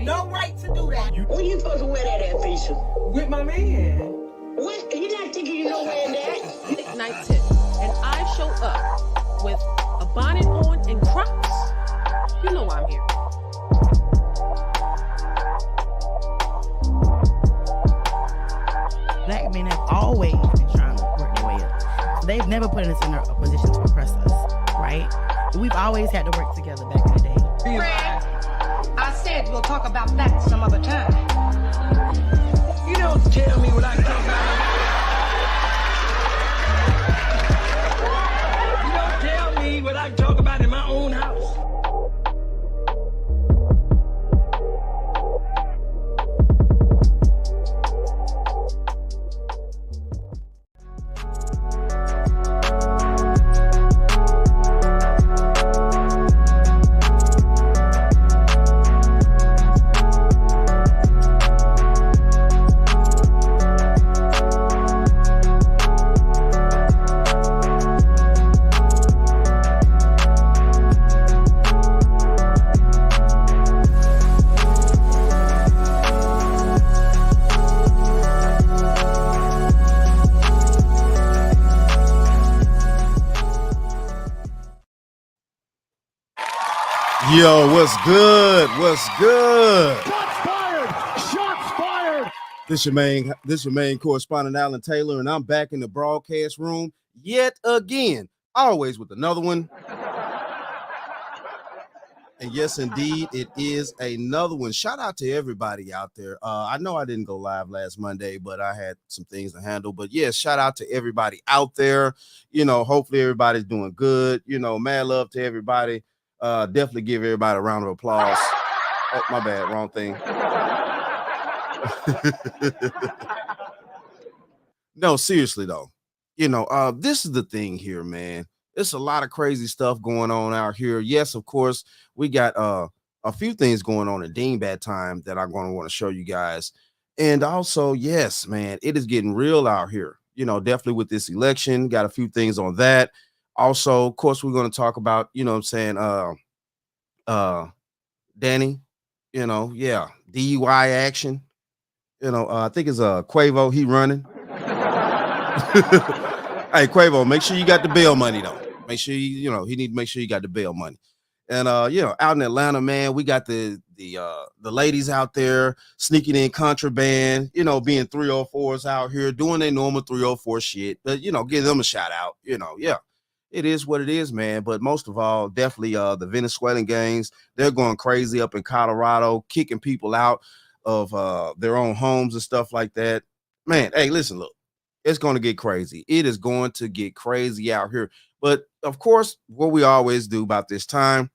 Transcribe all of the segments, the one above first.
no right to do that. When you supposed to wear that at, Fisher? With my man. What? You're not thinking you know wearing that? Night 10, and I show up with a bonnet on and Crocs. You know why I'm here. Black men have always been trying to work their way up. So they've never put us in a position to oppress us, right? We've always had to work together back in the day. Fred, I said we'll talk about that some other time. You don't tell me what I talk about. You don't tell me what I talk about in my own house. Yo, what's good? What's good? Shots fired! Shots fired! This your main correspondent, Alan Taylor, and I'm back in the broadcast room yet again, always with another one. And yes, indeed, it is another one. Shout out to everybody out there. I know I didn't go live last Monday, but I had some things to handle. But yes, shout out to everybody out there. You know, hopefully everybody's doing good. You know, mad love to everybody. Definitely give everybody a round of applause. Oh, my bad, wrong thing. No, seriously though, you know, this is the thing here, man. It's a lot of crazy stuff going on out here. Yes, of course, we got a few things going on in Dingbat time that I'm going to want to show you guys. And also, yes, man, it is getting real out here. You know, definitely with this election, got a few things on that. Also, of course, we're going to talk about, you know what I'm saying, Dani, you know, yeah, DUI action. You know, I think it's Quavo, he running. Hey, Quavo, make sure you got the bail money, though. Make sure he need to make sure you got the bail money. And you know, out in Atlanta, man, we got the ladies out there sneaking in contraband, you know, being 304s out here doing their normal 304 shit. But you know, give them a shout out, you know, yeah. It is what it is, man. But most of all, definitely the Venezuelan gangs, they're going crazy up in Colorado, kicking people out of their own homes and stuff like that. Man, hey, listen, look, it's going to get crazy. It is going to get crazy out here. But of course, what we always do about this time,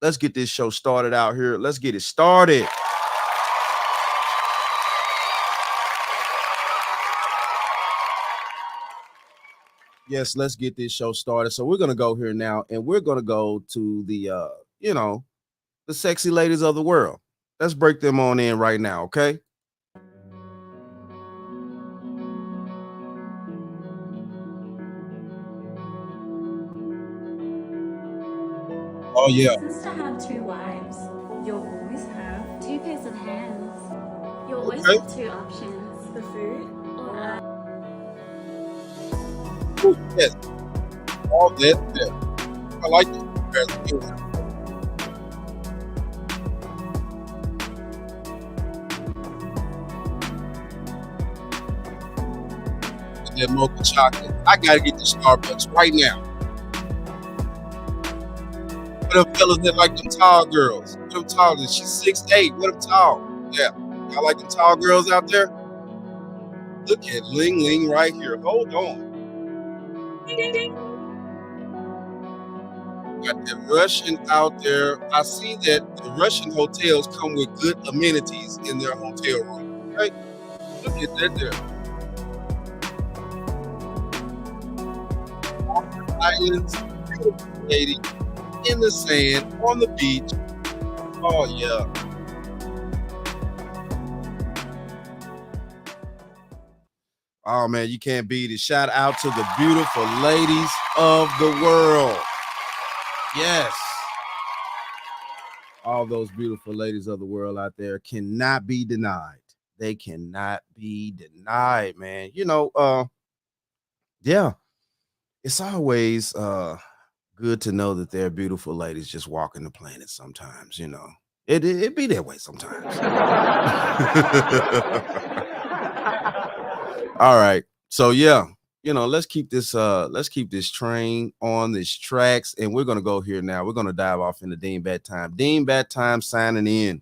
let's get this show started out here. Let's get it started. Yes, let's get this show started. So we're going to go here now, and we're going to go to the, you know, the sexy ladies of the world. Let's break them on in right now, okay? Oh, yeah. Sister have 2 wives. You'll always have 2 pairs of hands. You'll always Okay. have 2 options. For food or Yes. All that. Yeah. I like it. That mocha chocolate. I gotta get the Starbucks right now. What them fellas that like them tall girls? What them tall girls? She's 6'8". What them tall? Yeah. Y'all like them tall girls out there? Look at Ling Ling right here. Hold on. Got the Russian out there. I see that the Russian hotels come with good amenities in their hotel room. Okay? Look at that there. Islands, beautiful lady in the sand, on the beach. Oh, yeah. Oh, man, you can't beat it. Shout out to the beautiful ladies of the world. Yes. all those beautiful ladies of the world out there cannot be denied. They cannot be denied, man. Yeah, it's always good to know that there are beautiful ladies just walking the planet sometimes, It be that way sometimes. All right. So yeah, let's keep this train on these tracks, and we're gonna go here now. We're gonna dive off into Dean Bad Time. Dean Bad Time signing in.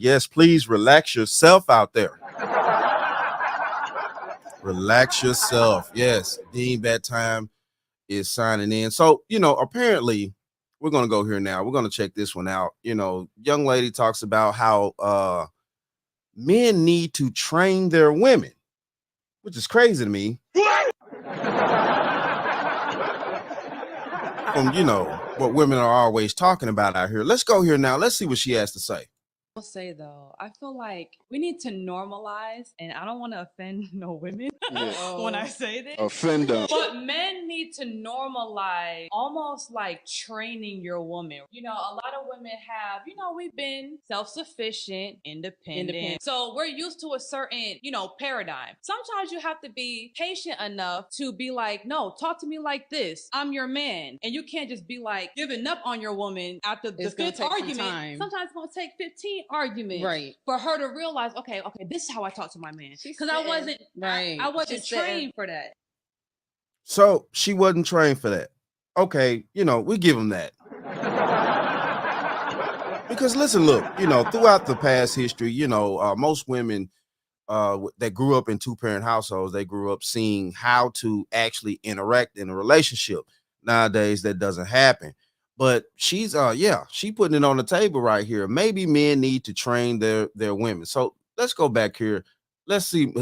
Yes, please relax yourself out there. Relax yourself. Yes, Dean Bad Time is signing in. So, apparently, we're going to go here now. We're going to check this one out. Young lady talks about how men need to train their women, which is crazy to me. From, what women are always talking about out here. Let's go here now. Let's see what she has to say. I'll say though, I feel like we need to normalize, and I don't want to offend no women when I say this. Offend them. But men need to normalize almost like training your woman. A lot of women have, we've been self-sufficient, independent. So we're used to a certain, paradigm. Sometimes you have to be patient enough to be like, no, talk to me like this. I'm your man. And you can't just be like giving up on your woman after the fifth argument. Sometimes it's going to take 15 arguments for her to realize, okay, this is how I talk to my man. Because I wasn't I wasn't trained for that. So she wasn't trained for that. Okay, we give them that. Because listen, look, throughout the past history, most women that grew up in two-parent households, they grew up seeing how to actually interact in a relationship. Nowadays, that doesn't happen. But she's she putting it on the table right here. Maybe men need to train their women. So let's go back here. Let's see.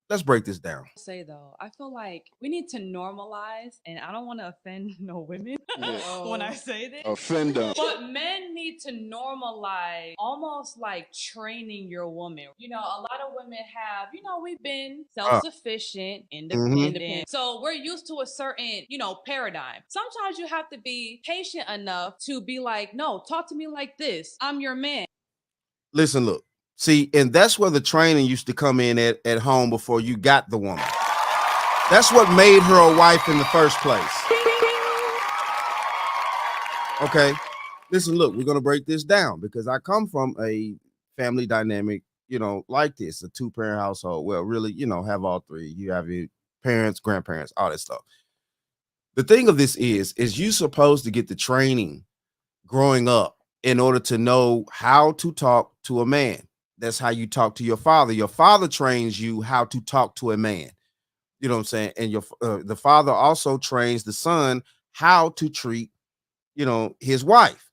Let's break this down. I'll say though, I feel like we need to normalize, and I don't want to offend no women when I say this. Offend them. But men need to normalize almost like training your woman. A lot of women have, we've been self-sufficient, independent. So we're used to a certain, paradigm. Sometimes you have to be patient enough to be like, no, talk to me like this. I'm your man. Listen, look. See, and that's where the training used to come in at home before you got the woman. That's what made her a wife in the first place. Okay. Listen, look, we're going to break this down because I come from a family dynamic, like this, a two-parent household. Well, really, have all three. You have your parents, grandparents, all that stuff. The thing of this is you supposed to get the training growing up in order to know how to talk to a man. That's how you talk to your father. Your father trains you how to talk to a man. You know what I'm saying? And the father also trains the son how to treat, his wife.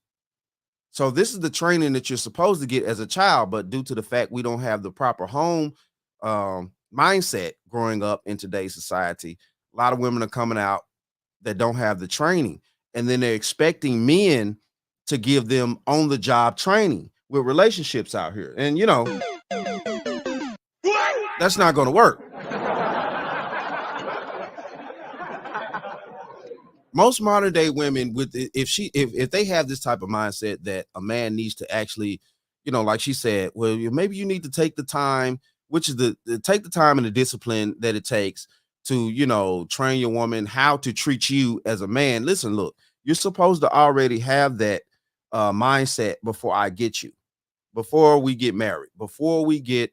So this is the training that you're supposed to get as a child, but due to the fact we don't have the proper home mindset growing up in today's society, a lot of women are coming out that don't have the training, and then they're expecting men to give them on-the-job training with relationships out here. And that's not going to work. Most modern day women, if they have this type of mindset that a man needs to actually, like she said, well, maybe you need to take the time, which is take the time and the discipline that it takes to, train your woman how to treat you as a man. Listen, look, you're supposed to already have that mindset before I get you, before we get married, before we get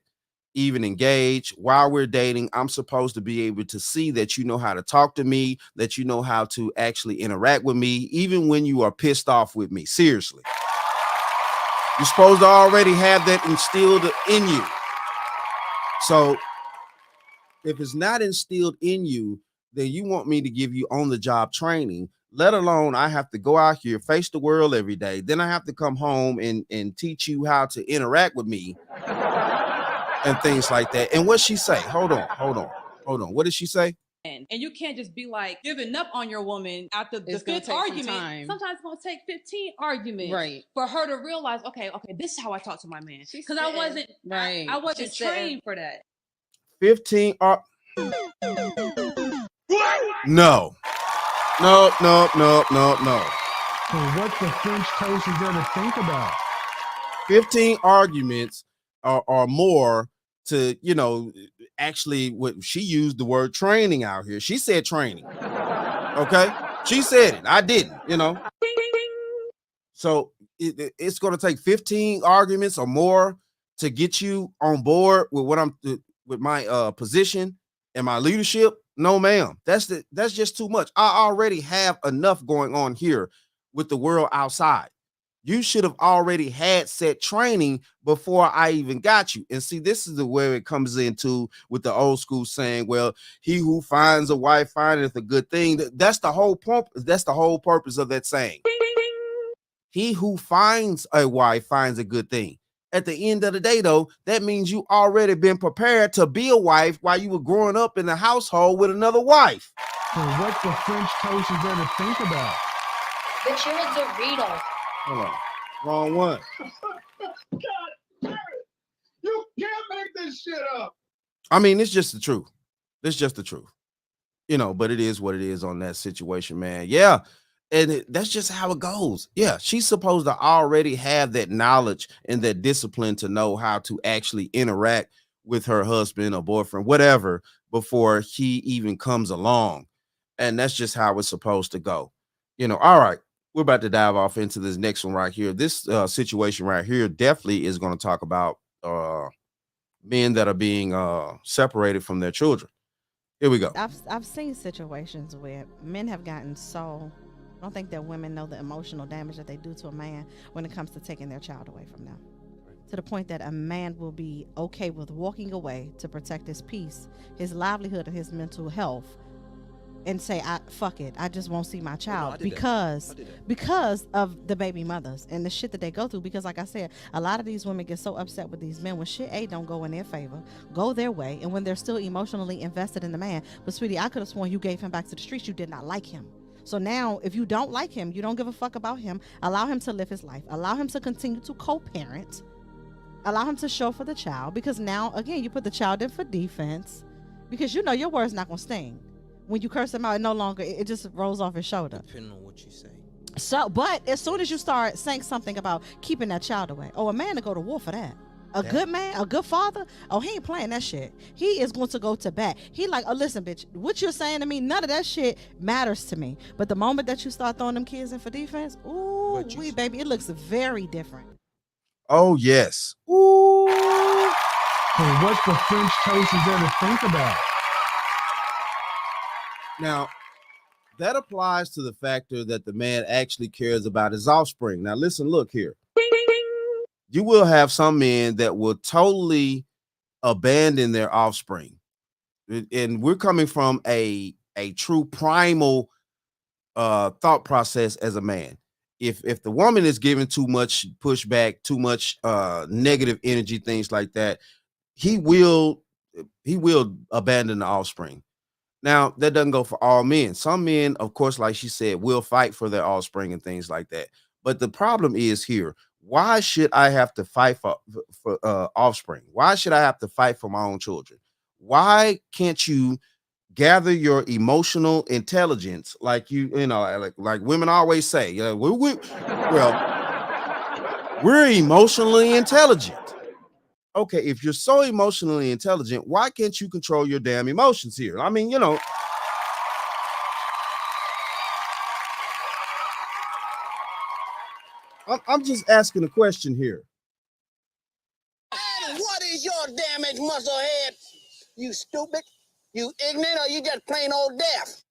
even engaged, while we're dating. I'm supposed to be able to see that you know how to talk to me, that you know how to actually interact with me, even when you are pissed off with me. Seriously. You're supposed to already have that instilled in you. So if it's not instilled in you, then you want me to give you on-the-job training, let alone I have to go out here, face the world every day. Then I have to come home and teach you how to interact with me and things like that. And what she say? Hold on. What did she say? And you can't just be like giving up on your woman after the It's gonna fifth take some argument. time. Sometimes it's gonna take 15 arguments Right. for her to realize, okay, this is how I talk to my man. She's Because I sitting. wasn't Right. I wasn't She's sitting. trained for that. 15 are no. No. So what the French toast is there to think about? 15 arguments or more to, actually what she used the word training out here. She said training. Okay. She said it. I didn't, So it's going to take 15 arguments or more to get you on board with with my position and my leadership. No, ma'am. That's just too much. I already have enough going on here with the world outside. You should have already had set training before I even got you. And see, this is where it comes into with the old school saying, well, he who finds a wife findeth a good thing. That's the whole point. That's the whole purpose of that saying. He who finds a wife finds a good thing. At the end of the day, though, that means you already been prepared to be a wife while you were growing up in the household with another wife. So what the French toast is there to think about? But you're a Dorito. Hold on. Wrong one. God damn it. You can't make this shit up. I mean, it's just the truth. It's just the truth. But it is what it is on that situation, man. Yeah. And that's just how it goes. Yeah. She's supposed to already have that knowledge and that discipline to know how to actually interact with her husband or boyfriend, whatever, before he even comes along. And that's just how it's supposed to go. All right. We're about to dive off into this next one right here. This situation right here definitely is going to talk about men that are being separated from their children. Here we go. I've seen situations where men have gotten so. I don't think that women know the emotional damage that they do to a man when it comes to taking their child away from them. To the point that a man will be okay with walking away to protect his peace, his livelihood, and his mental health, and say, fuck it, I just won't see my child because of the baby mothers and the shit that they go through. Because like I said, a lot of these women get so upset with these men when shit don't go in their favor, go their way, and when they're still emotionally invested in the man. But sweetie, I could have sworn you gave him back to the streets. You did not like him. So now if you don't like him, you don't give a fuck about him, allow him to live his life, allow him to continue to co-parent, allow him to show for the child, because now again you put the child in for defense, because your word's not gonna sting. When you curse him out, it no longer, it just rolls off his shoulder. Depending on what you say. So, but as soon as you start saying something about keeping that child away, a man to go to war for that. Good man, a good father, he ain't playing that shit. He is going to go to bat. He like, listen, bitch, what you're saying to me, none of that shit matters to me. But the moment that you start throwing them kids in for defense, baby, it looks very different. Oh, yes. Ooh. So what the French toast is there to think about? Now, that applies to the factor that the man actually cares about his offspring. Now, listen, look here. You will have some men that will totally abandon their offspring. And we're coming from a true primal thought process as a man. If the woman is giving too much pushback, too much negative energy, things like that, he will abandon the offspring. Now, that doesn't go for all men. Some men, of course, like she said, will fight for their offspring and things like that. But the problem is here, why should I have to fight for offspring? Why should I have to fight for my own children? Why can't you gather your emotional intelligence like like women always say, we're emotionally intelligent. Okay, if you're so emotionally intelligent, why can't you control your damn emotions here? I mean, I'm just asking a question here. What is your damaged muscle head? You stupid? You ignorant, or you just plain old deaf?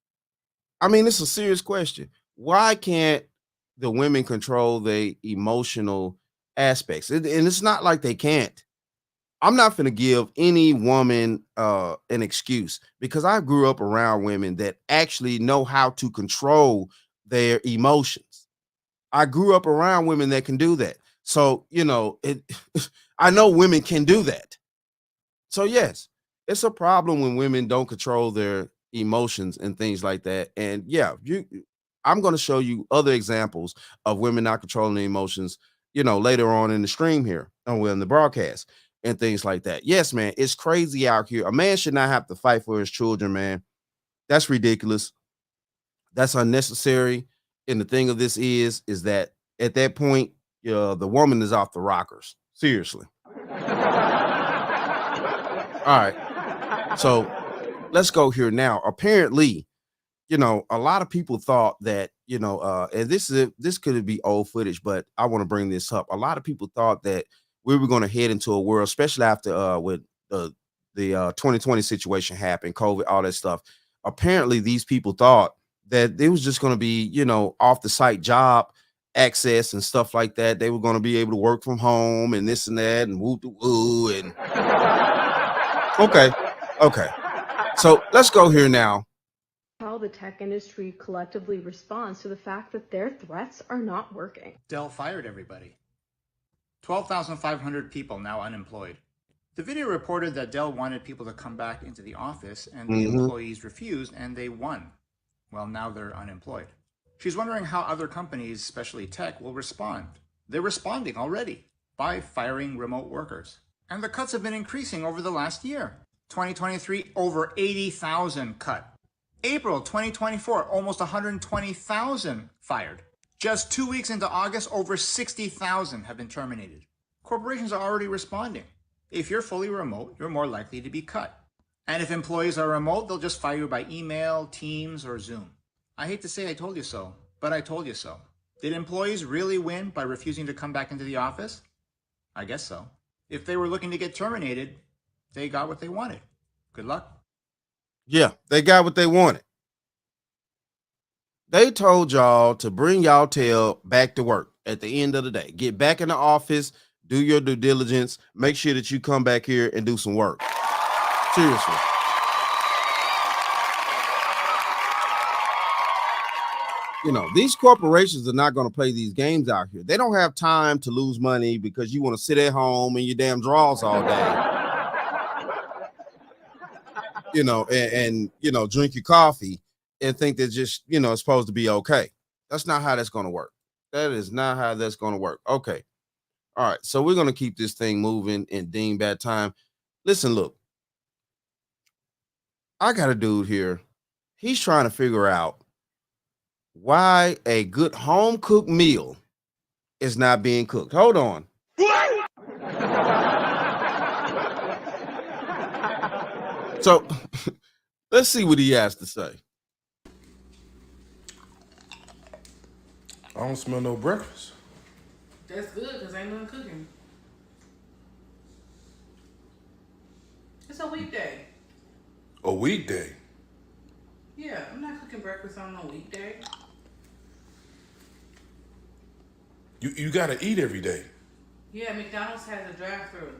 I mean, it's a serious question. Why can't the women control the emotional aspects? And it's not like they can't. I'm not going to give any woman an excuse, because I grew up around women that actually know how to control their emotions. I grew up around women that can do that. So, I know women can do that. So yes, it's a problem when women don't control their emotions and things like that. And yeah, I'm going to show you other examples of women not controlling the emotions, later on in the stream here, in the broadcast and things like that. Yes, man, it's crazy out here. A man should not have to fight for his children, man. That's ridiculous. That's unnecessary. And the thing of this is that at that point, the woman is off the rockers. Seriously. All right. So let's go here now. Apparently, a lot of people thought that, and this could be old footage, but I want to bring this up. A lot of people thought that we were going to head into a world, especially after with the 2020 situation happened, COVID, all that stuff. Apparently, these people thought that it was just going to be, off the site job access and stuff like that. They were going to be able to work from home and this and that and woo woo and okay. So let's go here now. How the tech industry collectively responds to the fact that their threats are not working. Dell fired everybody. 12,500 people now unemployed. The video reported that Dell wanted people to come back into the office and the employees refused and they won. Well, now they're unemployed. She's wondering how other companies, especially tech, will respond. They're responding already by firing remote workers. And the cuts have been increasing over the last year. 2023, over 80,000 cut. April 2024, almost 120,000 fired. Just 2 weeks into August, over 60,000 have been terminated. Corporations are already responding. If you're fully remote, you're more likely to be cut. And if employees are remote, they'll just fire you by email, Teams, or Zoom. I hate to say I told you so, but I told you so. Did employees really win by refusing to come back into the office? I guess so. If they were looking to get terminated, they got what they wanted. Good luck. Yeah, they got what they wanted. They told y'all to bring y'all tail back to work at the end of the day. Get back in the office, do your due diligence, make sure that you come back here and do some work. Seriously. These corporations are not going to play these games out here. They don't have time to lose money because you want to sit at home in your damn drawers all day. And drink your coffee and think that just, it's supposed to be okay. That's not how that's going to work. That is not how that's going to work. Okay. All right. So we're going to keep this thing moving and ding bad time. Listen, look, I got a dude here. He's trying to figure out why a good home cooked meal is not being cooked. Hold on. So let's see what he has to say. I don't smell no breakfast. That's good because ain't nothing cooking. It's a weekday. A weekday? Yeah, I'm not cooking breakfast on no weekday. You gotta eat every day. Yeah, McDonald's has a drive-thru.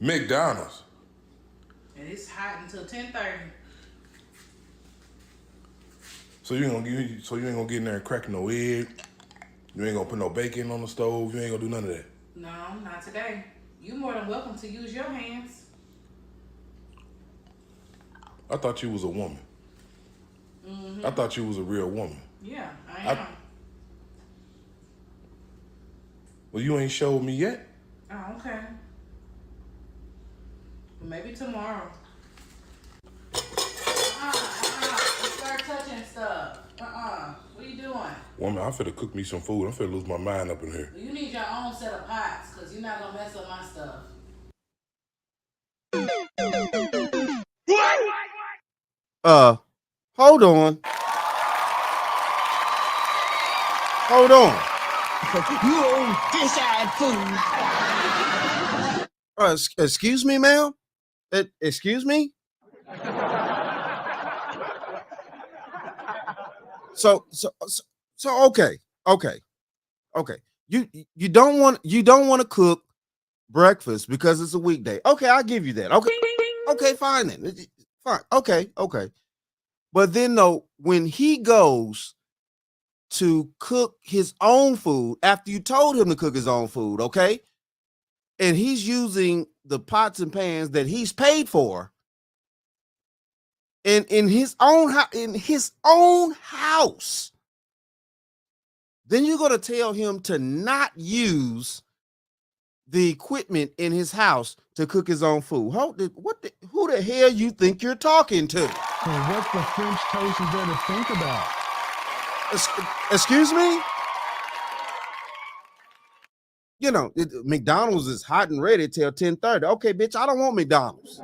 McDonald's? And it's hot until 10:30. So you ain't gonna get in there and crack no egg. You ain't gonna put no bacon on the stove. You ain't gonna do none of that. No, not today. You more than welcome to use your hands. I thought you was a woman. Mm-hmm. I thought you was a real woman. Yeah, I am. Well, you ain't showed me yet. Oh, okay. Maybe tomorrow. Start touching stuff. What are you doing? Woman, I'm finna cook me some food. I'm finna lose my mind up in here. You need your own set of pots, because you're not going to mess up my stuff. Hold on. Hold on. You old fish-eyed fool. Excuse me, ma'am? Excuse me? So okay. You don't want to cook breakfast because it's a weekday. Okay, I'll give you that. Okay, fine then. Fine. Okay. But then though, when he goes to cook his own food after you told him to cook his own food, okay? And he's using the pots and pans that he's paid for. in his own house, then you're gonna tell him to not use the equipment in his house to cook his own food. Who the hell you think you're talking to? So what the French toast is there to think about? Excuse me? You know, McDonald's is hot and ready till 10:30. Okay, bitch, I don't want McDonald's.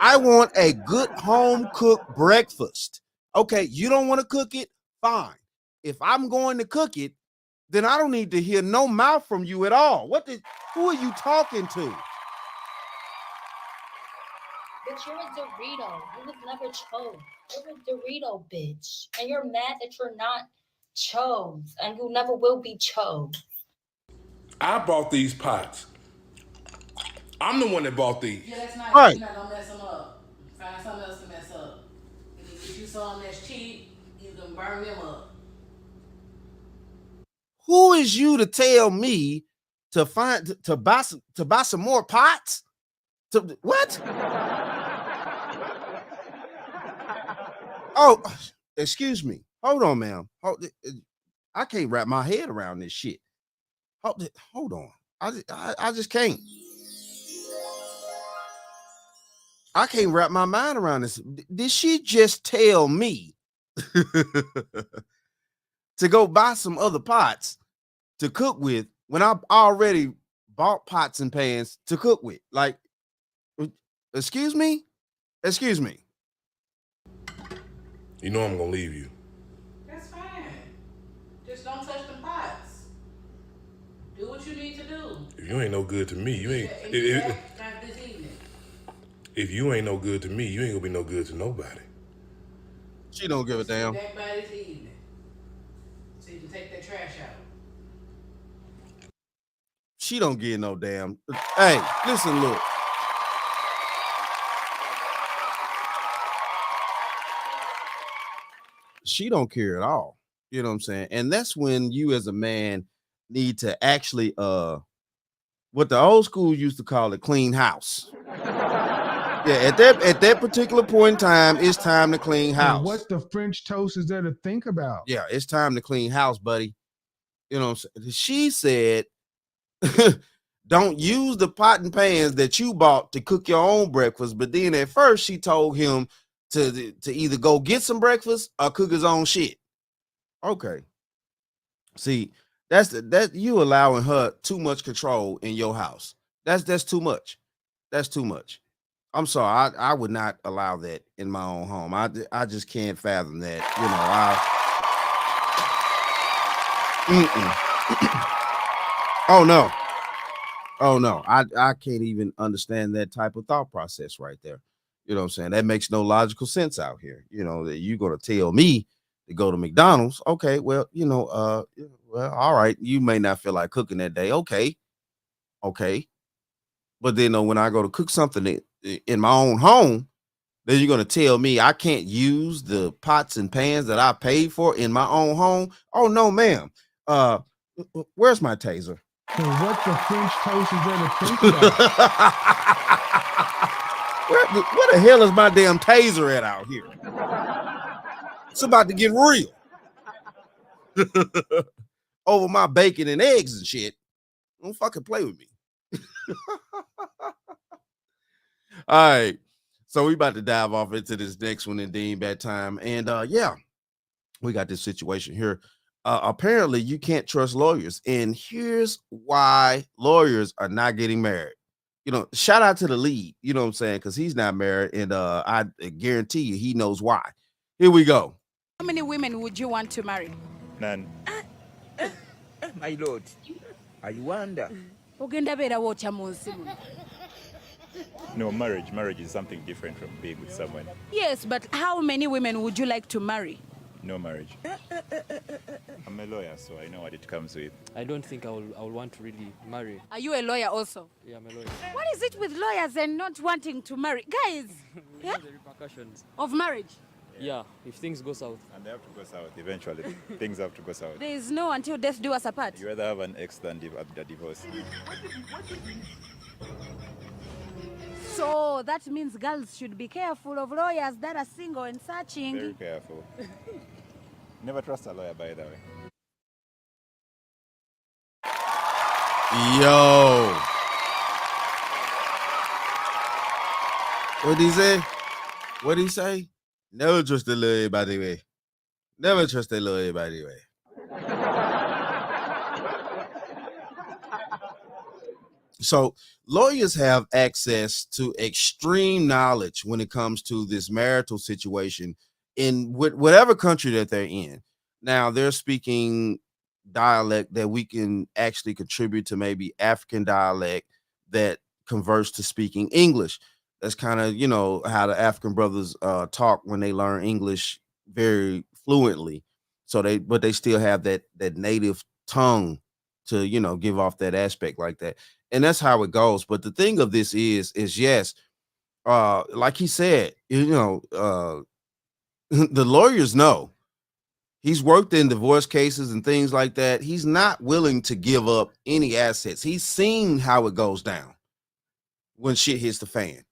I want a good home cooked breakfast. Okay, you don't want to cook it? Fine. If I'm going to cook it, then I don't need to hear no mouth from you at all. Who are you talking to? But you're a Dorito. You was never chose. You're a Dorito, bitch. And you're mad that you're not chose. And you never will be chose. I bought these pots. I'm the one that bought these. Yeah, that's nice. Right. You're not gonna mess them up. Find something else to mess up. And if you saw them that's cheap, you can burn them up. Who is you to tell me to buy some more pots? What? Oh, excuse me. Hold on, ma'am. I can't wrap my head around this shit. Hold on. I just can't. I can't wrap my mind around this. Did she just tell me to go buy some other pots to cook with when I already bought pots and pans to cook with? Like, excuse me? Excuse me. You know I'm gonna leave you. That's fine. Just don't touch the pots. Do what you need to do. If you ain't no good to me, you ain't. Not this evening. If you ain't no good to me, you ain't gonna be no good to nobody. She don't give a damn. Back by this evening. So you can take that trash out. She don't give no damn. Hey, listen, look. She don't care at all. You know what I'm saying? And that's when you as a man need to actually what the old school used to call it, clean house. Yeah, at that particular point in time, it's time to clean house. So what the French toast is there to think about? Yeah, it's time to clean house, buddy. You know what I'm saying? She said, don't use the pot and pans that you bought to cook your own breakfast. But then at first she told him to either go get some breakfast or cook his own shit. Okay. See, that's you allowing her too much control in your house. That's too much. That's too much. I'm sorry. I would not allow that in my own home. I just can't fathom that. You know, Oh no. Oh no. I can't even understand that type of thought process right there. You know what I'm saying? That makes no logical sense out here. You know, that you're gonna tell me to go to McDonald's. Okay, well, well, all right. You may not feel like cooking that day. Okay. But then when I go to cook something in my own home, then you're gonna tell me I can't use the pots and pans that I paid for in my own home. Oh no, ma'am. Where's my taser? So what the French toast is there to think about? Where the hell is my damn taser at out here? It's about to get real. Over my bacon and eggs and shit. Don't fucking play with me. All right. So we about to dive off into this next one in Dean Bad Time. And yeah, we got this situation here. Apparently you can't trust lawyers. And here's why lawyers are not getting married. You know, shout out to the lead, you know what I'm saying? Because he's not married. And I guarantee you he knows why. Here we go. How many women would you want to marry? None. My lord, I wonder. No, marriage is something different from being with someone. Yes, but how many women would you like to marry? No marriage. I'm a lawyer, so I know what it comes with. I don't think I will want to really marry. Are you a lawyer also? Yeah, I'm a lawyer. What is it with lawyers and not wanting to marry? Guys, yeah? The repercussions of marriage. Yeah, if things go south. And they have to go south eventually. Things have to go south. There is no until death do us apart. You rather have an ex than a divorce. So that means girls should be careful of lawyers that are single and searching. Very careful. Never trust a lawyer, by the way. Yo. What'd he say? What'd he say? Never trust a lawyer, by the way. Never trust a lawyer, by the way. So lawyers have access to extreme knowledge when it comes to this marital situation in whatever country that they're in. Now they're speaking dialect that we can actually contribute to maybe African dialect that converts to speaking English. That's kind of, you know, how the African brothers talk when they learn English very fluently. So but they still have that native tongue to, you know, give off that aspect like that. And that's how it goes. But the thing of this is yes, like he said, you know, the lawyers know. He's worked in divorce cases and things like that. He's not willing to give up any assets. He's seen how it goes down when shit hits the fan.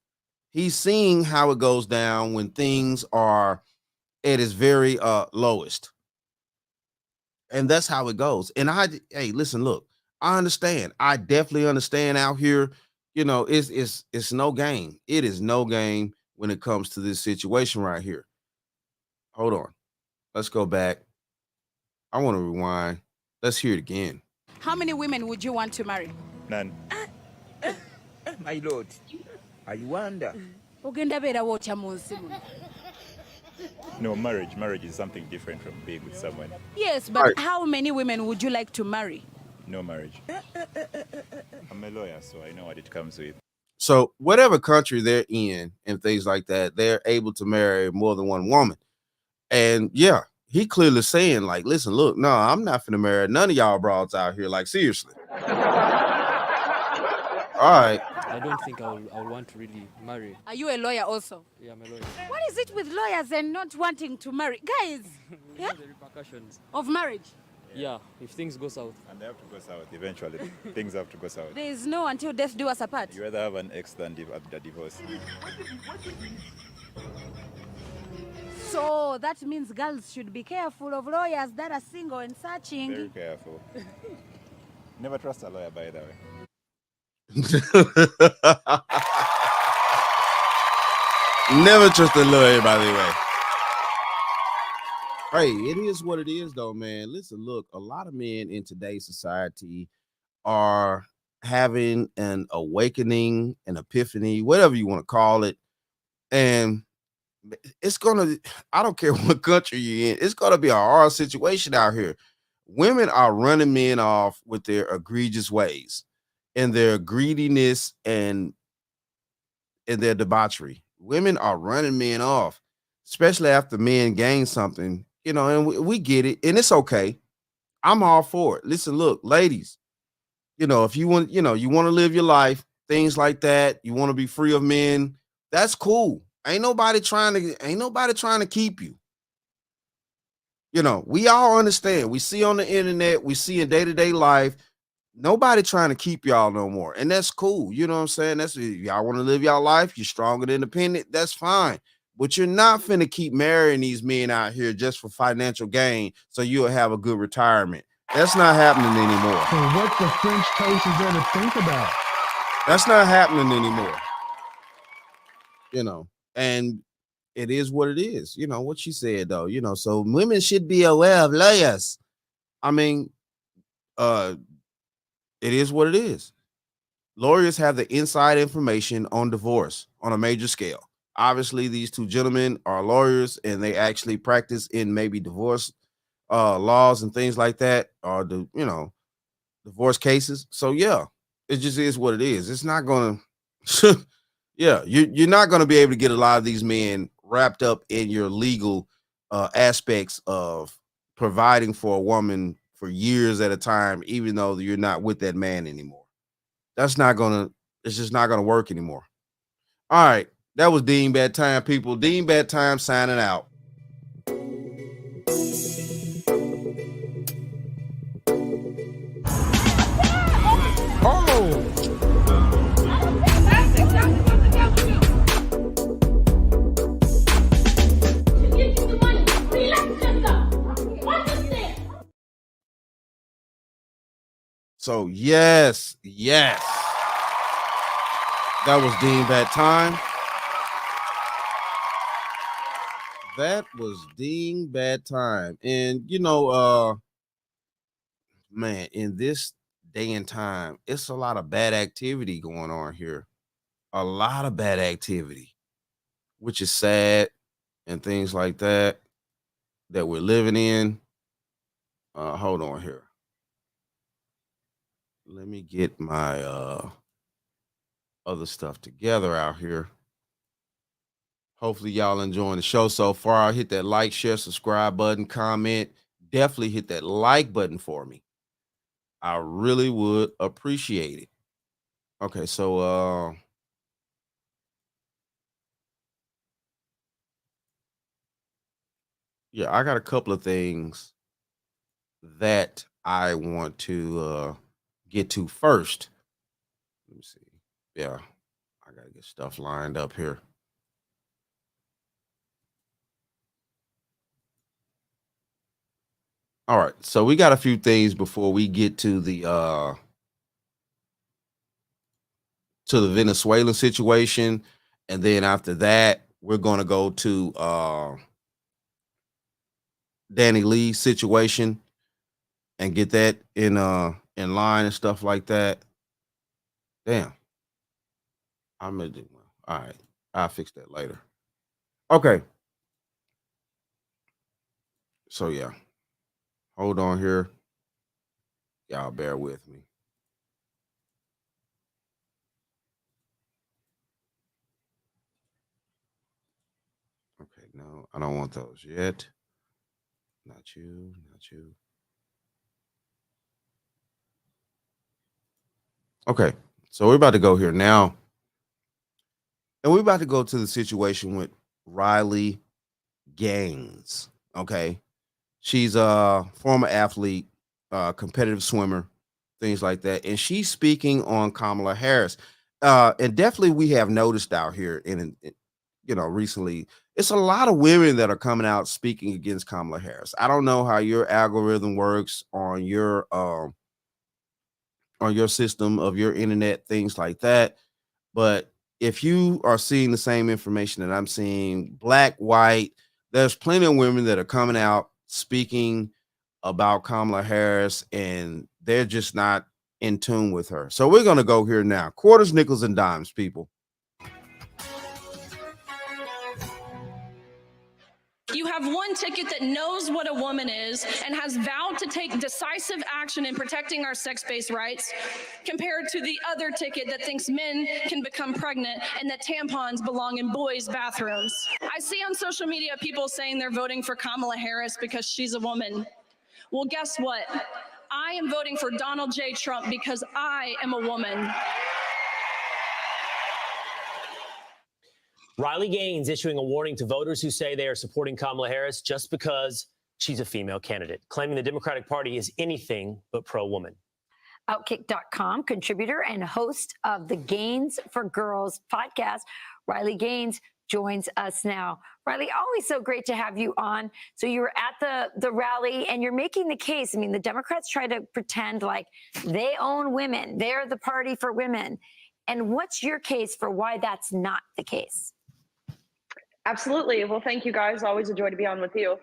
He's seeing how it goes down when things are at its very lowest. And that's how it goes. And hey, listen, look, I understand. I definitely understand out here, you know, it's no game. It is no game when it comes to this situation right here. Hold on. Let's go back. I want to rewind. Let's hear it again. How many women would you want to marry? None. My lord, I wonder. Ogenda beera wootya mu nsi muno. No, marriage is something different from being with someone. Yes, but how many women would you like to marry? No marriage. I'm a lawyer, so I know what it comes with. So whatever country they're in and things like that, they're able to marry more than one woman. And yeah, he clearly saying like, listen, look, no, I'm not finna marry none of y'all broads out here. Like, seriously. All right. I don't think I will want to really marry. Are you a lawyer also? Yeah, I'm a lawyer. What is it with lawyers and not wanting to marry? Guys, Yeah? The repercussions. of marriage. Yeah, if things go south. And they have to go south eventually. Things have to go south. There is no until death do us apart. You rather have an ex than a divorce. So that means girls should be careful of lawyers that are single and searching. Very careful. Never trust a lawyer, by the way. Never trust a lawyer, by the way. Hey, it is what it is, though, man. Listen, look, a lot of men in today's society are having an awakening, an epiphany, whatever you want to call it. And it's I don't care what country you're in, it's gonna be a hard situation out here. Women are running men off with their egregious ways and their greediness and their debauchery. Women are running men off, especially after men gain something, you know, and we get it, and it's okay. I'm all for it. Listen, look, ladies, you know, if you want, you know, you want to live your life, things like that, you want to be free of men, that's cool. Ain't nobody trying to keep you. You know, we all understand. We see on the internet, we see in day-to-day life, nobody trying to keep y'all no more. And that's cool. You know what I'm saying? That's y'all want to live y'all life, you're strong and independent, that's fine. But you're not finna keep marrying these men out here just for financial gain so you'll have a good retirement. That's not happening anymore. So what the French toast is there to think about? That's not happening anymore. You know, and it is what it is. You know, what she said, though, you know, so women should be aware of lawyers. I mean, it is what it is. Lawyers have the inside information on divorce on a major scale. Obviously, these two gentlemen are lawyers and they actually practice in maybe divorce laws and things like that, or the, you know, divorce cases. So yeah, it just is what it is. It's not gonna yeah, you're not gonna be able to get a lot of these men wrapped up in your legal aspects of providing for a woman for years at a time, even though you're not with that man anymore. It's just not gonna work anymore. All right, that was Dean Bad Time, people. Dean Bad Time signing out. Oh! So yes, that was deemed bad time. That was deemed bad time. And man, in this day and time, it's a lot of bad activity going on here. A lot of bad activity, which is sad, and things like that we're living in. Hold on here. Let me get my other stuff together out here. Hopefully y'all enjoying the show so far. Hit that like, share, subscribe button, comment. Definitely hit that like button for me. I really would appreciate it. Okay, so yeah, I got a couple of things that I want to get to first. Let me see. Yeah, I gotta get stuff lined up here. All right, so we got a few things before we get to the Venezuelan situation, and then after that, we're gonna go to Dani Leih situation and get that in line and stuff like that. Damn, I'm gonna do all right. I'll fix that later. Okay. So yeah, hold on here. Y'all bear with me. Okay, no, I don't want those yet. Not you, not you. Okay, so we're about to go here now. And we're about to go to the situation with Riley Gaines. Okay. She's a former athlete, competitive swimmer, things like that. And she's speaking on Kamala Harris. And definitely we have noticed out here in recently, it's a lot of women that are coming out speaking against Kamala Harris. I don't know how your algorithm works on your system of your internet, things like that. But if you are seeing the same information that I'm seeing, black, white, there's plenty of women that are coming out speaking about Kamala Harris, and they're just not in tune with her. So we're going to go here now. Quarters, nickels, and dimes, people. You have one ticket that knows what a woman is and has vowed to take decisive action in protecting our sex-based rights, compared to the other ticket that thinks men can become pregnant and that tampons belong in boys' bathrooms. I see on social media people saying they're voting for Kamala Harris because she's a woman. Well, guess what? I am voting for Donald J. Trump because I am a woman. Riley Gaines issuing a warning to voters who say they are supporting Kamala Harris just because she's a female candidate, claiming the Democratic Party is anything but pro-woman. Outkick.com contributor and host of the Gaines for Girls podcast, Riley Gaines, joins us now. Riley, always so great to have you on. So you were at the rally and you're making the case. I mean, the Democrats try to pretend like they own women. They're the party for women. And what's your case for why that's not the case? Absolutely. Well, thank you guys. Always a joy to be on with you.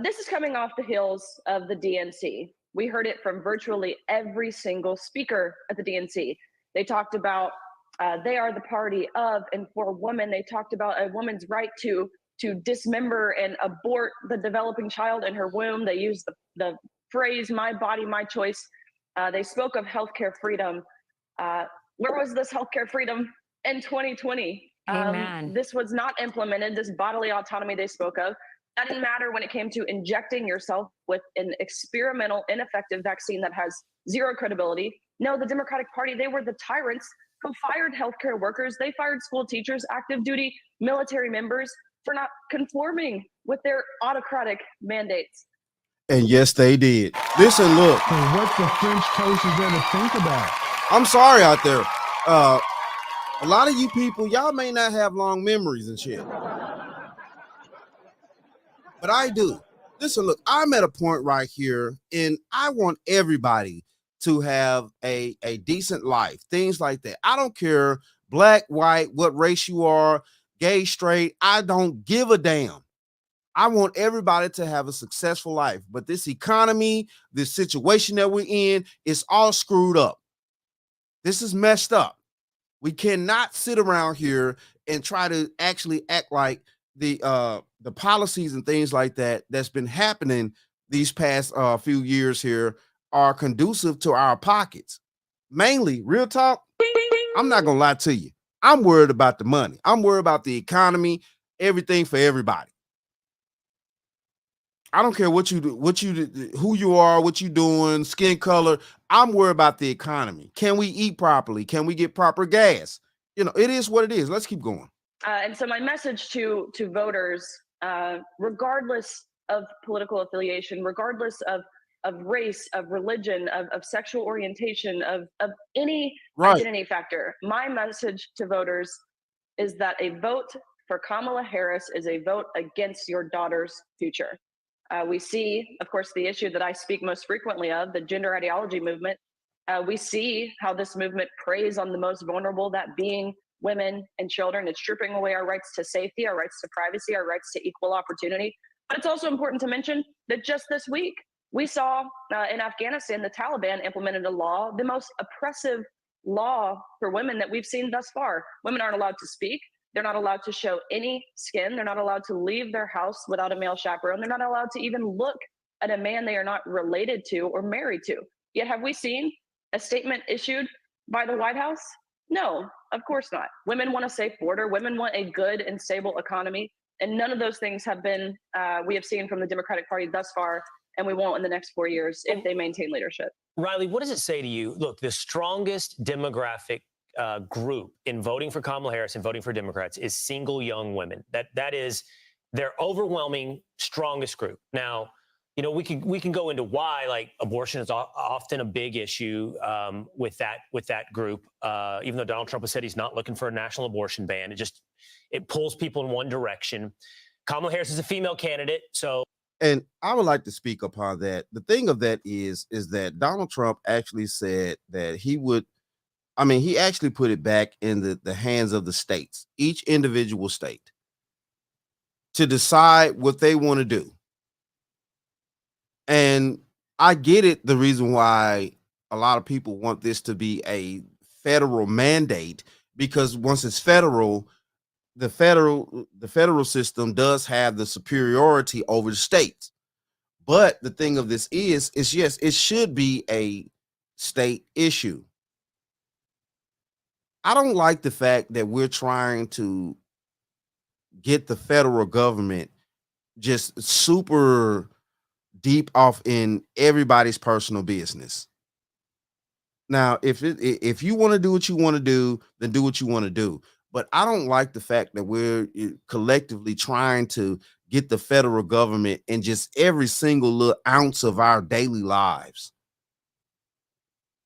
This is coming off the heels of the DNC. We heard it from virtually every single speaker at the DNC. They talked about they are the party of and for women. They talked about a woman's right to dismember and abort the developing child in her womb. They used the phrase, my body, my choice. They spoke of healthcare freedom. Where was this healthcare freedom in 2020? This was not implemented, this bodily autonomy they spoke of. That didn't matter when it came to injecting yourself with an experimental, ineffective vaccine that has zero credibility. No, the Democratic Party, they were the tyrants who fired healthcare workers. They fired school teachers, active duty military members for not conforming with their autocratic mandates. And yes, they did. Listen, look. What the French toast is there to think about? I'm sorry out there. A lot of you people, y'all may not have long memories and shit. But I do. Listen, look, I'm at a point right here, and I want everybody to have a decent life, things like that. I don't care black, white, what race you are, gay, straight. I don't give a damn. I want everybody to have a successful life. But this economy, this situation that we're in, is all screwed up. This is messed up. We cannot sit around here and try to actually act like the policies and things like that that's been happening these past few years here are conducive to our pockets. Mainly, real talk, I'm not gonna lie to you. I'm worried about the money. I'm worried about the economy, everything for everybody. I don't care what you do, who you are, what you doing, skin color. I'm worried about the economy. Can we eat properly? Can we get proper gas? You know, it is what it is. Let's keep going. And so my message to voters, regardless of political affiliation, regardless of race, of religion, of sexual orientation, of any identity factor, my message to voters is that a vote for Kamala Harris is a vote against your daughter's future. We see, of course, the issue that I speak most frequently of, the gender ideology movement. We see how this movement preys on the most vulnerable, that being women and children. It's stripping away our rights to safety, our rights to privacy, our rights to equal opportunity. But it's also important to mention that just this week, we saw in Afghanistan, the Taliban implemented a law, the most oppressive law for women that we've seen thus far. Women aren't allowed to speak. They're not allowed to show any skin. They're not allowed to leave their house without a male chaperone. They're not allowed to even look at a man they are not related to or married to. Yet have we seen a statement issued by the White House? No, of course not. Women want a safe border. Women want a good and stable economy. And none of those things have been, we have seen from the Democratic Party thus far, and we won't in the next 4 years if they maintain leadership. Riley, what does it say to you? Look, the strongest demographic group in voting for Kamala Harris and voting for Democrats is single young women. That is their overwhelming strongest group. Now, you know, we can go into why, like, abortion is often a big issue with that group. Even though Donald Trump has said he's not looking for a national abortion ban, it pulls people in one direction. Kamala Harris is a female candidate, so. And I would like to speak upon that. The thing of that is that Donald Trump actually said that he would. I mean, he actually put it back in the hands of the states, each individual state, to decide what they want to do. And I get it, the reason why a lot of people want this to be a federal mandate, because once it's federal, the federal system does have the superiority over the states. But the thing of this is yes, it should be a state issue. I don't like the fact that we're trying to get the federal government just super deep off in everybody's personal business. Now, if you want to do what you want to do, then do what you want to do. But I don't like the fact that we're collectively trying to get the federal government in just every single little ounce of our daily lives.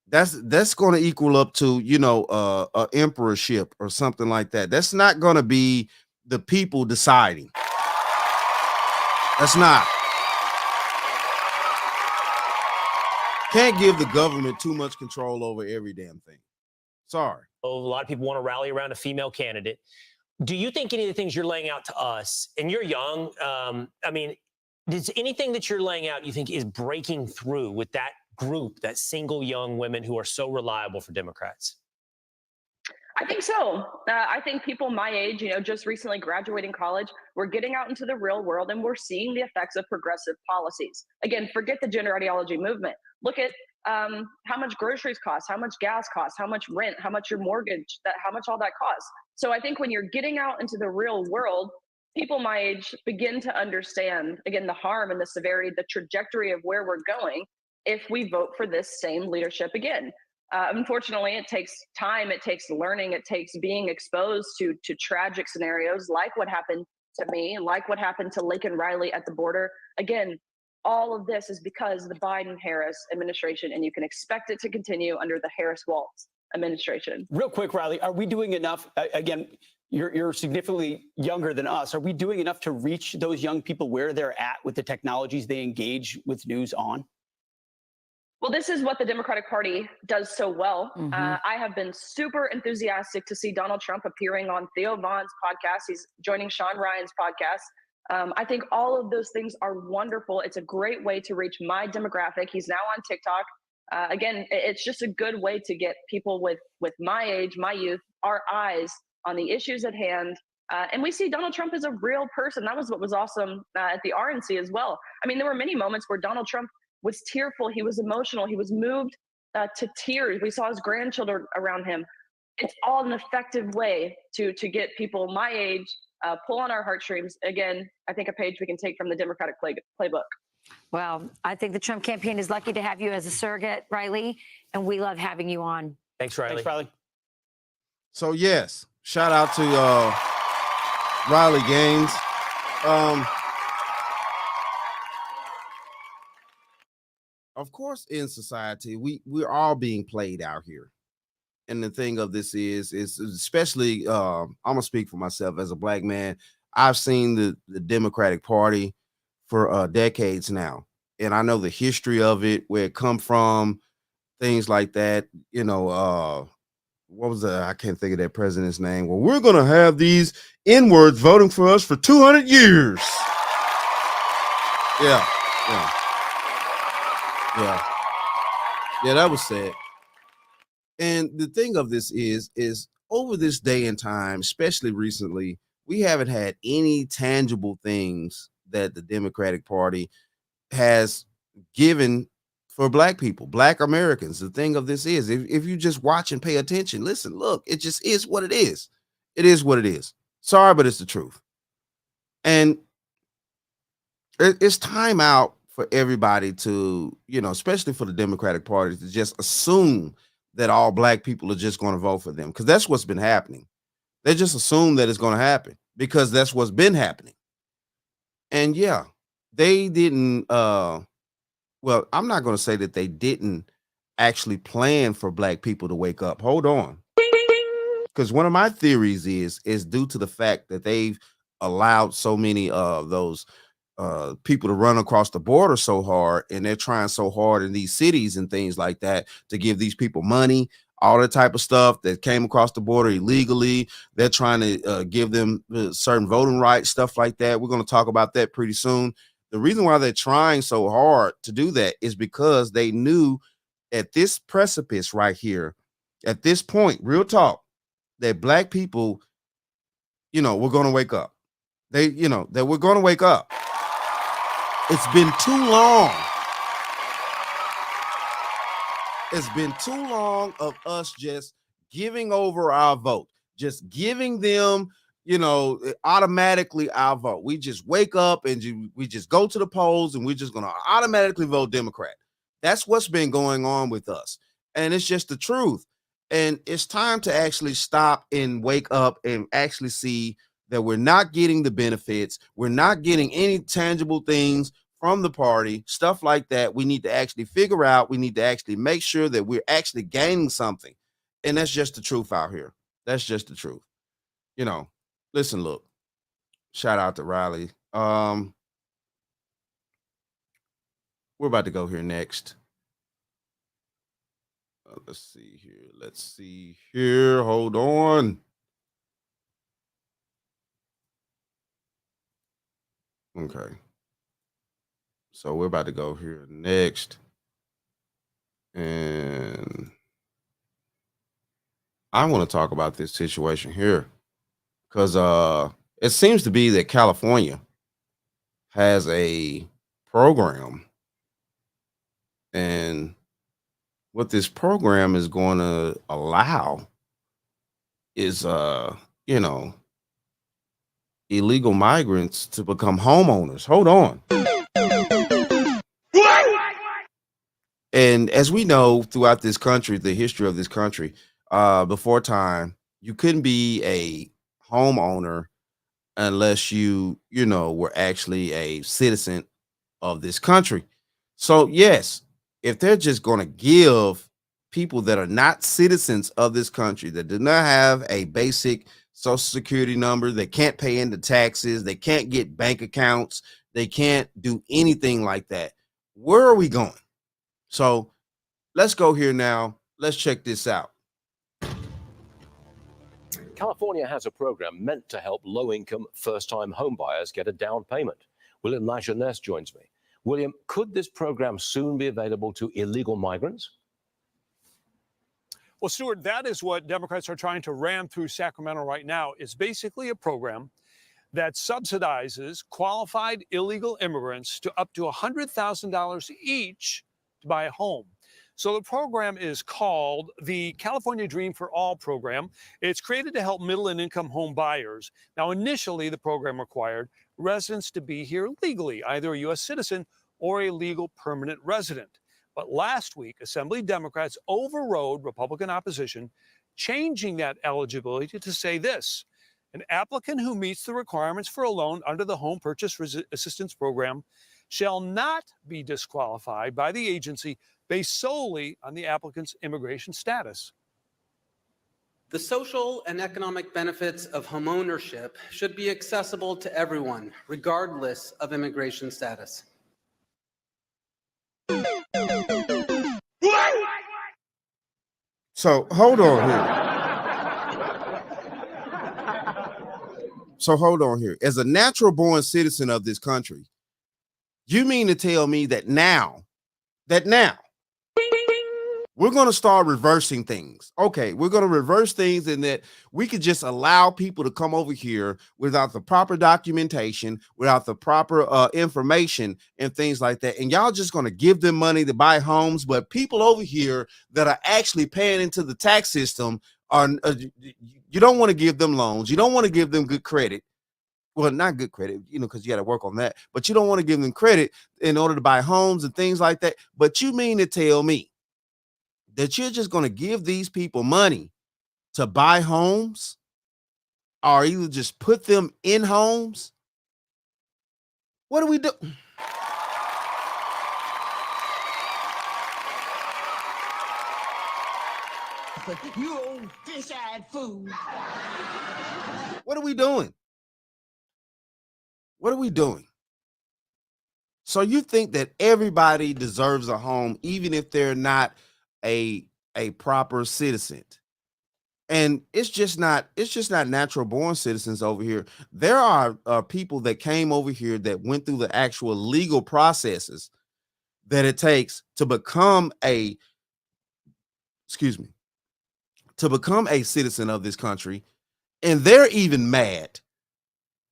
That's going to equal up to, you know, a emperorship or something like that. That's not going to be the people deciding. That's not. Can't give the government too much control over every damn thing. Sorry. A lot of people want to rally around a female candidate. Do you think any of the things you're laying out to us, and you're young, I mean, is anything that you're laying out you think is breaking through with that group, that single young women who are so reliable for Democrats? I think so. I think people my age, you know, just recently graduating college, we're getting out into the real world and we're seeing the effects of progressive policies. Again, forget the gender ideology movement. Look at how much groceries cost, how much gas costs, how much rent, how much your mortgage, how much all that costs. So I think when you're getting out into the real world, people my age begin to understand, again, the harm and the severity, the trajectory of where we're going if we vote for this same leadership again. Unfortunately, it takes time, it takes learning, it takes being exposed to tragic scenarios like what happened to me, like what happened to Laken Riley at the border. Again, all of this is because of the Biden-Harris administration, and you can expect it to continue under the Harris-Walz administration. Real quick, Riley, are we doing enough? Again, you're significantly younger than us. Are we doing enough to reach those young people where they're at with the technologies they engage with news on? Well, this is what the Democratic Party does so well. Mhm. I have been super enthusiastic to see Donald Trump appearing on Theo Vaughn's podcast. He's joining Sean Ryan's podcast. I think all of those things are wonderful. It's a great way to reach my demographic. He's now on TikTok. Again, it's just a good way to get people with my age, my youth, our eyes on the issues at hand. And we see Donald Trump as a real person. That was what was awesome at the RNC as well. I mean, there were many moments where Donald Trump was tearful. He was emotional. He was moved to tears. We saw his grandchildren around him. It's all an effective way to get people my age, pull on our heartstrings. Again, I think a page we can take from the Democratic playbook. Well, I think the Trump campaign is lucky to have you as a surrogate, Riley, and we love having you on. Thanks, Riley. Thanks, Riley. So yes, shout out to Riley Gaines. Of course, in society, we're all being played out here. And the thing of this is especially, I'm gonna speak for myself as a black man. I've seen the Democratic Party for decades now, and I know the history of it, where it come from, things like that. You know, what was I can't think of that president's name. Well, we're gonna have these N-words voting for us for 200 years. Yeah. That was sad. And the thing of this is over this day and time, especially recently, we haven't had any tangible things that the Democratic Party has given for black people, black Americans. The thing of this is, if you just watch and pay attention, listen, look, it just is what it is. It is what it is. Sorry, but it's the truth. And it's time out for everybody to, especially for the Democratic Party, to just assume that all black people are just going to vote for them, because that's what's been happening. They just assume that it's going to happen because that's what's been happening. And yeah, they didn't, well, I'm not going to say that they didn't actually plan for black people to wake up. Hold on. Because one of my theories is due to the fact that they've allowed so many of those people to run across the border so hard, and they're trying so hard in these cities and things like that to give these people money, all that type of stuff that came across the border illegally. They're trying to give them certain voting rights, stuff like that. We're going to talk about that pretty soon. The reason why they're trying so hard to do that is because they knew at this precipice right here, at this point, real talk, that black people, we're going to wake up. That we're going to wake up. It's been too long. It's been too long of us just giving over our vote, just giving them, automatically our vote. We just wake up and we just go to the polls and we're just going to automatically vote Democrat. That's what's been going on with us. And it's just the truth. And it's time to actually stop and wake up and actually see that we're not getting the benefits. We're not getting any tangible things from the party, stuff like that. We need to actually figure out, we need to actually make sure that we're actually gaining something. And that's just the truth out here. That's just the truth. Listen, look, shout out to Riley. We're about to go here next. Let's see here. Hold on. Okay. So we're about to go here next. And I want to talk about this situation here because it seems to be that California has a program. And what this program is going to allow is, illegal migrants to become homeowners. Hold on. And as we know, throughout this country, the history of this country, before time, you couldn't be a homeowner unless you were actually a citizen of this country. So yes, if they're just going to give people that are not citizens of this country, that do not have a basic social security number, they can't pay into taxes, they can't get bank accounts, they can't do anything like that, where are we going? So let's go here now. Let's check this out. California has a program meant to help low-income first-time homebuyers get a down payment. William Lajeunesse joins me. William, could this program soon be available to illegal migrants? Well, Stuart, that is what Democrats are trying to ram through Sacramento right now. It's basically a program that subsidizes qualified illegal immigrants to up to $100,000 each to buy a home. So the program is called the California Dream for All program. It's created to help middle and income home buyers. Now, initially, the program required residents to be here legally, either a U.S. citizen or a legal permanent resident. But last week, Assembly Democrats overrode Republican opposition, changing that eligibility to say this: an applicant who meets the requirements for a loan under the Home Purchase Assistance Program shall not be disqualified by the agency based solely on the applicant's immigration status. The social and economic benefits of homeownership should be accessible to everyone, regardless of immigration status. So hold on here. As a natural born citizen of this country, you mean to tell me that now we're going to start reversing things? Okay, we're going to reverse things in that we could just allow people to come over here without the proper documentation, without the proper information and things like that. And y'all just going to give them money to buy homes. But people over here that are actually paying into the tax system are, you don't want to give them loans. You don't want to give them good credit. Well, not good credit, because you got to work on that. But you don't want to give them credit in order to buy homes and things like that. But you mean to tell me that you're just going to give these people money to buy homes, or either just put them in homes? What do we do? You old fish-eyed fool. What are we doing? What are we doing? So you think that everybody deserves a home, even if they're not a proper citizen? And it's just not natural born citizens over here. There are people that came over here that went through the actual legal processes that it takes to become a citizen of this country. And they're even mad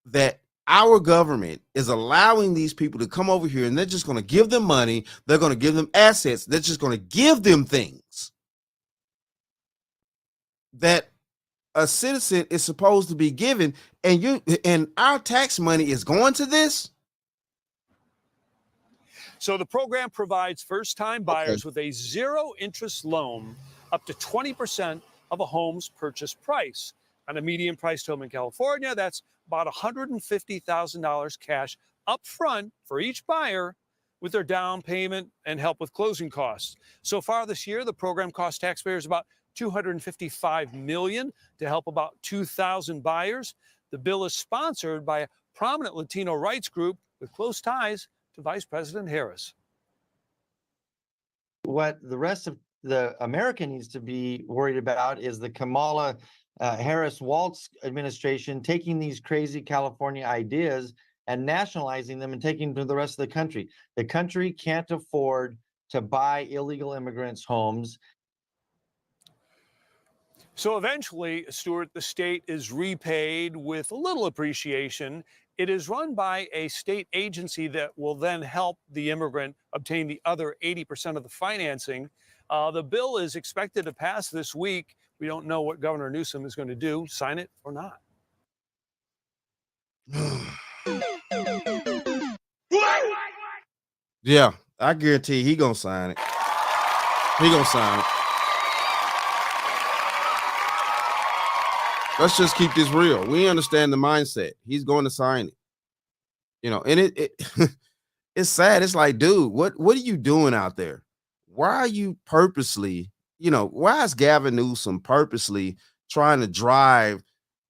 that our government is allowing these people to come over here, and they're just going to give them money. They're going to give them assets. They're just going to give them things that a citizen is supposed to be given. And our tax money is going to this. So the program provides first-time buyers with a zero-interest loan up to 20% of a home's purchase price. On a median-priced home in California, that's about $150,000 cash up front for each buyer, with their down payment and help with closing costs. So far this year, the program cost taxpayers about $255 million to help about 2,000 buyers. The bill is sponsored by a prominent Latino rights group with close ties to Vice President Harris. What the rest of the America needs to be worried about is the Kamala Harris-Walz administration taking these crazy California ideas and nationalizing them and taking them to the rest of the country. The country can't afford to buy illegal immigrants' homes. So eventually, Stuart, the state is repaid with a little appreciation. It is run by a state agency that will then help the immigrant obtain the other 80% of the financing. The bill is expected to pass this week. We don't know what Governor Newsom is going to do, sign it or not. Yeah, I guarantee he gonna sign it. He gonna sign it. Let's just keep this real. We understand the mindset. He's going to sign it. And it it's sad. It's like, dude, what are you doing out there? Why are you purposely, why is Gavin Newsom purposely trying to drive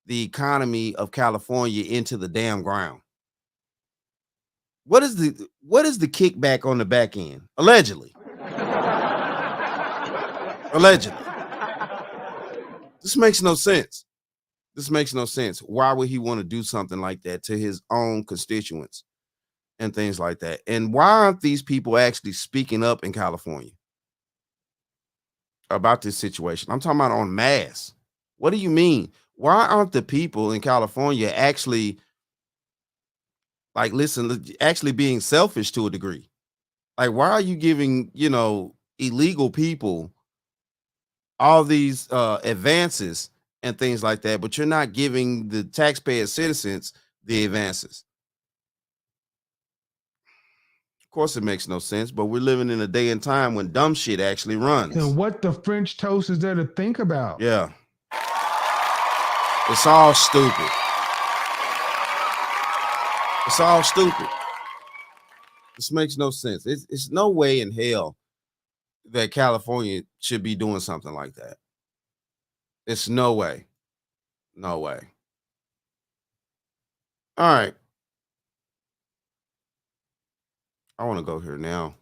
the economy of California into the damn ground? What is the kickback on the back end? Allegedly. Allegedly. This makes no sense. This makes no sense. Why would he want to do something like that to his own constituents and things like that? And why aren't these people actually speaking up in California about this situation? I'm talking about en masse. What do you mean? Why aren't the people in California actually, like, listen, actually being selfish to a degree? Like, why are you giving, illegal people all these advances and things like that, but you're not giving the taxpayer citizens the advances? Of course, it makes no sense, but we're living in a day and time when dumb shit actually runs. And what the French toast is there to think about? Yeah. It's all stupid. It's all stupid. This makes no sense. It's no way in hell that California should be doing something like that. It's no way. No way. All right. I want to go here now.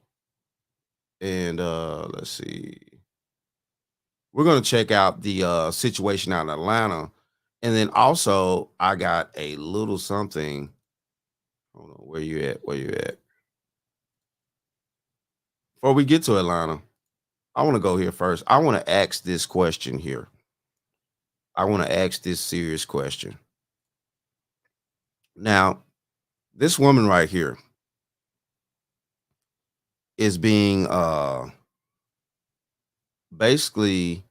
And let's see. We're going to check out the situation out in Atlanta. And then also, I got a little something. Hold on. Where you at? Where you at? Before we get to Atlanta, I want to go here first. I want to ask this question here. I want to ask this serious question. Now, this woman right here is being basically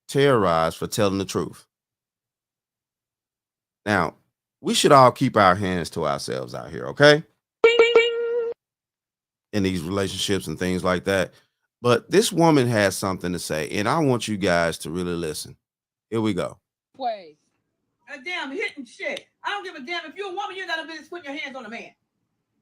terrorized for telling the truth. Now, we should all keep our hands to ourselves out here, okay? In these relationships and things like that. But this woman has something to say, and I want you guys to really listen. Here we go. Ways. Damn, hitting shit. I don't give a damn. If you're a woman, you got a business putting your hands on a man.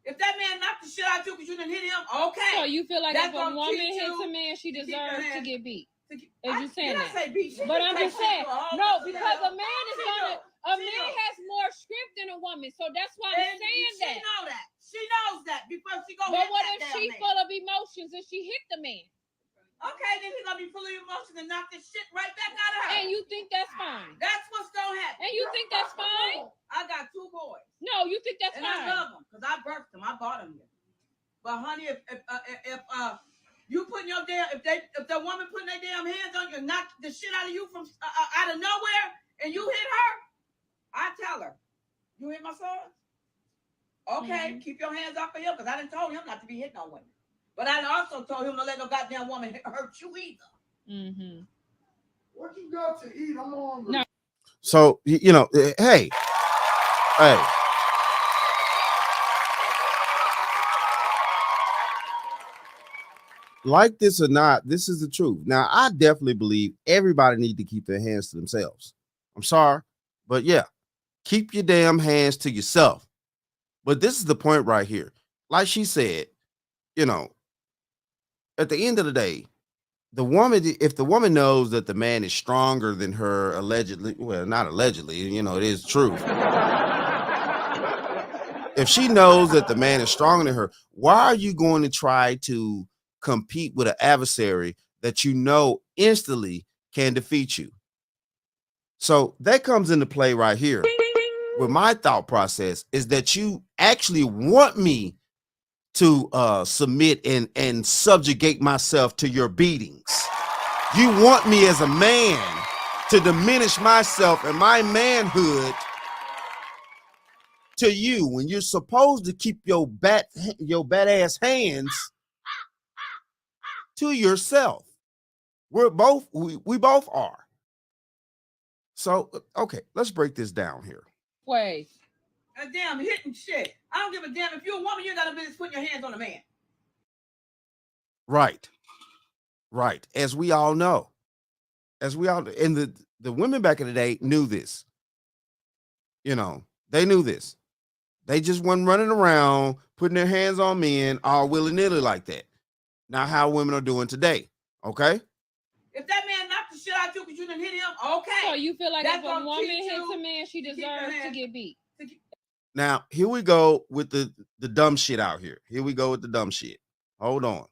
If that man knocked the shit out of you because you didn't hit him, okay. So you feel like That's if a gonna woman teach hits you a man, she to keep deserves your to hands- get beat? Is I- you saying did I that? say beat? She But can I'm take just saying, shit for all no, the because time. a man is She gonna, know. a She man know. has more script than a woman, so that's why I'm And saying she that. know that. She knows that before she go But hit what that if damn she man. full of emotions and she hit the man? Okay, then he's gonna be full of emotions and knock this shit right back out of her. And you think that's fine? That's what's gonna happen. And you think that's fine? I got 2 boys. No, you think that's And fine? I love them because I birthed them. I bought them here. But honey, if you putting your damn, if the woman putting their damn hands on you and knock the shit out of you from out of nowhere, and you hit her, I tell her, you hit my son. Okay, keep your hands off of him because I didn't told him not to be hitting on women. But I also told him to let no goddamn woman hurt you either. Mm-hmm. What you got to eat? I'm hungry. No. So, hey. Like this or not, this is the truth. Now, I definitely believe everybody need to keep their hands to themselves. I'm sorry, but yeah, keep your damn hands to yourself. But this is the point right here. Like she said, at the end of the day, if the woman knows that the man is stronger than her, allegedly, well, not allegedly, it is true. If she knows that the man is stronger than her, why are you going to try to compete with an adversary that you know instantly can defeat you? So that comes into play right here. With my thought process is that you actually want me to submit and subjugate myself to your beatings. You want me as a man to diminish myself and my manhood to you when you're supposed to keep your badass hands to yourself. We both are. So, okay, let's break this down here. Ways. Damn, hitting shit. I don't give a damn. If you're a woman, you got a business putting your hands on a man. Right. As we all know. And the women back in the day knew this. They knew this. They just weren't running around putting their hands on men all willy-nilly like that. Now how women are doing today. Okay? If that man knocked the shit out of you because you didn't hit him, okay. So you feel like That's if a gonna woman teach hits you a man, she to keep your deserves to hands- get beat? Now, here we go with the dumb shit out here. Here we go with the dumb shit. Hold on.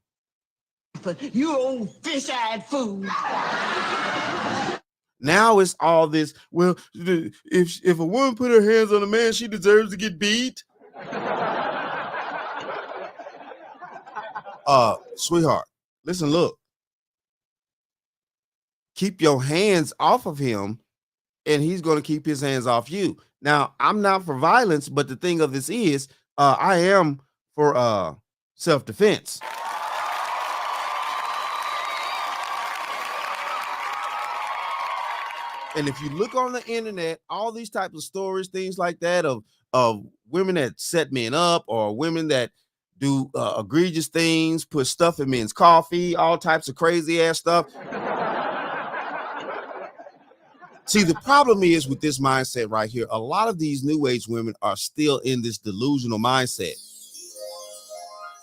You old fish-eyed fool. Now it's all this. Well, if a woman put her hands on a man, she deserves to get beat. Sweetheart, listen, look. Keep your hands off of him, and he's going to keep his hands off you. Now, I'm not for violence, but the thing of this is, I am for self-defense. And if you look on the internet, all these types of stories, things like that of women that set men up or women that do egregious things, put stuff in men's coffee, all types of crazy ass stuff. See, the problem is with this mindset right here, a lot of these new age women are still in this delusional mindset,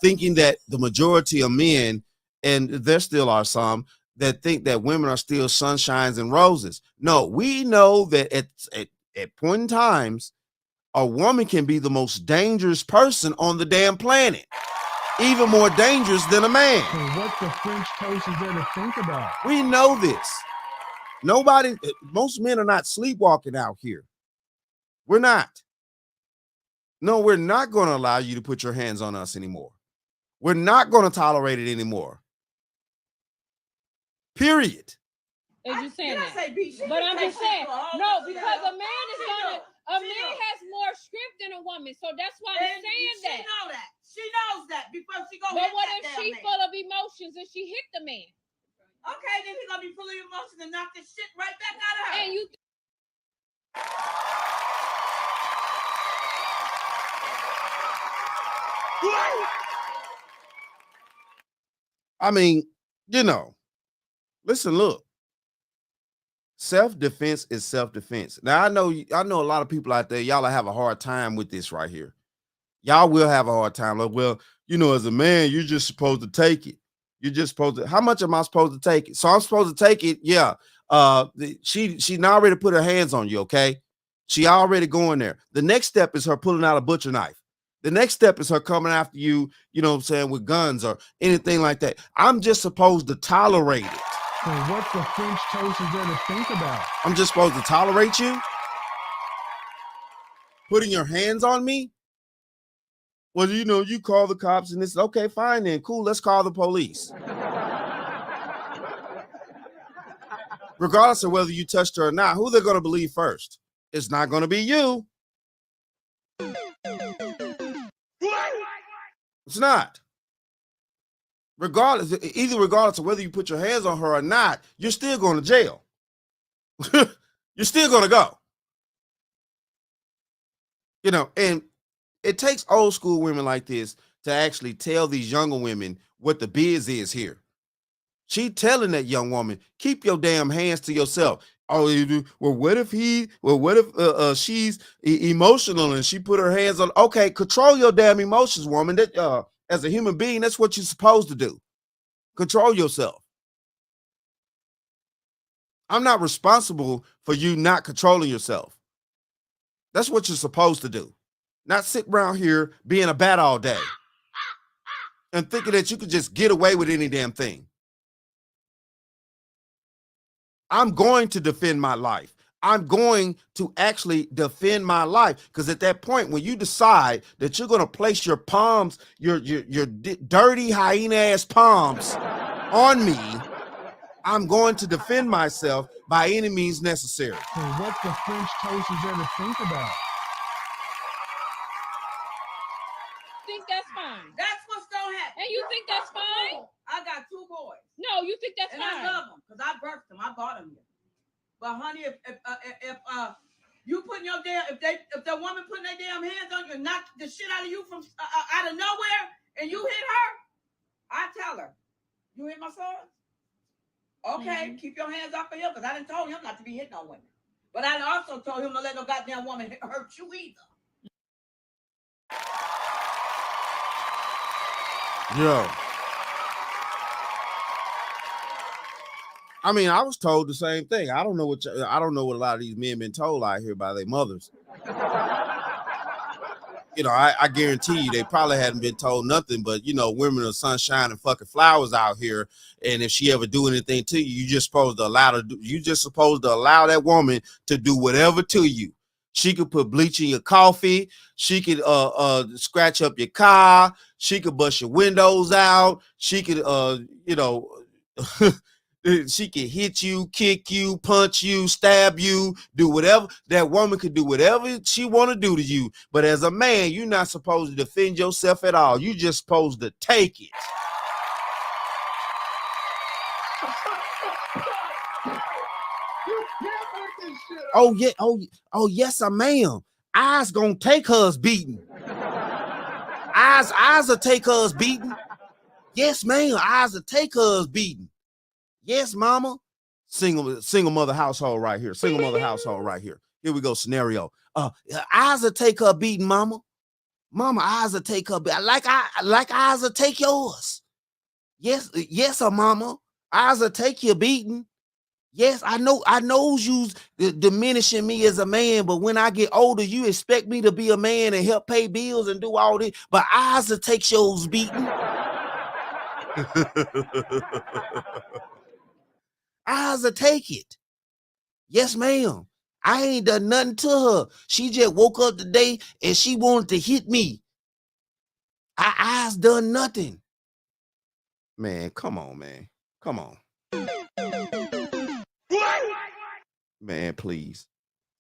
thinking that the majority of men, and there still are some, that think that women are still sunshines and roses. No, we know that at point in times, a woman can be the most dangerous person on the damn planet, even more dangerous than a man. So what the French toast is there to think about? We know this. Most men are not sleepwalking out here. We're not. No, we're not going to allow you to put your hands on us anymore. We're not going to tolerate it anymore. Period. As you saying that. But But I'm just saying, no, because a man is gonna, a man has more script than a woman, so that's why I'm saying that. She know that. She knows that before she go. But what if she full of emotions and she hit the man? Okay, then he gonna be full of emotions and knock this shit right back out of her. And you. I mean, listen, look. Self-defense is self-defense. Now, I know a lot of people out there, y'all have a hard time with this right here. Y'all will have a hard time. Like, well, as a man, you're just supposed to take it. You're just supposed to. How much am I supposed to take it? So I'm supposed to take it. Yeah. She now already put her hands on you. Okay. She already going there. The next step is her pulling out a butcher knife. The next step is her coming after you, with guns or anything like that. I'm just supposed to tolerate it. So what the French toast is there to think about? I'm just supposed to tolerate you? Putting your hands on me? Well, you call the cops and it's okay, fine then. Cool, let's call the police. Regardless of whether you touched her or not, who they're going to believe first? It's not going to be you. It's not. Regardless of whether you put your hands on her or not, you're still going to jail. You're still going to go. And it takes old school women like this to actually tell these younger women what the biz is here. She telling that young woman, keep your damn hands to yourself. Oh, you do. Well, what if she's emotional and she put her hands on? Okay, control your damn emotions, woman. That as a human being, that's what you're supposed to do. Control yourself. I'm not responsible for you not controlling yourself. That's what you're supposed to do. Not sit around here being a bat all day and thinking that you could just get away with any damn thing. I'm going to defend my life. I'm going to actually defend my life, because at that point, when you decide that you're going to place your palms, your dirty hyena ass palms on me, I'm going to defend myself by any means necessary. So what the French toast is there to think about? Think that's fine. That's what's gonna happen. And you think that's fine? I got 2 boys. No, you think that's and fine? I love them because I birthed them. I bought them here. But honey, if you putting your damn, if the woman putting their damn hands on you and knock the shit out of you from out of nowhere, and you hit her, I tell her, you hit my son. Okay, keep your hands off of him, because I didn't told him not to be hitting on women. But I also told him to let no goddamn woman hurt you either. Yo. I mean, I was told the same thing. I don't know what a lot of these men been told out here by their mothers. you know, I guarantee you they probably hadn't been told nothing, but you know, women are sunshine and fucking flowers out here. And if she ever do anything to you, you just supposed to allow that woman to do whatever to you. She could put bleach in your coffee. She could scratch up your car. She could bust your windows out. She could you know, she could hit you, kick you, punch you, stab you, do whatever. That woman could do whatever she want to do to you. But as a man, you're not supposed to defend yourself at all. You just supposed to take it. Oh yeah, oh yes, I ma'am. I's gonna take hers beating. I's will take hers beating. Yes, ma'am. I's will take hers beating. Yes, mama. Single mother household right here. Single mother household right here. Here we go. Scenario. I's will take her beating, mama. Mama, I's will take her beating. Like I's will take yours. Yes, mama. I's will take your beating. Yes, I know you's diminishing me as a man, but when I get older, you expect me to be a man and help pay bills and do all this. But I's will take yours beating. I's will take it. Yes, ma'am. I ain't done nothing to her. She just woke up today and she wanted to hit me. I's done nothing. Man, come on, man. Come on. Man, please.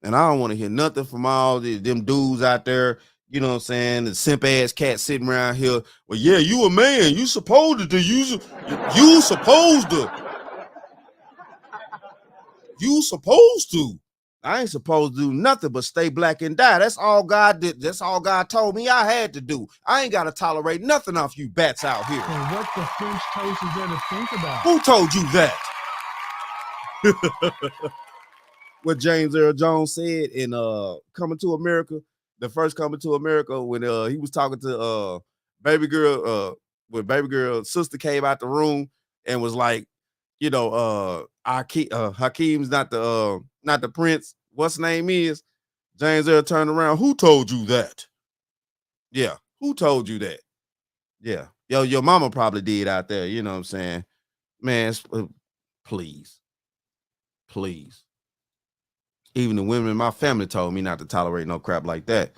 And I don't want to hear nothing from all them dudes out there, you know what I'm saying, the simp ass cat sitting around here. Well, yeah, you a man. You supposed to use it. You supposed to. You supposed to. I ain't supposed to do nothing but stay black and die. That's all God did. That's all God told me I had to do. I ain't got to tolerate nothing off you bats out here. And what the French toast is there to think about? Who told you that? What James Earl Jones said in Coming to America, the first Coming to America, when he was talking to baby girl, when baby girl's sister came out the room and was like, you know, Hakeem's not the prince. What's his name is? James Earl turned around. Who told you that? Yeah, who told you that? Yeah, your mama probably did out there. You know what I'm saying, man? Please. Even the women in my family told me not to tolerate no crap like that.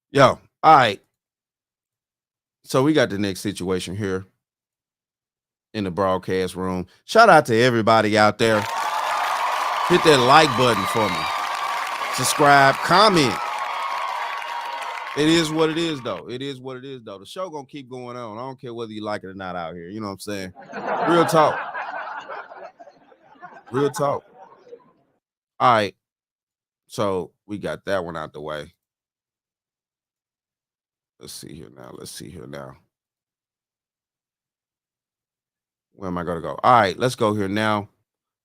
Yo, all right. So we got the next situation here in the broadcast room. Shout out to everybody out there. Hit that like button for me. Subscribe, comment. It is what it is, though. It is what it is, though. The show gonna keep going on. I don't care whether you like it or not out here. You know what I'm saying? Real talk. Real talk. All right. So we got that one out the way. Let's see here now. Where am I going to go? All right, let's go here now.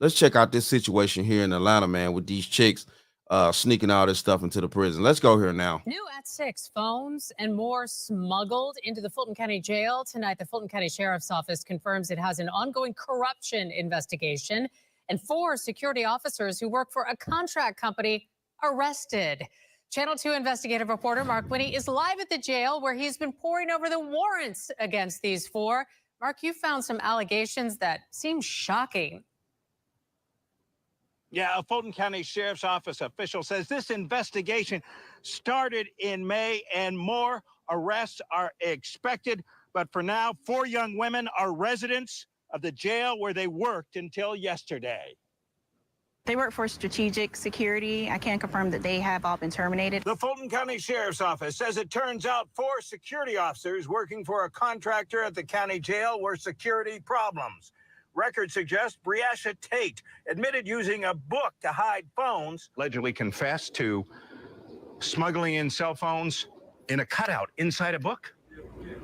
Let's check out this situation here in Atlanta, man, with these chicks sneaking all this stuff into the prison. Let's go here now. New at 6, phones and more smuggled into the Fulton County Jail. Tonight, the Fulton County Sheriff's Office confirms it has an ongoing corruption investigation and 4 security officers who work for a contract company arrested. Channel 2 investigative reporter Mark Winnie is live at the jail where he's been poring over the warrants against these 4. Mark, you found some allegations that seem shocking. Yeah, a Fulton County Sheriff's Office official says this investigation started in May and more arrests are expected. But for now, 4 young women are residents of the jail where they worked until yesterday. They work for strategic security. I can confirm that they have all been terminated. The Fulton County Sheriff's Office says it turns out 4 security officers working for a contractor at the county jail were security problems. Records suggest Briasha Tate admitted using a book to hide phones. Allegedly confessed to smuggling in cell phones in a cutout inside a book.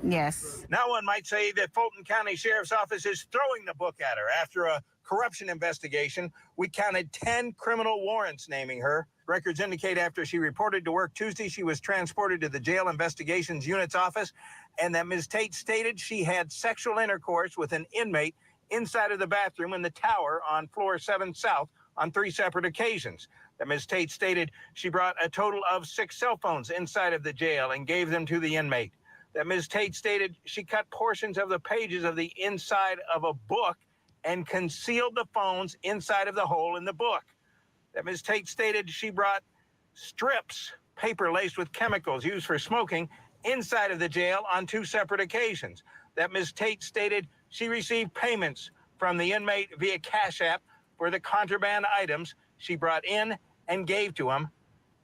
Yes. Now one might say that Fulton County Sheriff's Office is throwing the book at her. After a corruption investigation, we counted 10 criminal warrants naming her. Records indicate after she reported to work Tuesday, she was transported to the Jail Investigations Unit's office, and that Ms. Tate stated she had sexual intercourse with an inmate inside of the bathroom in the tower on floor 7 South on 3 separate occasions. That Ms. Tate stated she brought a total of 6 cell phones inside of the jail and gave them to the inmate. That Ms. Tate stated she cut portions of the pages of the inside of a book and concealed the phones inside of the hole in the book. That Ms. Tate stated she brought strips, paper laced with chemicals used for smoking, inside of the jail on 2 separate occasions. That Ms. Tate stated she received payments from the inmate via Cash App for the contraband items she brought in and gave to him,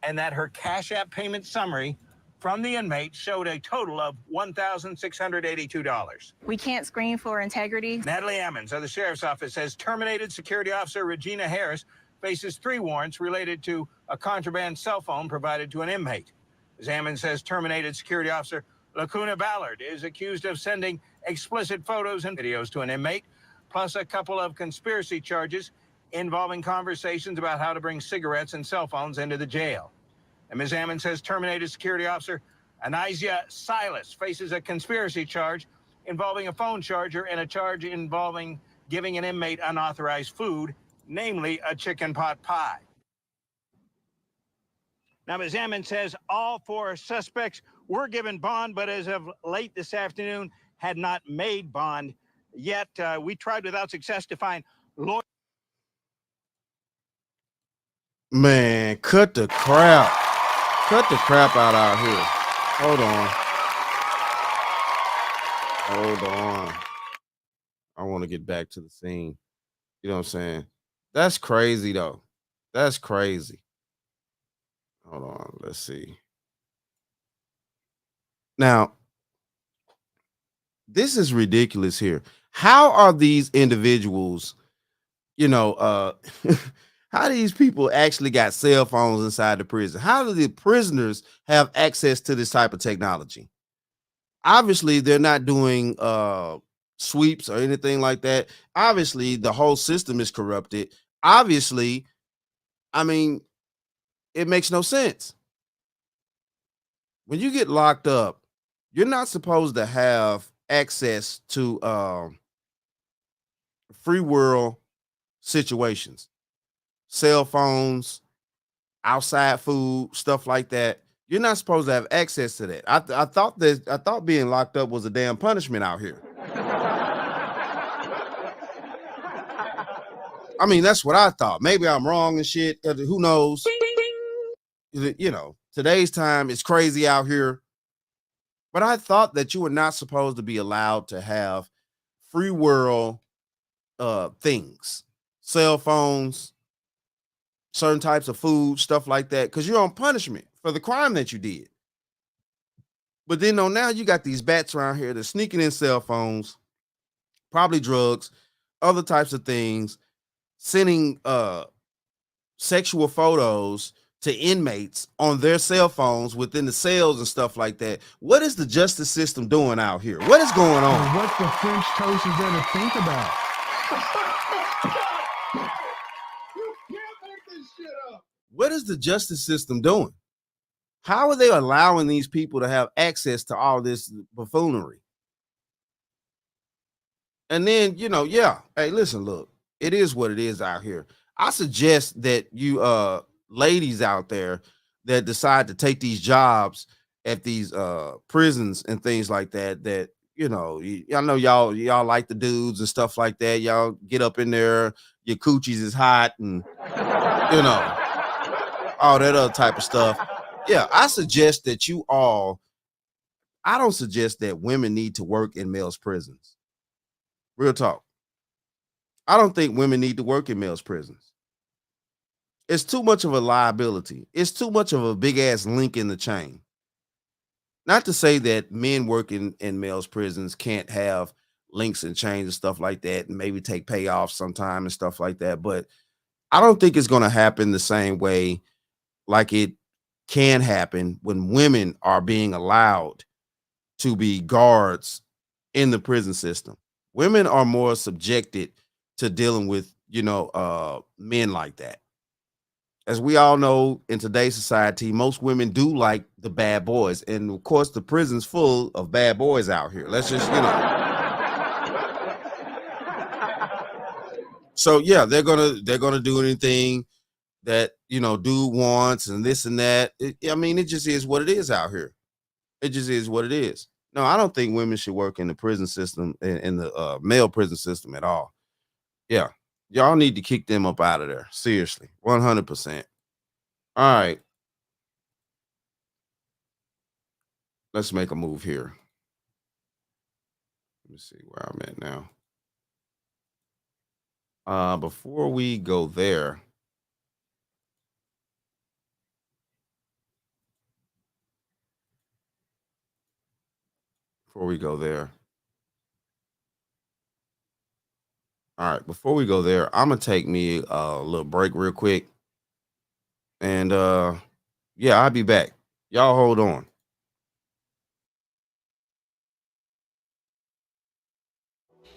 and that her Cash App payment summary from the inmate showed a total of $1,682. We can't screen for integrity. Natalie Ammons of the Sheriff's Office says terminated security officer Regina Harris faces 3 warrants related to a contraband cell phone provided to an inmate. Ms. Ammons says terminated security officer Lacuna Ballard is accused of sending explicit photos and videos to an inmate, plus a couple of conspiracy charges involving conversations about how to bring cigarettes and cell phones into the jail. And Ms. Ammons says terminated security officer Anisia Silas faces a conspiracy charge involving a phone charger and a charge involving giving an inmate unauthorized food, namely a chicken pot pie. Now, Ms. Ammons says all 4 suspects were given bond, but as of late this afternoon had not made bond yet. We tried without success to find lawyers. Man, cut the crap. Cut the crap out here. Hold on. I want to get back to the scene. You know what I'm saying? That's crazy, though. That's crazy. Hold on. Let's see. Now, this is ridiculous here. How are these individuals, how these people actually got cell phones inside the prison? How do the prisoners have access to this type of technology? Obviously, they're not doing sweeps or anything like that. Obviously, the whole system is corrupted. Obviously, it makes no sense. When you get locked up, you're not supposed to have access to free world situations, cell phones, outside food, stuff like that. You're not supposed to have access to that. I thought being locked up was a damn punishment out here. That's what I thought. Maybe I'm wrong and shit. Who knows? Today's time is crazy out here. But I thought that you were not supposed to be allowed to have free world things, cell phones, certain types of food, stuff like that, because you're on punishment for the crime that you did. But then now you got these bats around here that's sneaking in cell phones, probably drugs, other types of things, sending sexual photos to inmates on their cell phones within the cells and stuff like that. What is the justice system doing out here? What is going on? What the French toast is there to think about? You can't make this shit up. What is the justice system doing? How are they allowing these people to have access to all this buffoonery? And then, hey, listen, look, it is what it is out here. I suggest that you ladies out there that decide to take these jobs at these prisons and things like that, y'all know y'all like the dudes and stuff like that. Y'all get up in there, your coochies is hot and all that other type of stuff. Yeah, I suggest that I don't suggest that women need to work in males' prisons. Real talk. I don't think women need to work in males' prisons. It's too much of a liability. It's too much of a big ass link in the chain. Not to say that men working in males' prisons can't have links and chains and stuff like that and maybe take payoffs sometime and stuff like that. But I don't think it's going to happen the same way like it can happen when women are being allowed to be guards in the prison system. Women are more subjected to dealing with, men like that. As we all know, in today's society, most women do like the bad boys. And of course, the prison's full of bad boys out here. Let's just, So yeah, they're gonna do anything that, you know, dude wants and this and that. I mean, it just is what it is out here. It just is what it is. No, I don't think women should work in the prison system, in the male prison system at all. Yeah. Y'all need to kick them up out of there. Seriously. 100%. All right. Let's make a move here. Let me see where I'm at now. Before we go there, all right, before we go there, I'm gonna take me a little break real quick. And yeah, I'll be back. Y'all hold on.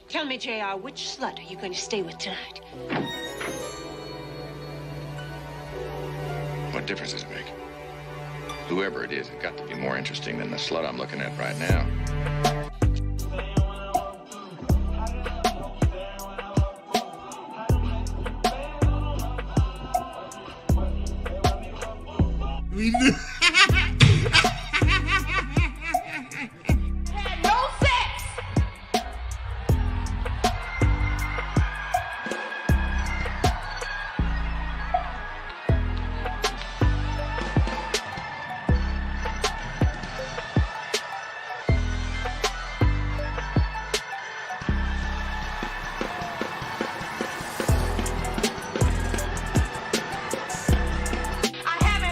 Tell me, JR, which slut are you going to stay with tonight? What difference does it make? Whoever it is, it's got to be more interesting than the slut I'm looking at right now. We knew.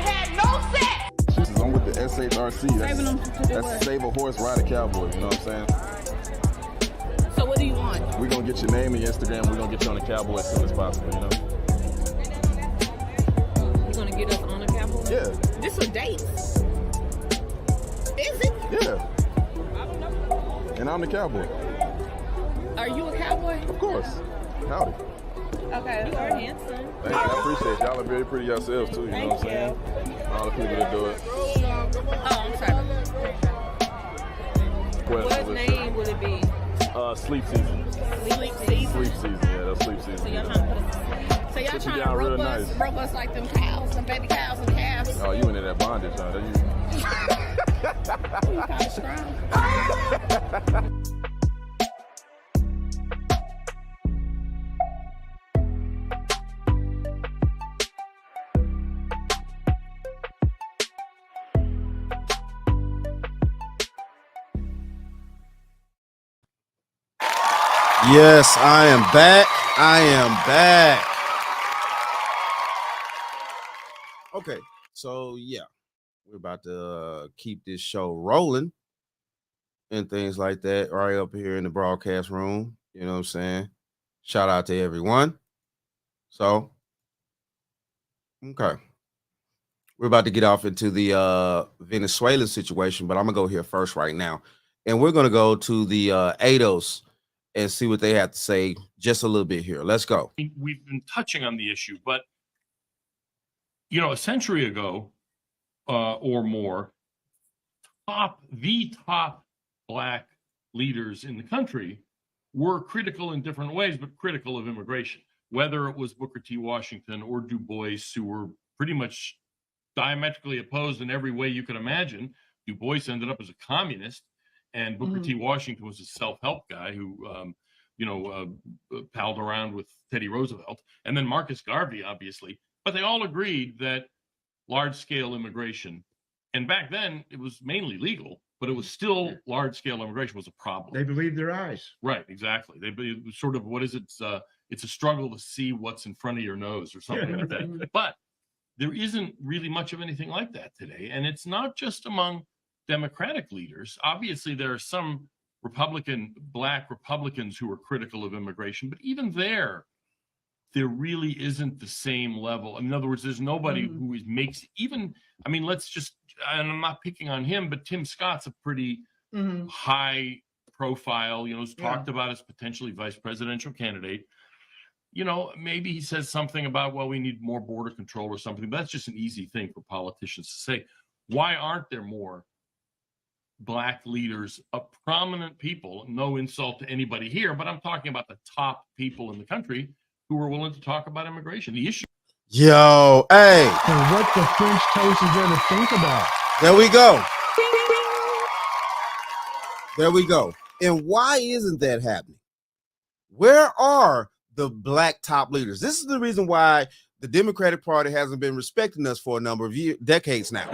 Had no sex. I'm with the SHRC. That's Save a Horse, Ride a Cowboy. You know what I'm saying? So what do you want? We're going to get your name and your Instagram. We're going to get you on the Cowboy as soon as possible, you know? You're going to get us on a cowboy? Yeah. This a date? Is it? Yeah. And I'm the Cowboy. Are you a cowboy? Of course. Howdy. Okay. You are handsome. Thank you. I appreciate y'all. Are very pretty yourselves, too. You know what I'm saying? All the people that do it. Oh, I'm sorry. What name would it be? Sleep season. Sleep season? Sleep season, yeah, that's sleep season. So y'all trying to put us, so y'all Put you trying down to real rope us, nice. rope us like them cows, them baby cows and calves. Oh, you into that bondage, huh? You kind of strong. Yes, I am back. I am back. Okay, so yeah, we're about to keep this show rolling and things like that right up here in the broadcast room. You know what I'm saying? Shout out to everyone. So, okay. We're about to get off into the Venezuelan situation, but I'm going to go here first right now. And we're going to go to the ADOS and see what they have to say just a little bit here. Let's go. We've been touching on the issue, but, you know, a century ago or more, the top Black leaders in the country were critical in different ways, but critical of immigration, whether it was Booker T. Washington or Du Bois, who were pretty much diametrically opposed in every way you could imagine. Du Bois ended up as a communist, and Booker T. Washington was a self-help guy who, palled around with Teddy Roosevelt, and then Marcus Garvey, obviously. But they all agreed that large-scale immigration, and back then it was mainly legal, but it was still large-scale immigration was a problem. They believed their eyes. Right, exactly. It was sort of, what is it? It's a struggle to see what's in front of your nose or something like that. But there isn't really much of anything like that today. And it's not just among Democratic leaders. Obviously, there are some Black Republicans who are critical of immigration, but even there really isn't the same level. In other words, there's nobody who makes even, I mean, let's just, and I'm not picking on him, but Tim Scott's a pretty high profile, is talked about as potentially vice presidential candidate. Maybe he says something about, well, we need more border control or something, but that's just an easy thing for politicians to say. Why aren't there more Black leaders, prominent people, no insult to anybody here, but I'm talking about the top people in the country who are willing to talk about immigration? The issue. Yo, hey. And what the French toast is there to think about? There we go. There we go. And why isn't that happening? Where are the black top leaders? This is the reason why the Democratic Party hasn't been respecting us for a number of decades now.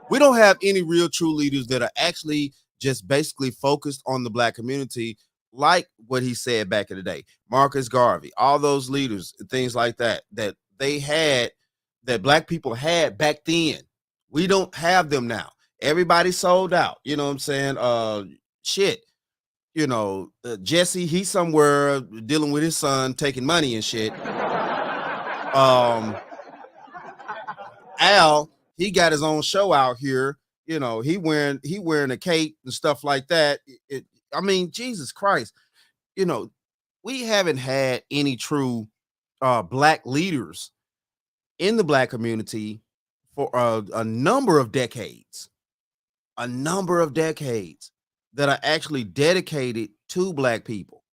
We don't have any real true leaders that are actually just basically focused on the black community, like what he said back in the day. Marcus Garvey, all those leaders, things like that, that they had, that black people had back then. We don't have them now. Everybody sold out. You know what I'm saying? Shit. You know, Jesse, he's somewhere dealing with his son, taking money and shit. Al, he got his own show out here. You know, he wearing a cape and stuff like that. I mean, Jesus Christ. You know, we haven't had any true black leaders in the black community for a number of decades. A number of decades that are actually dedicated to black people.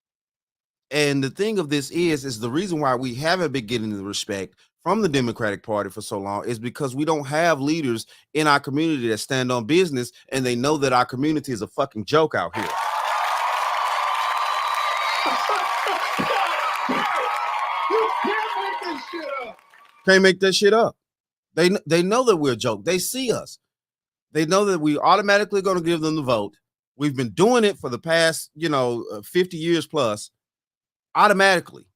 And the thing of this is the reason why we haven't been getting the respect from the Democratic Party for so long is because we don't have leaders in our community that stand on business, and they know that our community is a fucking joke out here. You can't make this shit up. Can't make that shit up. They know that we're a joke. They see us. They know that we automatically going to give them the vote. We've been doing it for the past, 50 years plus, automatically.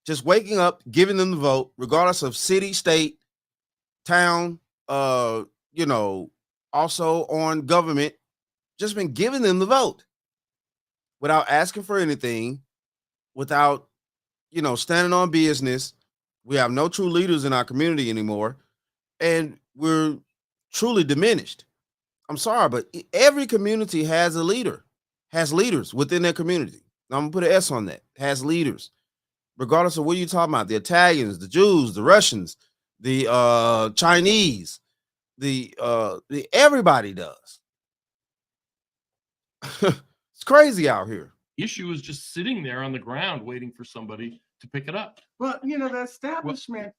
Just waking up, giving them the vote, regardless of city, state, town, also on government, just been giving them the vote without asking for anything, without, standing on business. We have no true leaders in our community anymore, and we're truly diminished. I'm sorry, but every community has a leader, has leaders within their community. I'm gonna put an S on that. Has leaders, regardless of what you're talking about. The Italians, the Jews, the Russians, the Chinese, the everybody does. It's crazy out here. Issue is just sitting there on the ground waiting for somebody to pick it up. Well, the establishment.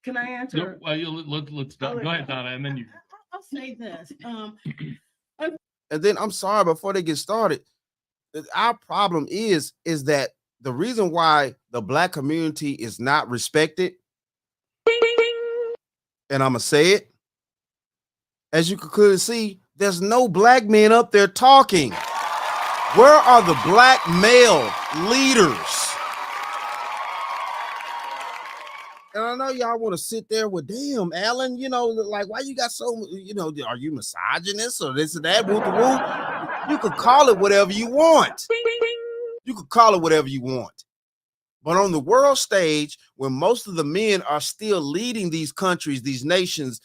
Can I answer? No, let's go ahead, Donna, and then you. I'll say this. And then I'm sorry, before they get started, our problem is that the reason why the black community is not respected, and I'm gonna say it, as you can clearly see, there's no black men up there talking. Where are the black male leaders? And I know y'all want to sit there with, damn, Alan, like, why you got so, are you misogynist or this or that? You could call it whatever you want. You could call it whatever you want. But on the world stage, when most of the men are still leading these countries, these nations,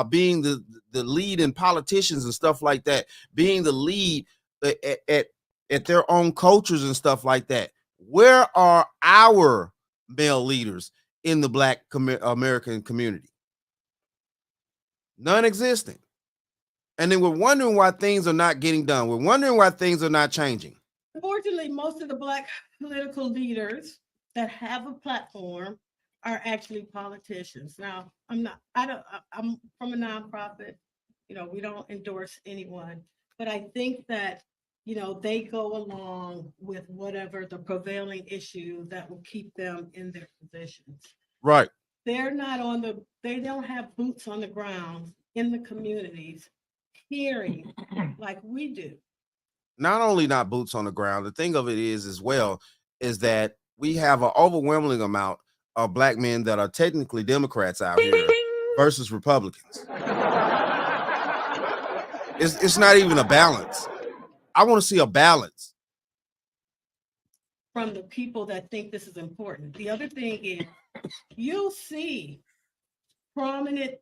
being the lead in politicians and stuff like that, being the lead at their own cultures and stuff like that, where are our male leaders in the black American community? Non-existent. And then we're wondering why things are not getting done. We're wondering why things are not changing. Unfortunately, most of the black political leaders that have a platform are actually politicians. Now, I'm from a nonprofit. We don't endorse anyone, but I think that, they go along with whatever the prevailing issue that will keep them in their positions. Right. They're not they don't have boots on the ground in the communities hearing like we do. Not only not boots on the ground, the thing of it is as well, is that we have an overwhelming amount of black men that are technically Democrats out here versus Republicans. It's not even a balance. I want to see a balance. From the people that think this is important. The other thing is, you'll see prominent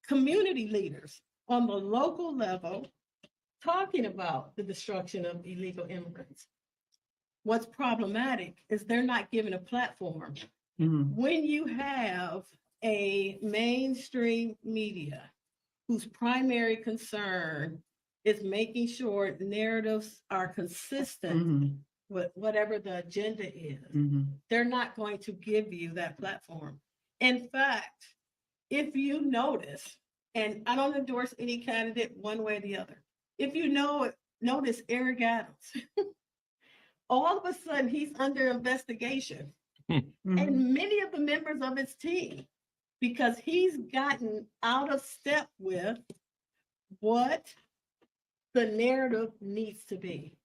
community leaders on the local level talking about the destruction of illegal immigrants. What's problematic is they're not given a platform. When you have a mainstream media whose primary concern is making sure narratives are consistent whatever the agenda is. They're not going to give you that platform. In fact, if you notice, and I don't endorse any candidate one way or the other, if you notice Eric Adams, all of a sudden he's under investigation. And many of the members of his team, because he's gotten out of step with what the narrative needs to be.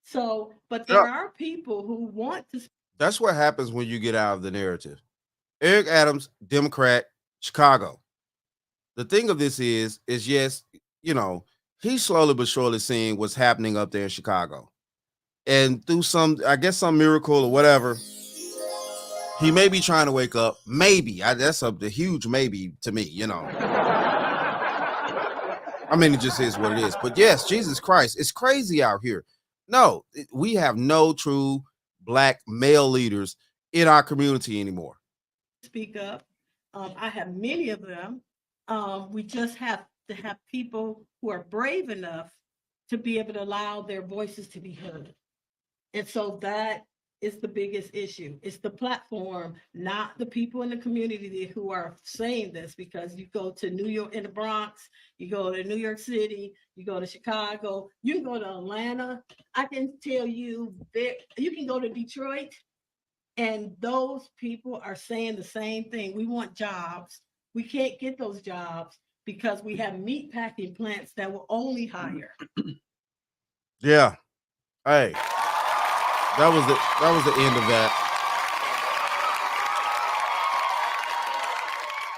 So, but there are people who want to. That's what happens when you get out of the narrative. Eric Adams, Democrat, Chicago. The thing of this is yes, you know, he's slowly but surely seeing what's happening up there in Chicago. And through some miracle or whatever, he may be trying to wake up. Maybe. That's a huge maybe to me, you know. I mean, it just is what it is. But yes, Jesus Christ, it's crazy out here. No, we have no true Black male leaders in our community anymore. Speak up. I have many of them. We just have to have people who are brave enough to be able to allow their voices to be heard. And so that is the biggest issue. It's the platform, not the people in the community who are saying this, because you go to New York, in the Bronx, you go to New York City, you go to Chicago, you can go to Atlanta. I can tell you, you can go to Detroit, and those people are saying the same thing. We want jobs. We can't get those jobs because we have meat packing plants that will only hire. Yeah. Hey. That was the end of that.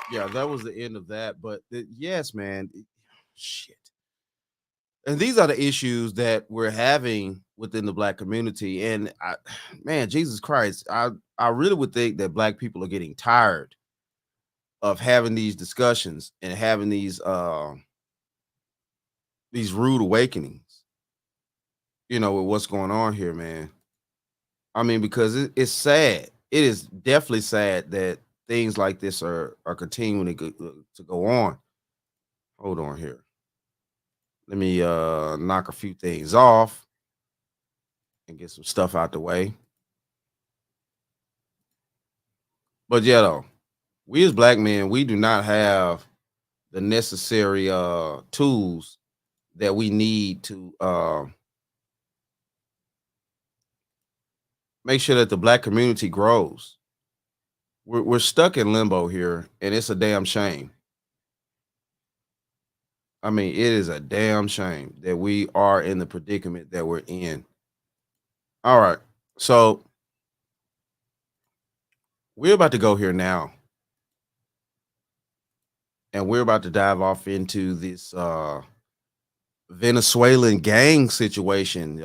Yeah, that was the end of that. But yes, man, shit. And these are the issues that we're having within the Black community. And man, Jesus Christ, I really would think that Black people are getting tired of having these discussions and having these rude awakenings, you know, with what's going on here, man. I mean, because it's sad. It is definitely sad that things like this are continuing to go on. Hold on here. Let me knock a few things off and get some stuff out the way. But yeah, though, we as Black men, we do not have the necessary tools that we need to make sure that the Black community grows. We're stuck in limbo here, and it's a damn shame. I mean, it is a damn shame that we are in the predicament that we're in. All right, so we're about to go here now, and we're about to dive off into this Venezuelan gang situation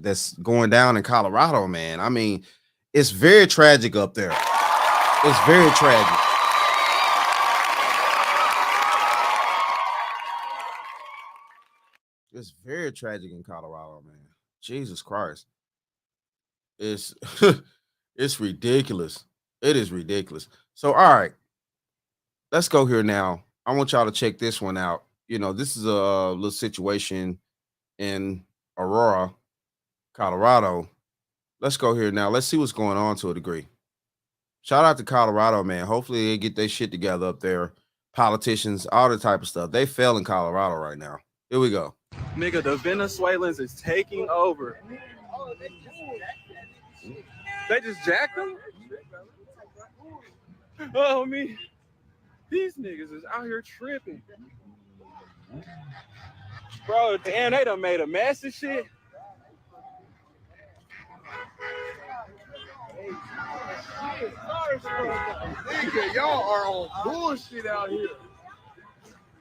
that's going down in Colorado, man. I mean, it's very tragic up there. It's very tragic. It's very tragic in Colorado, man. Jesus Christ. It's it's ridiculous. It is ridiculous. So, all right, let's go here now. I want y'all to check this one out. You know, this is a little situation in Aurora, Colorado. Let's go here now. Let's see what's going on to a degree. Shout out to Colorado, man. Hopefully they get their shit together up there. Politicians, all the type of stuff. They fail in Colorado right now. Here we go. Nigga, the Venezuelans is taking over. They just jacked them? Oh, me. These niggas is out here tripping. Bro, damn, they done made a mess of shit. Nigga, y'all are on bullshit out here.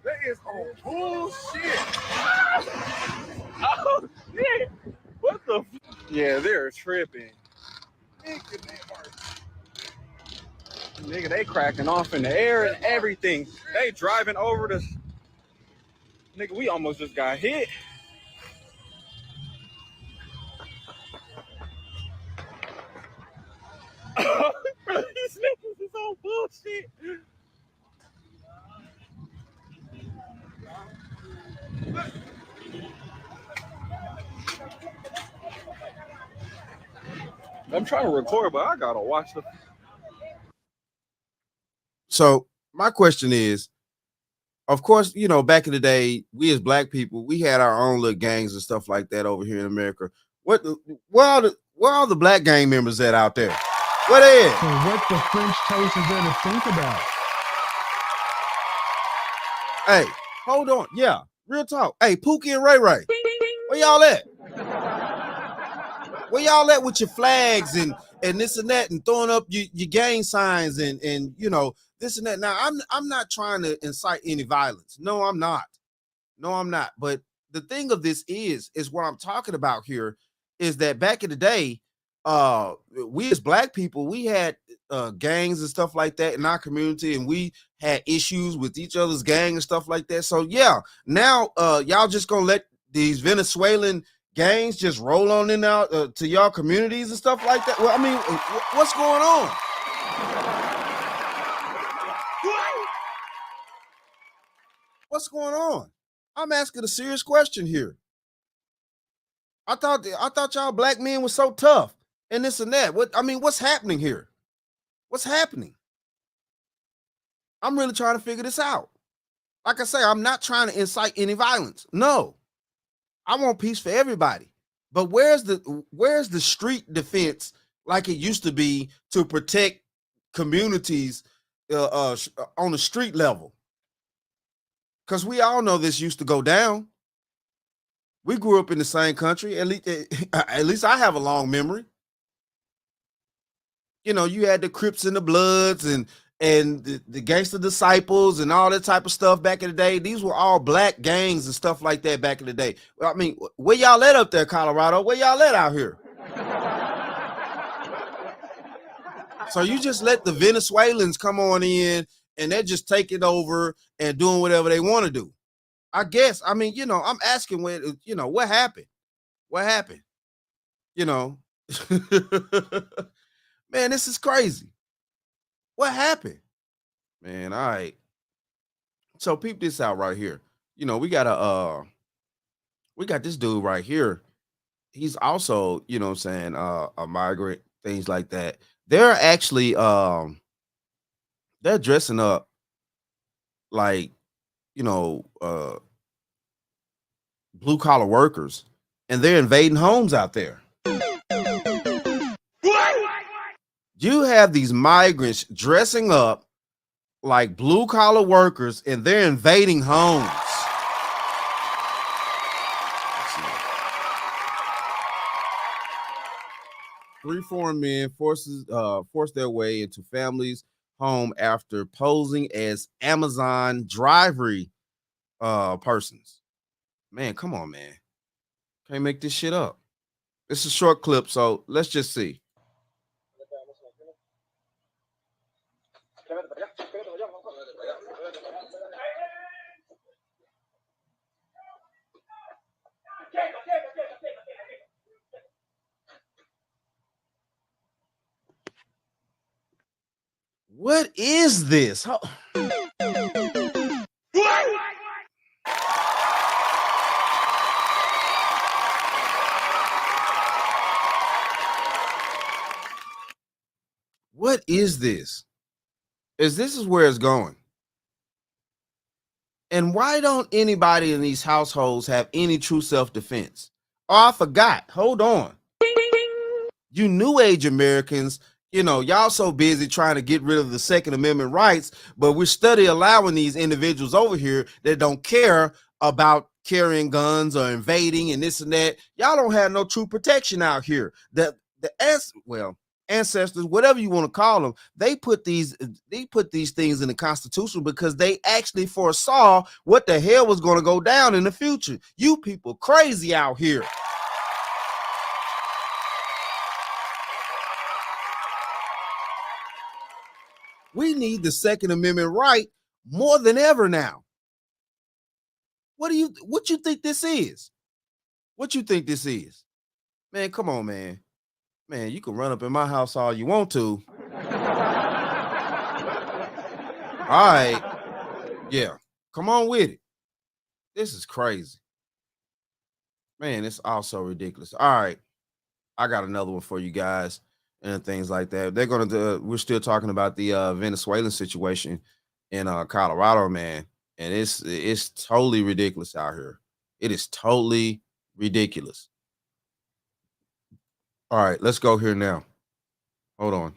That is on bullshit. Oh, shit. What the Yeah, they're tripping. Nigga, they cracking off in the air and everything. They driving over the... Nigga, we almost just got hit. Bro, these niggas is on bullshit. I'm trying to record, but I gotta watch the. So my question is, of course, you know, back in the day, we as black people, we had our own little gangs and stuff like that over here in America. Where are the black gang members at out there? Where they at? So what the French toast is there to think about? Hey, hold on. Yeah, real talk. Hey, Pookie and Ray Ray, where y'all at? Where y'all at with your flags and this and that and throwing up your gang signs and you know this and that? Now I'm not trying to incite any violence. No, I'm not. No, I'm not. But the thing of this is what I'm talking about here is that back in the day, we as black people, we had gangs and stuff like that in our community, and we had issues with each other's gang and stuff like that. So yeah, now y'all just gonna let these Venezuelan gangs just roll on in out to y'all communities and stuff like that? Well, I mean, what's going on? What's going on? I'm asking a serious question here. I thought y'all black men were so tough and this and that. What's happening here? What's happening? I'm really trying to figure this out. Like I say, I'm not trying to incite any violence. No. I want peace for everybody. But where's the street defense like it used to be to protect communities on the street level? Because we all know this used to go down. We grew up in the same country. At least I have a long memory. You know, you had the Crips and the Bloods and the Gangster Disciples and all that type of stuff back in the day. These were all black gangs and stuff like that back in the day. I mean, where y'all at up there, Colorado? Where y'all at out here? So you just let the Venezuelans come on in and they're just taking over and doing whatever they want to do. I guess. I mean, you know, I'm asking what happened? What happened? You know, man, this is crazy. What happened? Man, all right. So peep this out right here. You know, we got this dude right here. He's also, you know what I'm saying, a migrant, things like that. They're actually they're dressing up like, you know, blue collar workers, and they're invading homes out there. You have these migrants dressing up like blue collar workers, and they're invading homes. 3 foreign men forced their way into families' home after posing as Amazon delivery persons. Man, come on, man. Can't make this shit up. It's a short clip, so let's just see. What is this? What is this? This is where it's going. And why don't anybody in these households have any true self-defense? Oh, I forgot. Hold on. You new age Americans, you know, y'all so busy trying to get rid of the Second Amendment rights, but we're steady allowing these individuals over here that don't care about carrying guns or invading and this and that. Y'all don't have no true protection out here. Ancestors, whatever you want to call them, they put these things in the Constitution because they actually foresaw what the hell was going to go down in the future. You people crazy out here. We need the Second Amendment right more than ever now. What you think this is? What you think this is? Man, come on, man. Man, you can run up in my house all you want to. All right. Yeah. Come on with it. This is crazy. Man, it's all so ridiculous. All right. I got another one for you guys. and things like that. They're going to. We're still talking about the Venezuelan situation in Colorado, man, and it's totally ridiculous out here. It is totally ridiculous. All right, let's go here now. Hold on.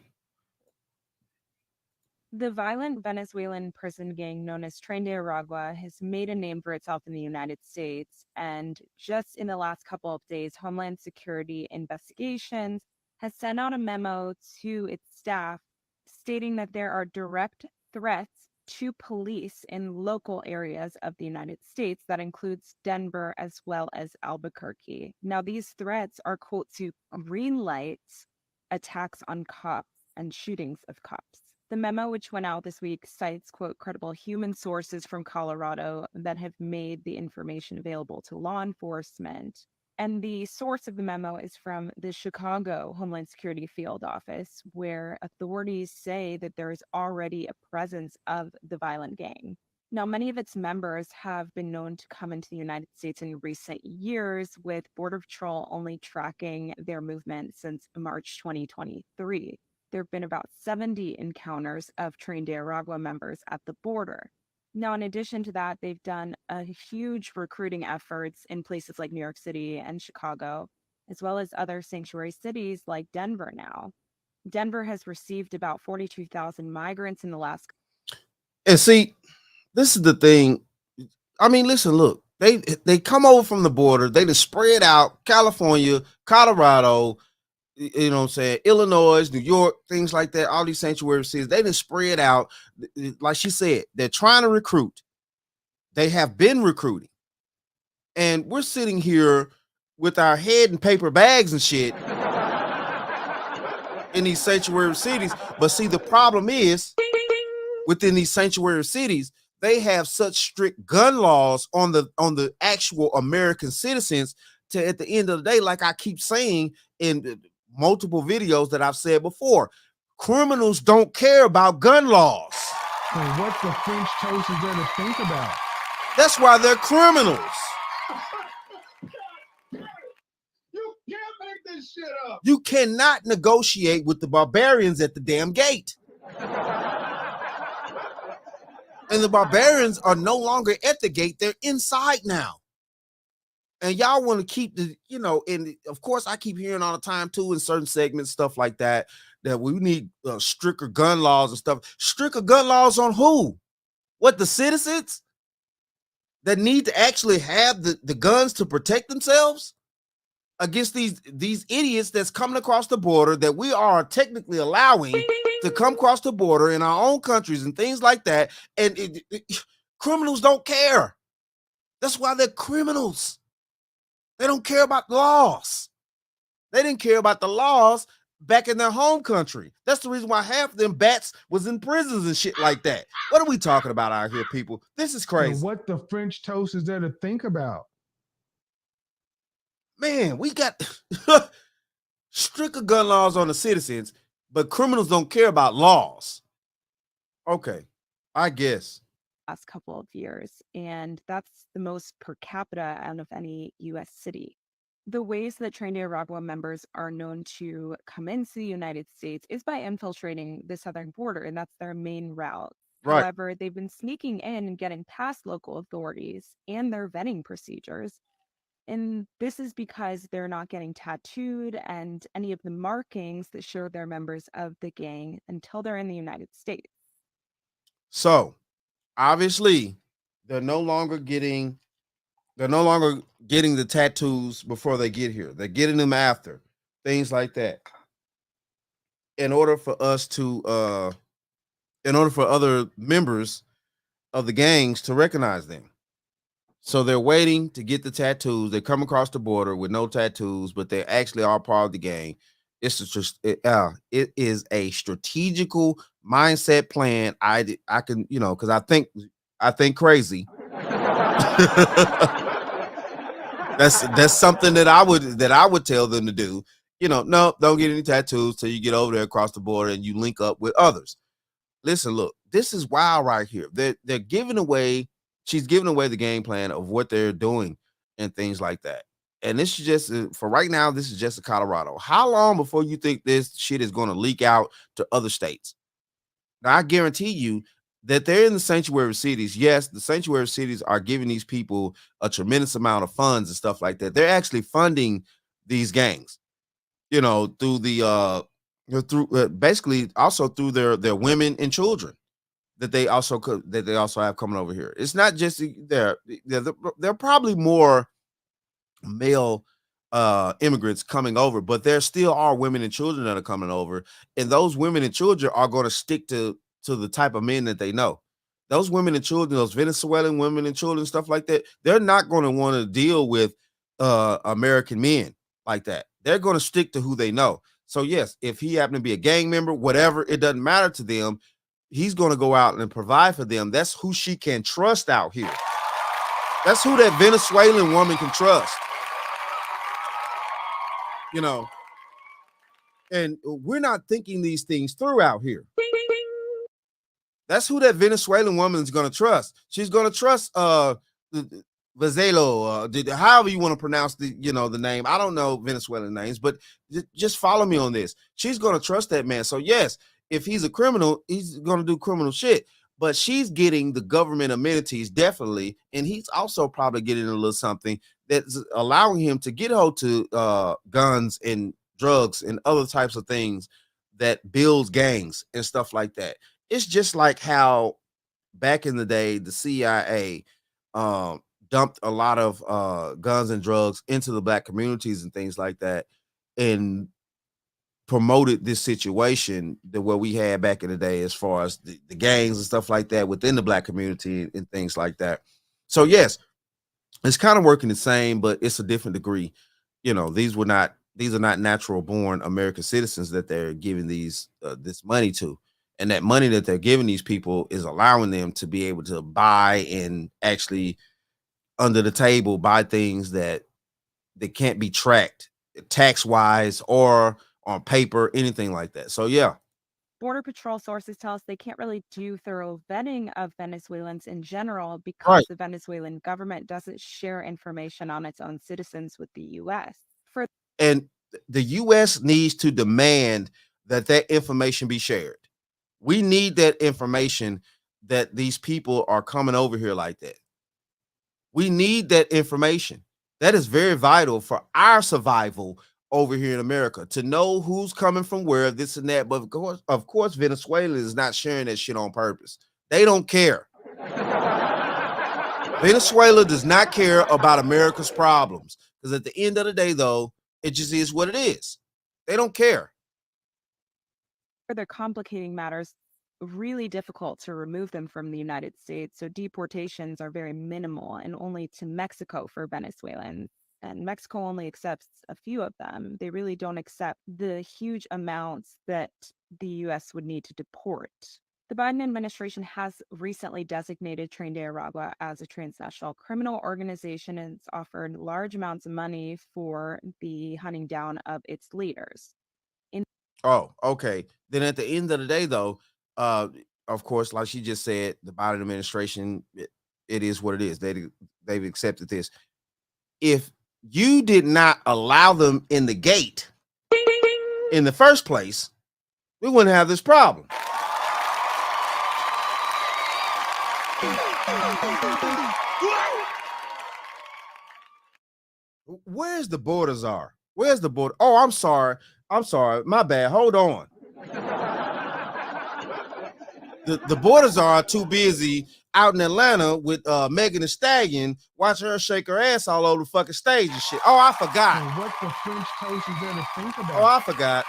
The violent Venezuelan prison gang known as Tren de Aragua has made a name for itself in the United States. And just in the last couple of days, Homeland Security Investigations has sent out a memo to its staff stating that there are direct threats to police in local areas of the United States. That includes Denver as well as Albuquerque. Now, these threats are, quote, to green light attacks on cops and shootings of cops. The memo, which went out this week, cites, quote, credible human sources from Colorado that have made the information available to law enforcement. And the source of the memo is from the Chicago Homeland Security Field Office, where authorities say that there is already a presence of the violent gang. Now, many of its members have been known to come into the United States in recent years, with Border Patrol only tracking their movement since March 2023. There have been about 70 encounters of Tren de Aragua members at the border. Now, in addition to that, they've done a huge recruiting efforts in places like New York City and Chicago, as well as other sanctuary cities like Denver now. Denver has received about 42,000 migrants in the last. And see, this is the thing. I mean, listen, look, they come over from the border, they just spread out California, Colorado, you know what I'm saying, Illinois, New York, things like that, all these sanctuary cities, they didn't spread out. Like she said, they're trying to recruit. They have been recruiting. And we're sitting here with our head in paper bags and shit in these sanctuary cities. But see, the problem is within these sanctuary cities, they have such strict gun laws on the actual American citizens to, at the end of the day, like I keep saying in multiple videos that I've said before, criminals don't care about gun laws. So what the French toast is there to think about? That's why they're criminals. You can't make this shit up. You cannot negotiate with the barbarians at the damn gate. And the barbarians are no longer at the gate. They're inside now. And y'all want to keep the, you know, and of course I keep hearing all the time too in certain segments, stuff like that, that we need stricter gun laws and stuff. Stricter gun laws on who? What, the citizens that need to actually have the guns to protect themselves against these idiots that's coming across the border that we are technically allowing to come across the border in our own countries and things like that. And criminals don't care. That's why they're criminals. They don't care about the laws. They didn't care about the laws back in their home country. That's the reason why half of them bats was in prisons and shit like that. What are we talking about out here, people? This is crazy. So what the French toast is there to think about? Man, we got stricter gun laws on the citizens, but criminals don't care about laws. Okay, I guess. Last couple of years, and that's the most per capita out of any U.S. city. The ways that Tren de Aragua members are known to come into the United States is by infiltrating the southern border, and that's their main route. Right. However, they've been sneaking in and getting past local authorities and their vetting procedures. And this is because they're not getting tattooed and any of the markings that show they're members of the gang until they're in the United States. So obviously, they're no longer getting the tattoos before they get here. They're getting them after, things like that. In order for other members of the gangs to recognize them. So they're waiting to get the tattoos. They come across the border with no tattoos, but they actually are part of the gang. It's just it is a strategical mindset plan. I can, you know, because I think crazy. That's something that I would tell them to do. You know, no, don't get any tattoos till you get over there across the border and you link up with others. Listen, look, this is wild right here. They're giving away. She's giving away the game plan of what they're doing and things like that. And this is just for right now. This is just a Colorado. How long before you think this shit is going to leak out to other states? Now, I guarantee you that they're in the sanctuary cities. Yes, the sanctuary cities are giving these people a tremendous amount of funds and stuff like that. They're actually funding these gangs, through the through basically also through their women and children that they also have coming over here. It's not just they're probably more male immigrants coming over, but there still are women and children that are coming over, and those women and children are going to stick to the type of men that they know. Those women and children, those Venezuelan women and children, stuff like that, they're not going to want to deal with American men like that. They're going to stick to who they know. So yes, if he happened to be a gang member, whatever, it doesn't matter to them. He's going to go out and provide for them. That's who she can trust out here. That's who that Venezuelan woman can trust. And we're not thinking these things through out here. That's who that Venezuelan woman is going to trust. She's going to trust Vazelo, however you want to pronounce the name. I don't know Venezuelan names, but just follow me on this. She's going to trust that man. So yes, if he's a criminal, he's going to do criminal shit. But she's getting the government amenities, definitely, and he's also probably getting a little something that's allowing him to get hold to guns and drugs and other types of things that builds gangs and stuff like that. It's just like how back in the day, the CIA dumped a lot of guns and drugs into the black communities and things like that, and promoted this situation that what we had back in the day as far as the gangs and stuff like that within the black community and things like that. So yes, it's kind of working the same, but it's a different degree. These are not natural born American citizens that they're giving this money to. And that money that they're giving these people is allowing them to be able to buy and actually under the table buy things that they can't be tracked tax wise or on paper, anything like that. So yeah. Border Patrol sources tell us they can't really do thorough vetting of Venezuelans in general because Right. the Venezuelan government doesn't share information on its own citizens with the U.S. And the U.S. needs to demand that information be shared. We need that information that these people are coming over here like that. We need that information. That is very vital for our survival over here in America, to know who's coming from where, this and that. But of course, Venezuela is not sharing that shit on purpose. They don't care. Venezuela does not care about America's problems, because at the end of the day, though, it just is what it is. They don't care. Further complicating matters, really difficult to remove them from the United States. So deportations are very minimal and only to Mexico for Venezuelans. And Mexico only accepts a few of them. They really don't accept the huge amounts that the U.S. would need to deport. The Biden administration has recently designated Tren de Aragua as a transnational criminal organization and it's offered large amounts of money for the hunting down of its leaders. Oh, okay. Then at the end of the day, though, of course, like she just said, the Biden administration, it is what it is. They've accepted this. If you did not allow them in the gate in the first place, we wouldn't have this problem. Where's the border czar? Where's the border? Oh, I'm sorry. My bad. Hold on. The border czar are too busy out in Atlanta with Megan Thee Stallion, watching her shake her ass all over the fucking stage and shit. Oh, I forgot. And what the French toast is there to think about? Oh, I forgot.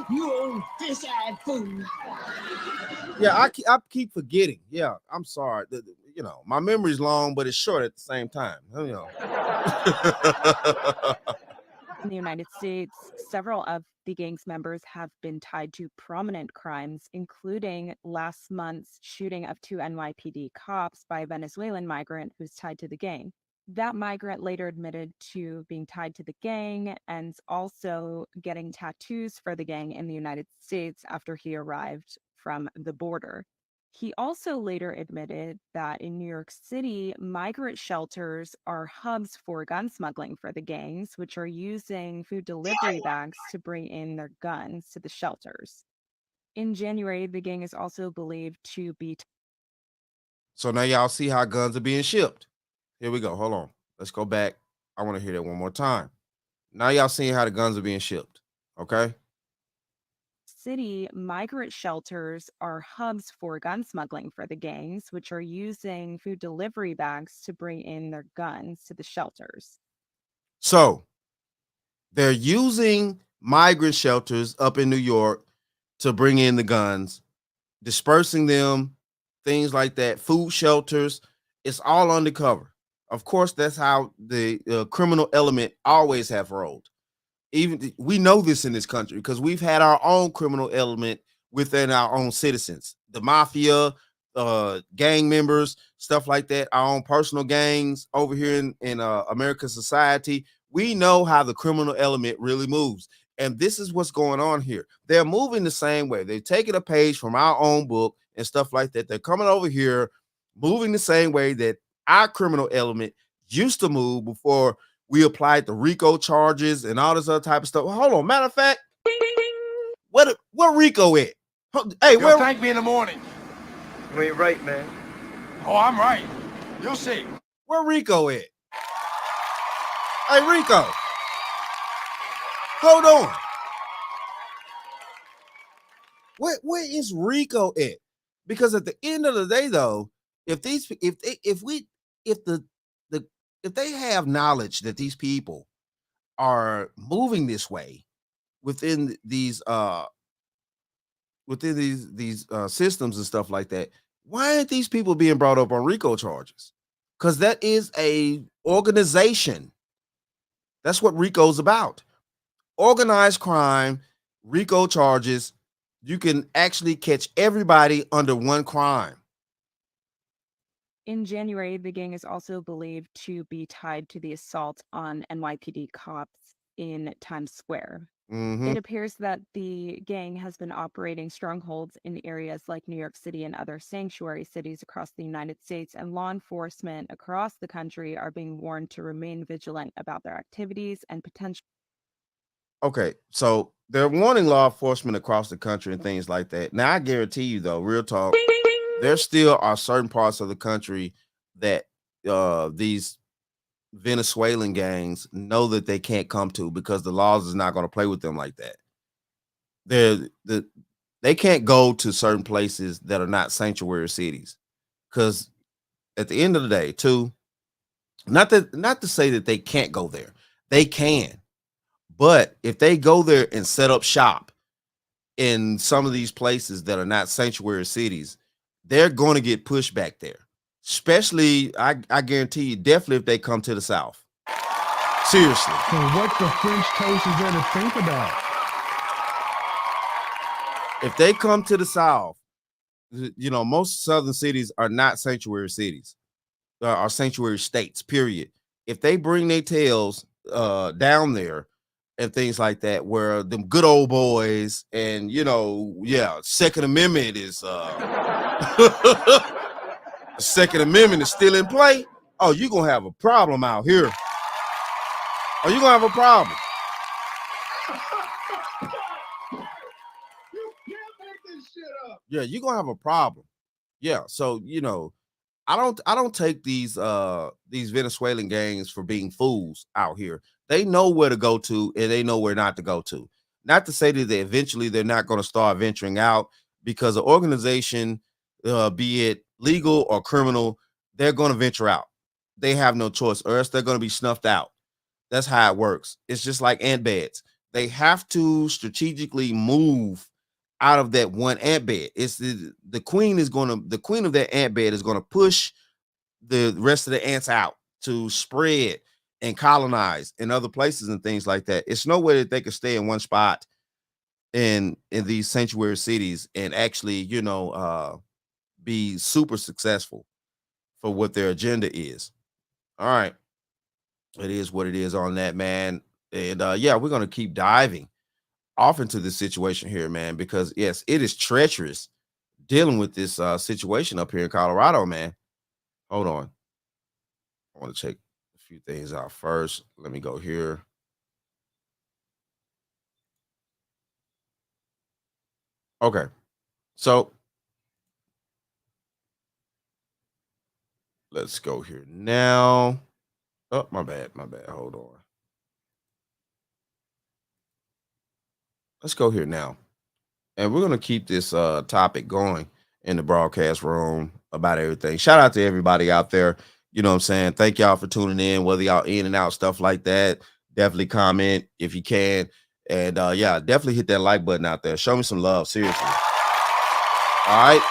You old fish-eyed fool. Yeah, I keep forgetting. Yeah, I'm sorry. My memory's long, but it's short at the same time. In the United States, several of the gang's members have been tied to prominent crimes, including last month's shooting of 2 NYPD cops by a Venezuelan migrant who's tied to the gang. That migrant later admitted to being tied to the gang and also getting tattoos for the gang in the United States after he arrived from the border. He also later admitted that in New York City, migrant shelters are hubs for gun smuggling for the gangs, which are using food delivery bags to bring in their guns to the shelters. In January, the gang is also believed to be. So now y'all see how guns are being shipped. Here we go. Hold on. Let's go back. I want to hear that one more time. Now y'all seeing how the guns are being shipped. Okay. City, migrant shelters are hubs for gun smuggling for the gangs, which are using food delivery bags to bring in their guns to the shelters. So they're using migrant shelters up in New York to bring in the guns, dispersing them, things like that, food shelters. It's all undercover. Of course, that's how the criminal element always have rolled. Even we know this in this country because we've had our own criminal element within our own citizens, the mafia, gang members, stuff like that, our own personal gangs over here in American society. We know how the criminal element really moves. And this is what's going on here. They're moving the same way. They're taking a page from our own book and stuff like that. They're coming over here, moving the same way that our criminal element used to move before we applied the RICO charges and all this other type of stuff. Hold on. Matter of fact, where RICO at? Hey, You'll thank me in the morning. You ain't right, man. Oh, I'm right. You'll see. Where RICO at? Hey, RICO. Hold on. Where is RICO at? Because at the end of the day, though, if they have knowledge that these people are moving this way within these systems and stuff like that, why aren't these people being brought up on RICO charges? Because that is a organization. That's what RICO's about. Organized crime, RICO charges. You can actually catch everybody under one crime. In January, the gang is also believed to be tied to the assault on NYPD cops in Times Square. It appears that the gang has been operating strongholds in areas like New York City and other sanctuary cities across the United States, and law enforcement across the country are being warned to remain vigilant about their activities and potential. Okay, so they're warning law enforcement across the country and things like that. Now, I guarantee you, though, real talk, there still are certain parts of the country that these Venezuelan gangs know that they can't come to because the laws is not going to play with them like that. They can't go to certain places that are not sanctuary cities, because at the end of the day, too, not to say that they can't go there, they can. But if they go there and set up shop in some of these places that are not sanctuary cities, they're going to get pushed back there. Especially, I guarantee you, definitely if they come to the South. Seriously. So what the French toast is there to think about? If they come to the South, you know, most southern cities are not sanctuary cities, are sanctuary states, period. If they bring their tails down there and things like that, where them good old boys and, you know, yeah, Second Amendment is the Second Amendment is still in play, oh, you're going to have a problem out here. Oh, you're going to have a problem. Yeah, you're going to have a problem. Yeah, so, you know, I don't take these Venezuelan gangs for being fools out here. They know where to go to and they know where not to go to. Not to say that eventually they're not going to start venturing out, because an organization, be it legal or criminal, they're going to venture out. They have no choice, or else they're going to be snuffed out. That's how it works. It's just like ant beds. They have to strategically move out of that one ant bed. It's the queen of that ant bed is going to push the rest of the ants out to spread and colonize in other places and things like that. It's no way that they can stay in one spot in these sanctuary cities and actually, you know, be super successful for what their agenda is. All right. It is what it is on that, man. And yeah, we're going to keep diving off into this situation here, man, because yes, it is treacherous dealing with this situation up here in Colorado, man. Hold on. I want to check a few things out first. Let me go here. Okay. So let's go here now. Oh, my bad. Hold on. Let's go here now. And we're going to keep this topic going in the broadcast room about everything. Shout out to everybody out there. You know what I'm saying? Thank y'all for tuning in, whether y'all in and out, stuff like that. Definitely comment if you can. And yeah, definitely hit that like button out there. Show me some love, seriously. All right.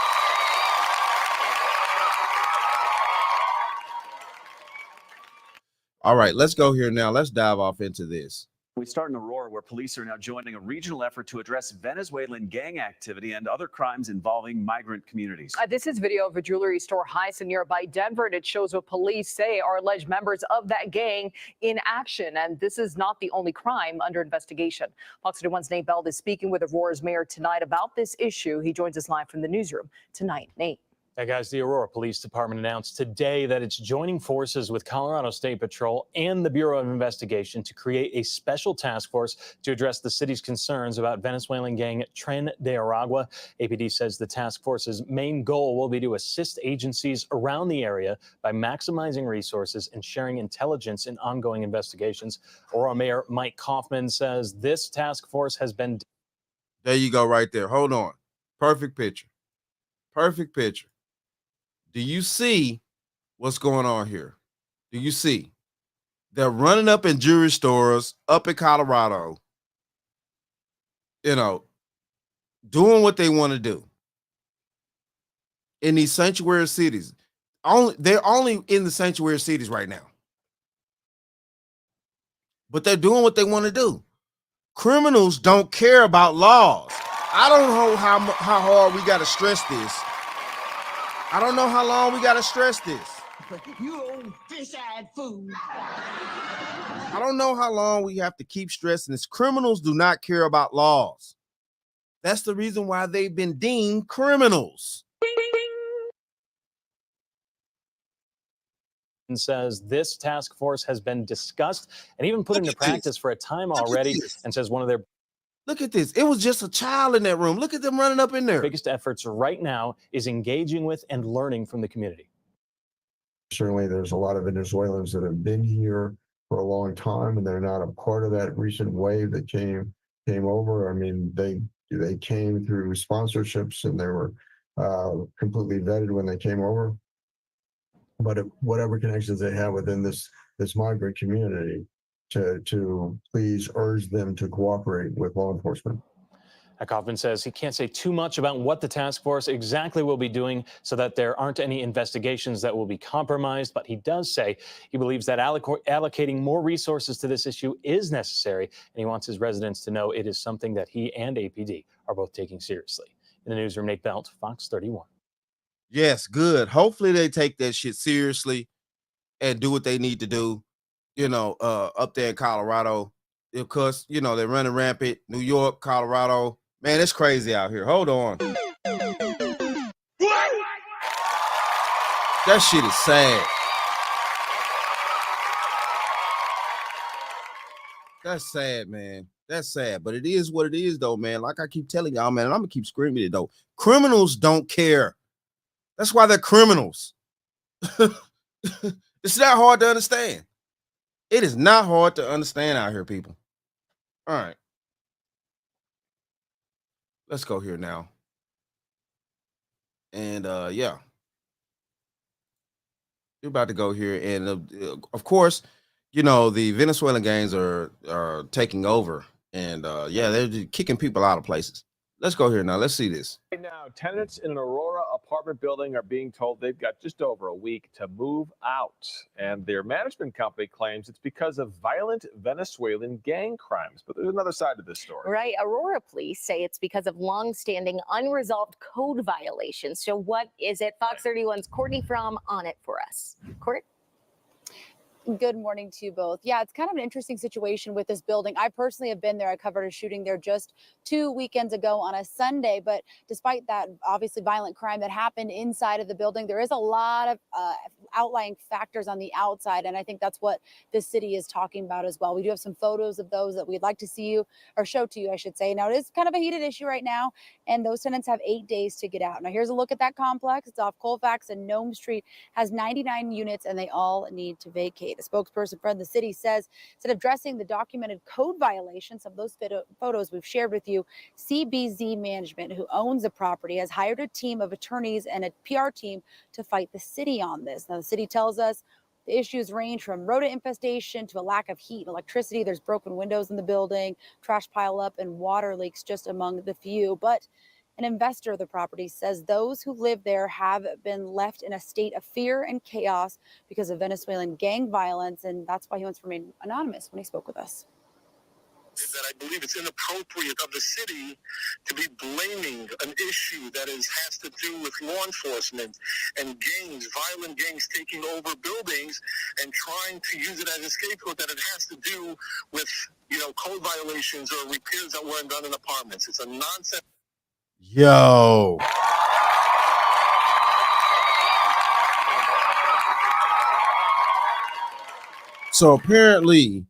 All right, let's go here now. Let's dive off into this. We start in Aurora, where police are now joining a regional effort to address Venezuelan gang activity and other crimes involving migrant communities. This is video of a jewelry store heist in nearby Denver, and it shows what police say are alleged members of that gang in action. And this is not the only crime under investigation. Fox 31's Nate Beld is speaking with Aurora's mayor tonight about this issue. He joins us live from the newsroom tonight. Nate. Hey guys, the Aurora Police Department announced today that it's joining forces with Colorado State Patrol and the Bureau of Investigation to create a special task force to address the city's concerns about Venezuelan gang Tren de Aragua. APD says the task force's main goal will be to assist agencies around the area by maximizing resources and sharing intelligence in ongoing investigations. Aurora Mayor Mike Kaufman says this task force has been... There you go right there. Hold on. Perfect picture. Perfect picture. Do you see what's going on here? Do you see? They're running up in jewelry stores up in Colorado, you know, doing what they want to do in these sanctuary cities. They're only in the sanctuary cities right now. But they're doing what they want to do. Criminals don't care about laws. I don't know how hard we got to stress this. I don't know how long we got to stress this. You old fish-eyed fool. I don't know how long we have to keep stressing this. Criminals do not care about laws. That's the reason why they've been deemed criminals. And says this task force has been discussed and even put into practice for a time already, and says one of their... Look at this. It was just a child in that room. Look at them running up in there. Biggest efforts right now is engaging with and learning from the community. Certainly, there's a lot of Venezuelans that have been here for a long time, and they're not a part of that recent wave that came over. I mean, they came through sponsorships, and they were completely vetted when they came over. But whatever connections they have within this migrant community, to please urge them to cooperate with law enforcement. Kaufman says he can't say too much about what the task force exactly will be doing so that there aren't any investigations that will be compromised, but he does say he believes that allocating more resources to this issue is necessary, and he wants his residents to know it is something that he and APD are both taking seriously. In the newsroom, Nate Belt, Fox 31. Yes, good. Hopefully they take that shit seriously and do what they need to do. You know, up there in Colorado, because, you know, they're running rampant. New York, Colorado. Man, it's crazy out here. Hold on. That shit is sad. That's sad, man. That's sad. But it is what it is, though, man. Like I keep telling y'all, man, and I'm going to keep screaming it, though. Criminals don't care. That's why they're criminals. It's not hard to understand. It is not hard to understand out here, people. All right. Let's go here now. And yeah. We're about to go here. And of course, you know, the Venezuelan gangs are taking over. And yeah, they're just kicking people out of places. Let's go here now. Let's see this. Right now, tenants in an Aurora apartment building are being told they've got just over a week to move out. And their management company claims it's because of violent Venezuelan gang crimes. But there's another side to this story. Right. Aurora police say it's because of long-standing unresolved code violations. So what is it? Fox 31's Courtney Fromm on it for us. Court? Good morning to you both. Yeah, it's kind of an interesting situation with this building. I personally have been there. I covered a shooting there just 2 weekends ago on a Sunday. But despite that, obviously violent crime that happened inside of the building, there is a lot of outlying factors on the outside. And I think that's what this city is talking about as well. We do have some photos of those that we'd like to see you, or show to you, I should say. Now, it is kind of a heated issue right now, and those tenants have 8 days to get out. Now, here's a look at that complex. It's off Colfax and Nome Street, has 99 units, and they all need to vacate. A spokesperson for the city says, instead of addressing the documented code violations of those photos we've shared with you, CBZ Management, who owns the property, has hired a team of attorneys and a PR team to fight the city on this. Now, the city tells us the issues range from rodent infestation to a lack of heat and electricity. There's broken windows in the building, trash pile up, and water leaks, just among the few. But an investor of the property says those who live there have been left in a state of fear and chaos because of Venezuelan gang violence, and that's why he wants to remain anonymous when he spoke with us. That I believe it's inappropriate of the city to be blaming an issue that has to do with law enforcement and gangs, violent gangs taking over buildings and trying to use it as a scapegoat, that it has to do with, code violations or repairs that weren't done in apartments. It's a nonsense. Yo. So apparently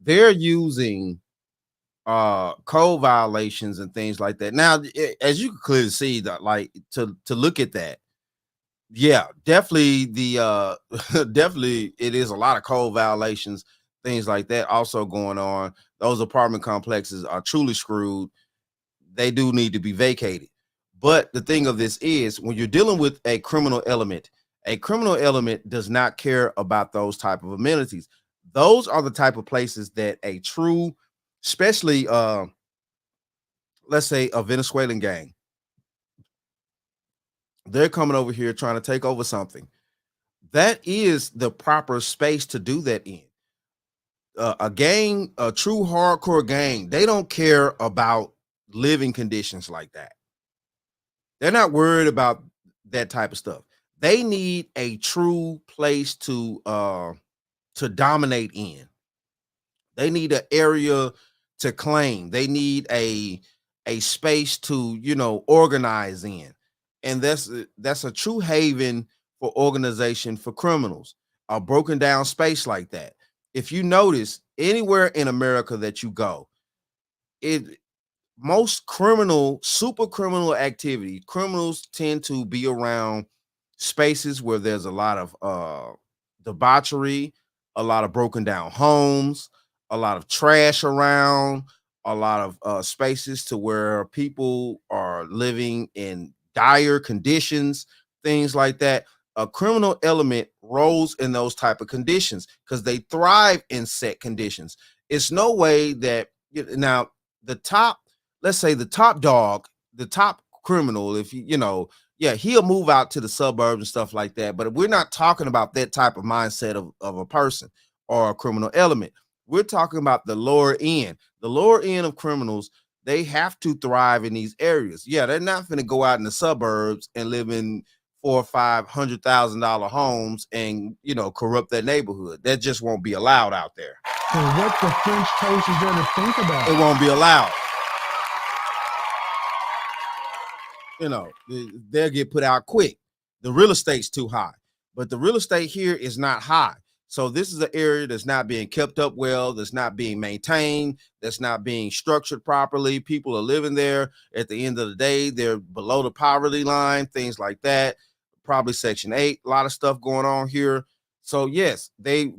they're using code violations and things like that. Now, as you can clearly see, that like to look at that, yeah, definitely the definitely it is a lot of code violations, things like that also going on. Those apartment complexes are truly screwed. They do need to be vacated. But the thing of this is, when you're dealing with a criminal element does not care about those type of amenities. Those are the type of places that a true, especially let's say a Venezuelan gang, they're coming over here trying to take over something. That is the proper space to do that in. A gang, a true hardcore gang, they don't care about living conditions like that. They're not worried about that type of stuff. They need a true place to dominate in. They need an area to claim. They need a space to, organize in. And that's a true haven for organization for criminals. A broken down space like that. If you notice, anywhere in America that you go, most super criminal activity, criminals tend to be around spaces where there's a lot of debauchery, a lot of broken down homes, a lot of trash around, a lot of spaces to where people are living in dire conditions, things like that. A criminal element rolls in those type of conditions because they thrive in set conditions. It's no way that now let's say the top dog, the top criminal, if he'll move out to the suburbs and stuff like that. But we're not talking about that type of mindset of a person or a criminal element. We're talking about the lower end. The lower end of criminals, they have to thrive in these areas. Yeah, they're not going to go out in the suburbs and live in $400,000 or $500,000 homes and corrupt that neighborhood. That just won't be allowed out there. So what the French toast is there to think about? It won't be allowed. They'll get put out quick. The real estate's too high, but the real estate here is not high. So this is an area that's not being kept up well, that's not being maintained, that's not being structured properly. People are living there. At the end of the day, they're below the poverty line, things like that. Probably Section 8, a lot of stuff going on here. So yes,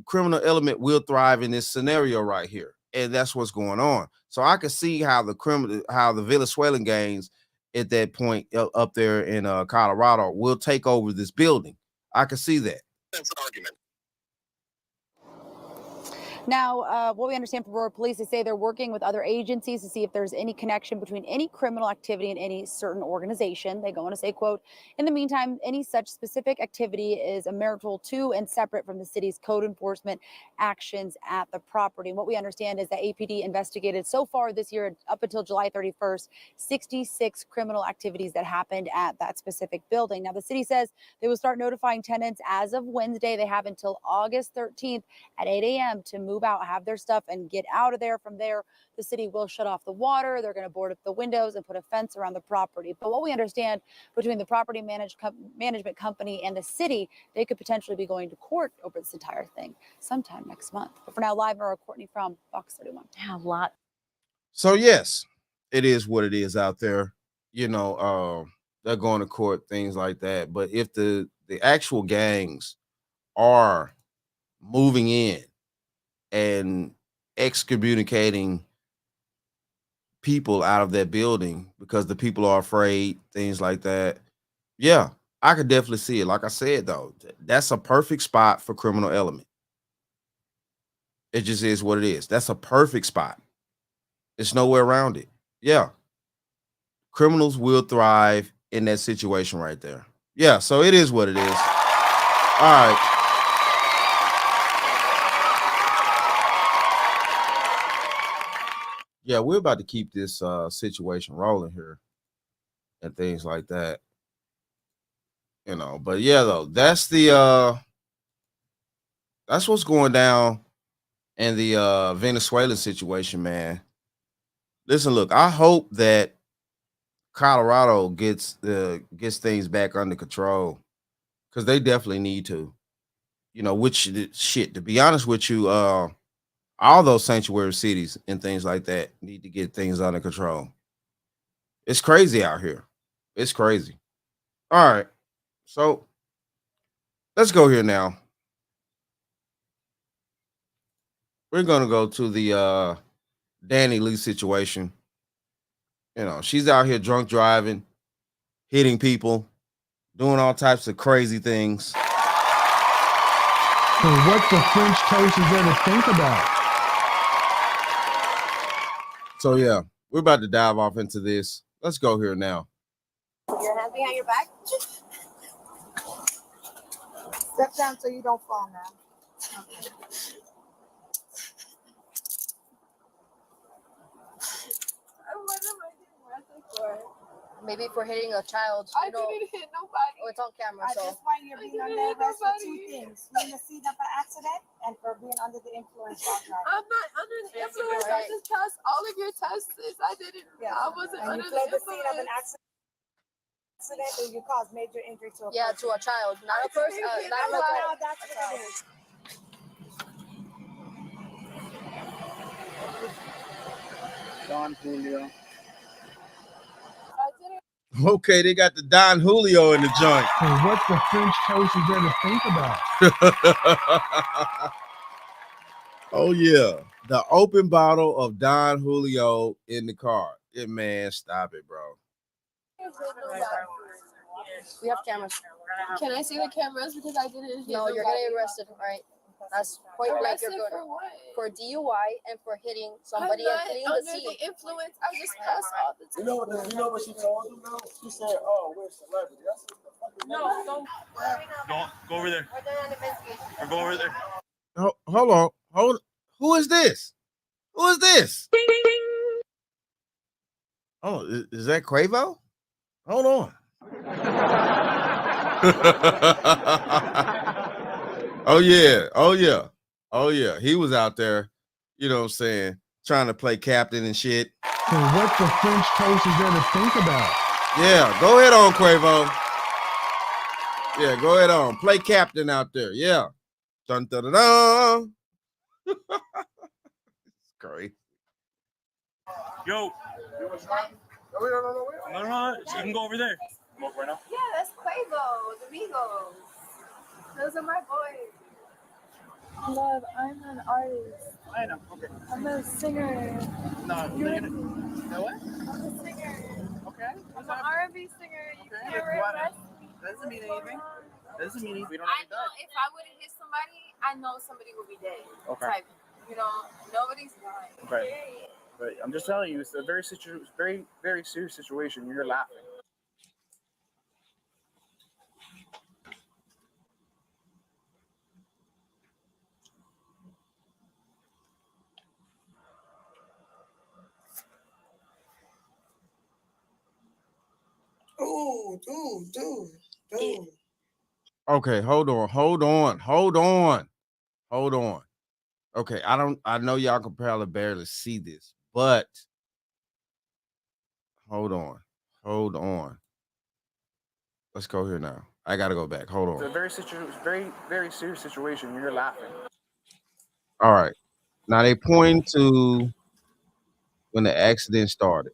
criminal element will thrive in this scenario right here. And that's what's going on. So I can see how the Venezuelan gangs at that point up there in Colorado will take over this building. I can see that. That's an argument. Now, what we understand from Aurora Police, they say they're working with other agencies to see if there's any connection between any criminal activity in any certain organization. They go on to say, quote, in the meantime, any such specific activity is amenable to and separate from the city's code enforcement actions at the property. And what we understand is that APD investigated so far this year, up until July 31st, 66 criminal activities that happened at that specific building. Now, the city says they will start notifying tenants as of Wednesday. They have until August 13th at 8 a.m. to move out, have their stuff, and get out of there. From there, the city will shut off the water. They're going to board up the windows and put a fence around the property. But what we understand between the property management company and the city, they could potentially be going to court over this entire thing sometime next month. But for now, live, Nora Courtney from Fox 31. Yeah, a lot. So yes, it is what it is out there. You know, they're going to court, things like that. But if the actual gangs are moving in and excommunicating people out of that building because the people are afraid, things like that, yeah, I could definitely see it. Like I said, though, that's a perfect spot for criminal element. It just is what it is. That's a perfect spot. It's nowhere around it. Yeah. Criminals will thrive in that situation right there. Yeah, so it is what it is. All right. Yeah, we're about to keep this situation rolling here and things like that. You know, but yeah, though, that's what's going down in the Venezuelan situation, man. Listen, look, I hope that Colorado gets things back under control, because they definitely need to. You know, which shit, to be honest with you, all those sanctuary cities and things like that need to get things under control. It's crazy out here. It's crazy. All right. So let's go here now. We're going to go to the Dani Leih situation. You know, she's out here drunk driving, hitting people, doing all types of crazy things. So what the French toast is there to think about? So yeah, we're about to dive off into this. Let's go here now. Your hands behind your back. Step down so you don't fall now. Okay. What am I getting arrested for? Maybe for hitting a child. I didn't hit nobody. Oh, it's on camera, At so. this point, you're being under arrest for two things: being the seat of an accident and for being under the influence while driving. I'm not under the influence. I just passed all of your tests. I didn't. Yeah. I wasn't under the influence. The seat of an accident, and you caused major injury to a person. To a child, not a person. Not a child. That's what it is. Don Julio. Okay, they got the Don Julio in the joint. And what the French toast is there to think about? Oh yeah, the open bottle of Don Julio in the car. Yeah, man, stop it, bro. We have cameras. Can I see the cameras because I didn't? No, you're getting arrested, all right? That's point blank. You're Arrested going for what? for DUI and for hitting somebody and hitting the under seat. the influence. I just passed all the time. You know what she told him though? She said, "Oh, we're celebrities." That's what the fuck. No, don't. Go over there. We're doing an investigation. Or go over there. Hold on. Who is this? Who is this? Oh, is that Quavo? Hold on. Oh yeah. He was out there, you know what I'm saying, trying to play captain and shit. So what the French toast is there to think about? Yeah, go ahead on, Quavo. Yeah, go ahead on. Play captain out there. Yeah. Dun, dun, dun, dun. It's great. Yo. No. You can go over there. Go over now. Yeah, that's Quavo, the Migos. Those are my boys. Love, I'm an artist. I know. Okay. I'm a singer. No, you know what? I'm a singer. Okay. I'm an R&B singer. You Okay. can't arrest me. Doesn't mean anything. Doesn't mean anything. We don't I have know that. if I would have hit somebody, I know somebody would be dead. Okay. Type. You know, nobody's lying. Right. Right. I'm just telling you, it's a very very serious situation. You're laughing. Dude. Okay, hold on. Okay, I know y'all can probably barely see this, but hold on. Let's go here now. I gotta go back. Hold It's a on. very serious situation. You're laughing. All right. Now they point to when the accident started.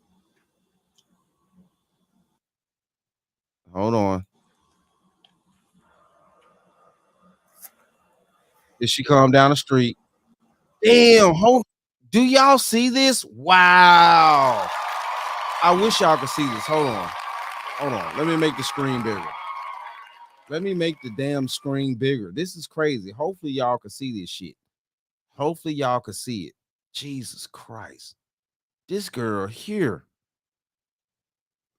Hold on. Did she come down the street? Damn, do y'all see this? Wow. I wish y'all could see this. Hold on. Let me make the screen bigger. Let me make the damn screen bigger. This is crazy. Hopefully y'all can see this shit. Hopefully y'all can see it. Jesus Christ. This girl here.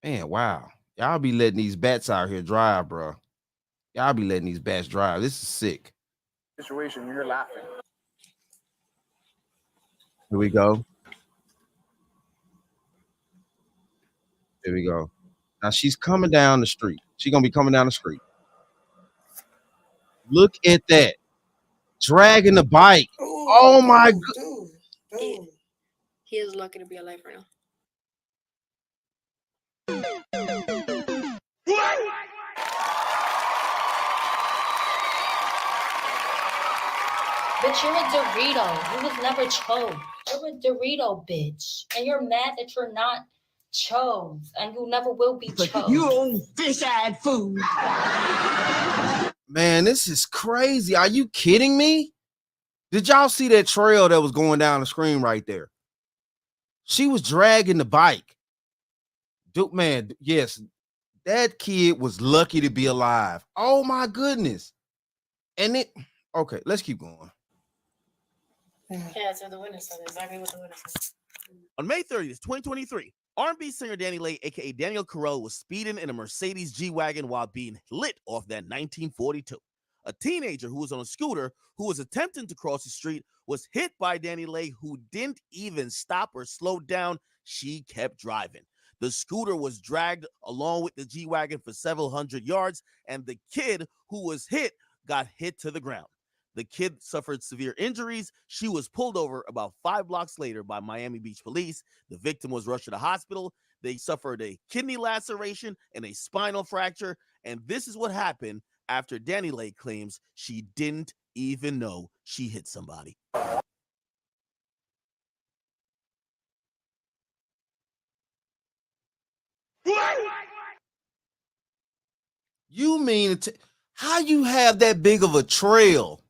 Man, wow. Y'all be letting these bats out here drive, bro. Y'all be letting these bats drive. This is sick. Situation. You're laughing. Here we go. Here we go. Now she's coming down the street. She's gonna be coming down the street. Look at that. Dragging the bike. Oh my god. He is lucky to be alive right now. But you're a Dorito. You was never chose. You're a Dorito, bitch. And you're mad that you're not chose. And you never will be chose. You old fish-eyed fool. Man, this is crazy. Are you kidding me? Did y'all see that trail that was going down the screen right there? She was dragging the bike. Dude, man, yes, that kid was lucky to be alive. Oh my goodness. And okay, let's keep going. Yeah, so the witness said exactly what the witness said. On May 30th, 2023, R&B singer Dani Leih, aka Daniel Carell, was speeding in a Mercedes G-Wagon while being lit off that 1942. A teenager who was on a scooter who was attempting to cross the street was hit by Dani Leih, who didn't even stop or slow down. She kept driving. The scooter was dragged along with the G-Wagon for several hundred yards, and the kid who was hit got hit to the ground. The kid suffered severe injuries. She was pulled over about 5 blocks later by Miami Beach police. The victim was rushed to the hospital. They suffered a kidney laceration and a spinal fracture. And this is what happened after Dani Leih claims she didn't even know she hit somebody. You mean how you have that big of a trail?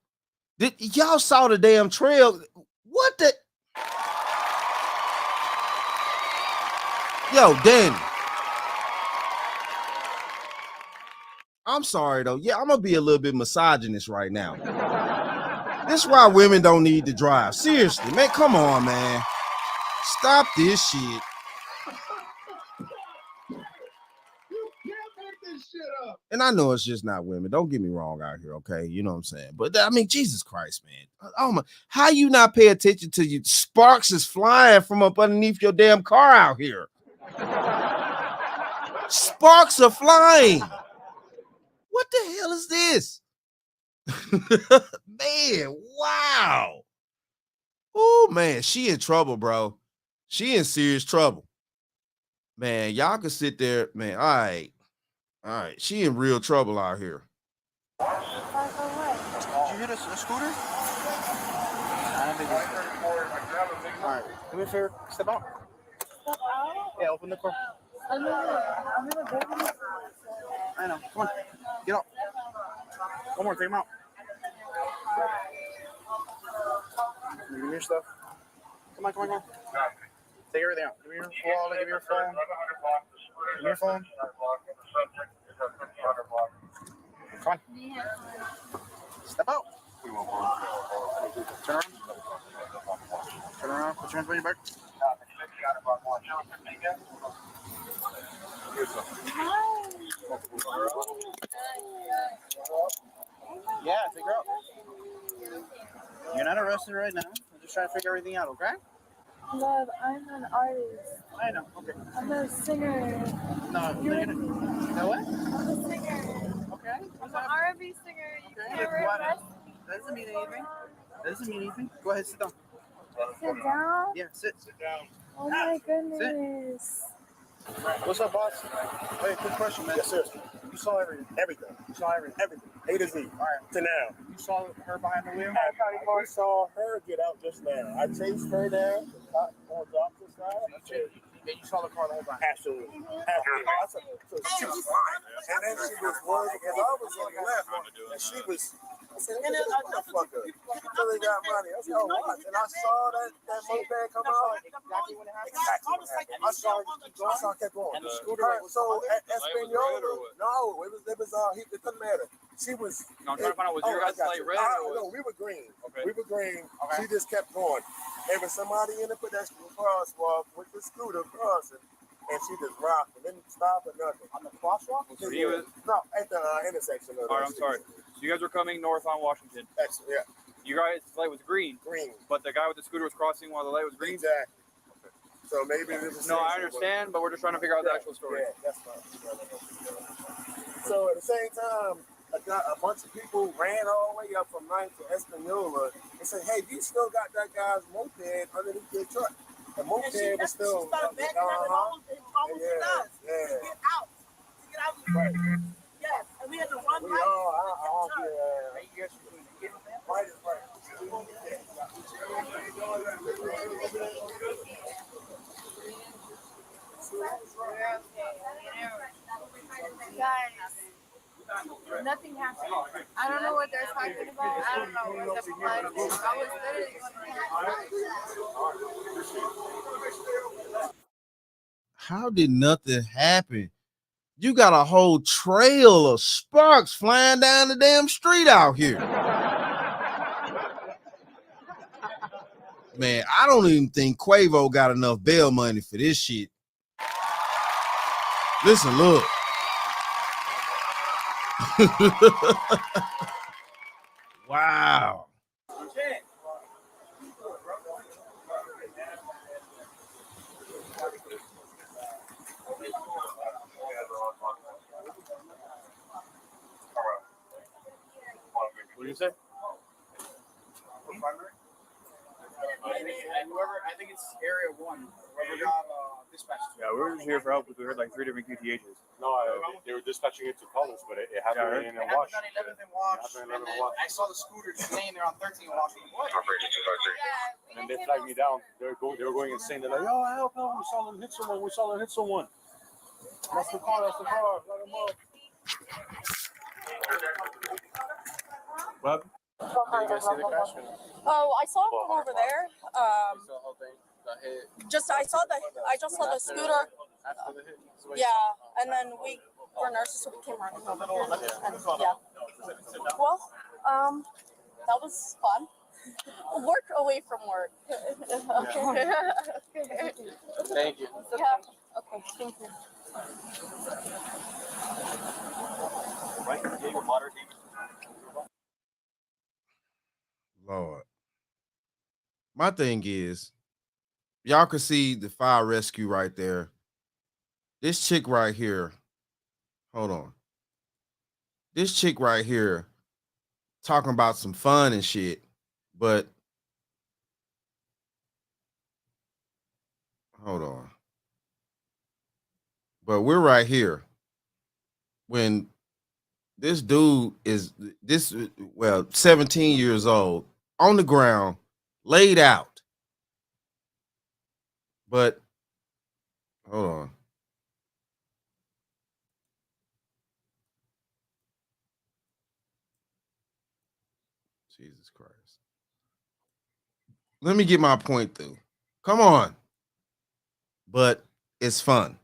Did y'all saw the damn trail? What the? Yo, Dani. I'm sorry though. Yeah, I'm gonna be a little bit misogynist right now. This is why women don't need to drive. Seriously, man. Come on, man. Stop this shit. And I know it's just not women. Don't get me wrong out here, okay? You know what I'm saying? But I mean, Jesus Christ, man. Oh my, how you not pay attention to you? Sparks is flying from up underneath your damn car out here. Sparks are flying. What the hell is this? Man, wow. Oh man, she in trouble, bro. She in serious trouble. Man, y'all can sit there, man. All right. All right, she in real trouble out here. Did you hit a scooter? I don't think it's... All right, do me a favor. Step out. Yeah, open the door. I know. Come on. Get out. One more. Take him out. Give me your stuff. Come on. Take everything out. Give me your wallet. Give me your phone. Give me your phone. Come on. Step out. Turn around. Turn around. Put your hands behind your back. Yeah, take her out. You're not arrested right now. I'm just trying to figure everything out, okay? Love, I'm an artist. I know. Okay. I'm a singer. No, you're gonna. You know what? I'm a singer. Okay. I'm an R&B singer. You Okay. can't arrest me. That doesn't mean anything. That doesn't mean anything. Go ahead, sit down. Sit down? Yeah, sit. Sit down. Oh my goodness. What's up, boss? Hey, quick question, man. Yes, sir. You saw everything. You saw everything. A to Z. All right. To now. You saw her behind the wheel? I saw her get out just now. I chased her down on the opposite side. And you saw the car the whole time? Absolutely. So she was fine. And then she was worried because I was on the left. And she was, I said, look at this motherfucker. Until they got money. I said, oh, watch. And I saw that moped come out. Exactly what happened? Exactly what happened. I saw it kept going. And the scooter was so Espanola, no, it was it doesn't matter. She was. No, I'm trying to find out, was your guys' light red or No, we were green. Okay. We were green. Okay. She just kept going. There was somebody in the pedestrian crosswalk with the scooter crossing, and she just rocked and didn't stop or nothing. On the crosswalk? So no, at the intersection of All right, I'm sorry. So you guys were coming north on Washington. Excellent, yeah. You guys' light was green. Green. But the guy with the scooter was crossing while the light was green? Exactly. So maybe it was. No, I understand, but we're just trying to figure out the actual story. Yeah, that's fine. So at the same time, a bunch of people ran all the way up from 9th to Espanola and said, hey, you still got that guy's moped underneath your truck. The moped was still. She started backing up and almost hit us. Yeah. To get out. Right. Yes, and we had to run We right. all, right. Guys, nothing happened. I don't know what they're talking about. I don't know what the plan is. I was literally How did nothing happen? You got a whole trail of sparks flying down the damn street out here. Man, I don't even think Quavo got enough bail money for this shit. Listen, look. Wow. What do you say? Whoever, I think it's area 1. Whoever got dispatched. Yeah, we were just here for help because we heard like 3 different QTHs. No, they were dispatching it to Colors, but it happened in Wash. It happened on 11th and Wash. And then I saw the scooter just laying there on 13th and Wash. What? And then they flagged me down. They were going insane. They're like, "Yo, help! We saw them hit someone. We saw them hit someone." That's the car. Let them up. What? Did you guys see the crash? Oh, I saw him from over there. I saw the whole thing. Got hit. I just saw the scooter. After the hit. Yeah, and then we were nurses, so we came running over there. And yeah. Well, that was fun. Work away from work. Okay. Thank you. Yeah. Okay. Thank you. Right? Yeah, your moderate. Lord. My thing is, y'all can see the fire rescue right there. This chick right here, hold on. This chick right here talking about some fun and shit, but hold on. But we're right here when this dude is 17 years old on the ground, laid out. But hold on. Jesus Christ. Let me get my point through. Come on. But it's fun.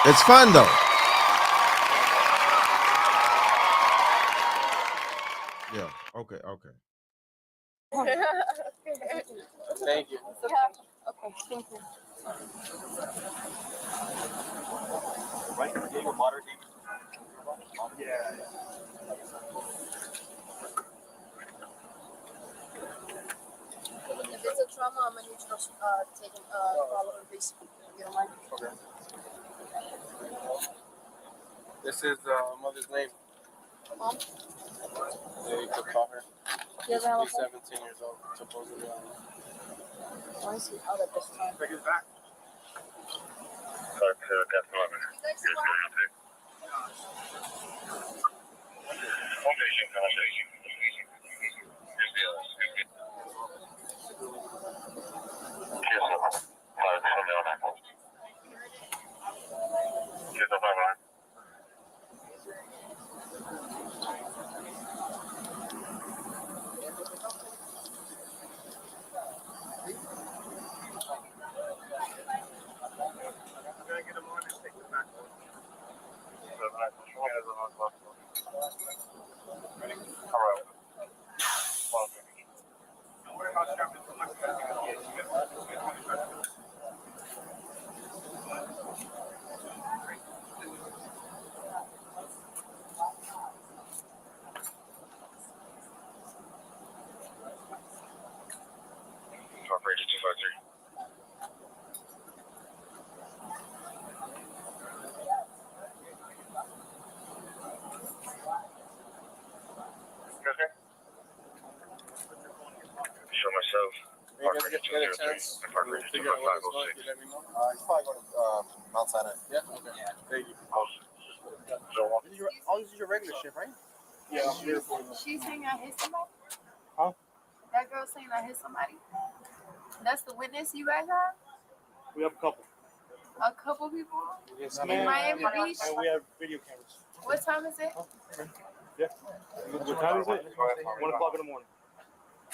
It's fun though. Yeah. Okay. Thank you. Okay, thank you. Right? Yeah, moderate. Yeah. If it's a trauma, I'm gonna need you to take follow her, please. If you don't mind. Okay. This is mother's name. Mom? Yeah, you could call her. You ever have a She's phone? 17 years old, supposedly. Why is he out at this time? Take his back. Show myself. Maybe get a chance. We'll figure out what it's going to let me know. He's probably going to Mount Sinai. Yeah? Okay. Thank you. I'll use your regular ship, right? Yeah, I'm here for you. She's saying I hit somebody? Huh? That girl saying I hit somebody? That's the witness you guys have? We have a couple. A couple people? Yes, In ma'am. Miami Beach? And we have video cameras. What time is it? Yeah. What time is it? 1 o'clock in the morning.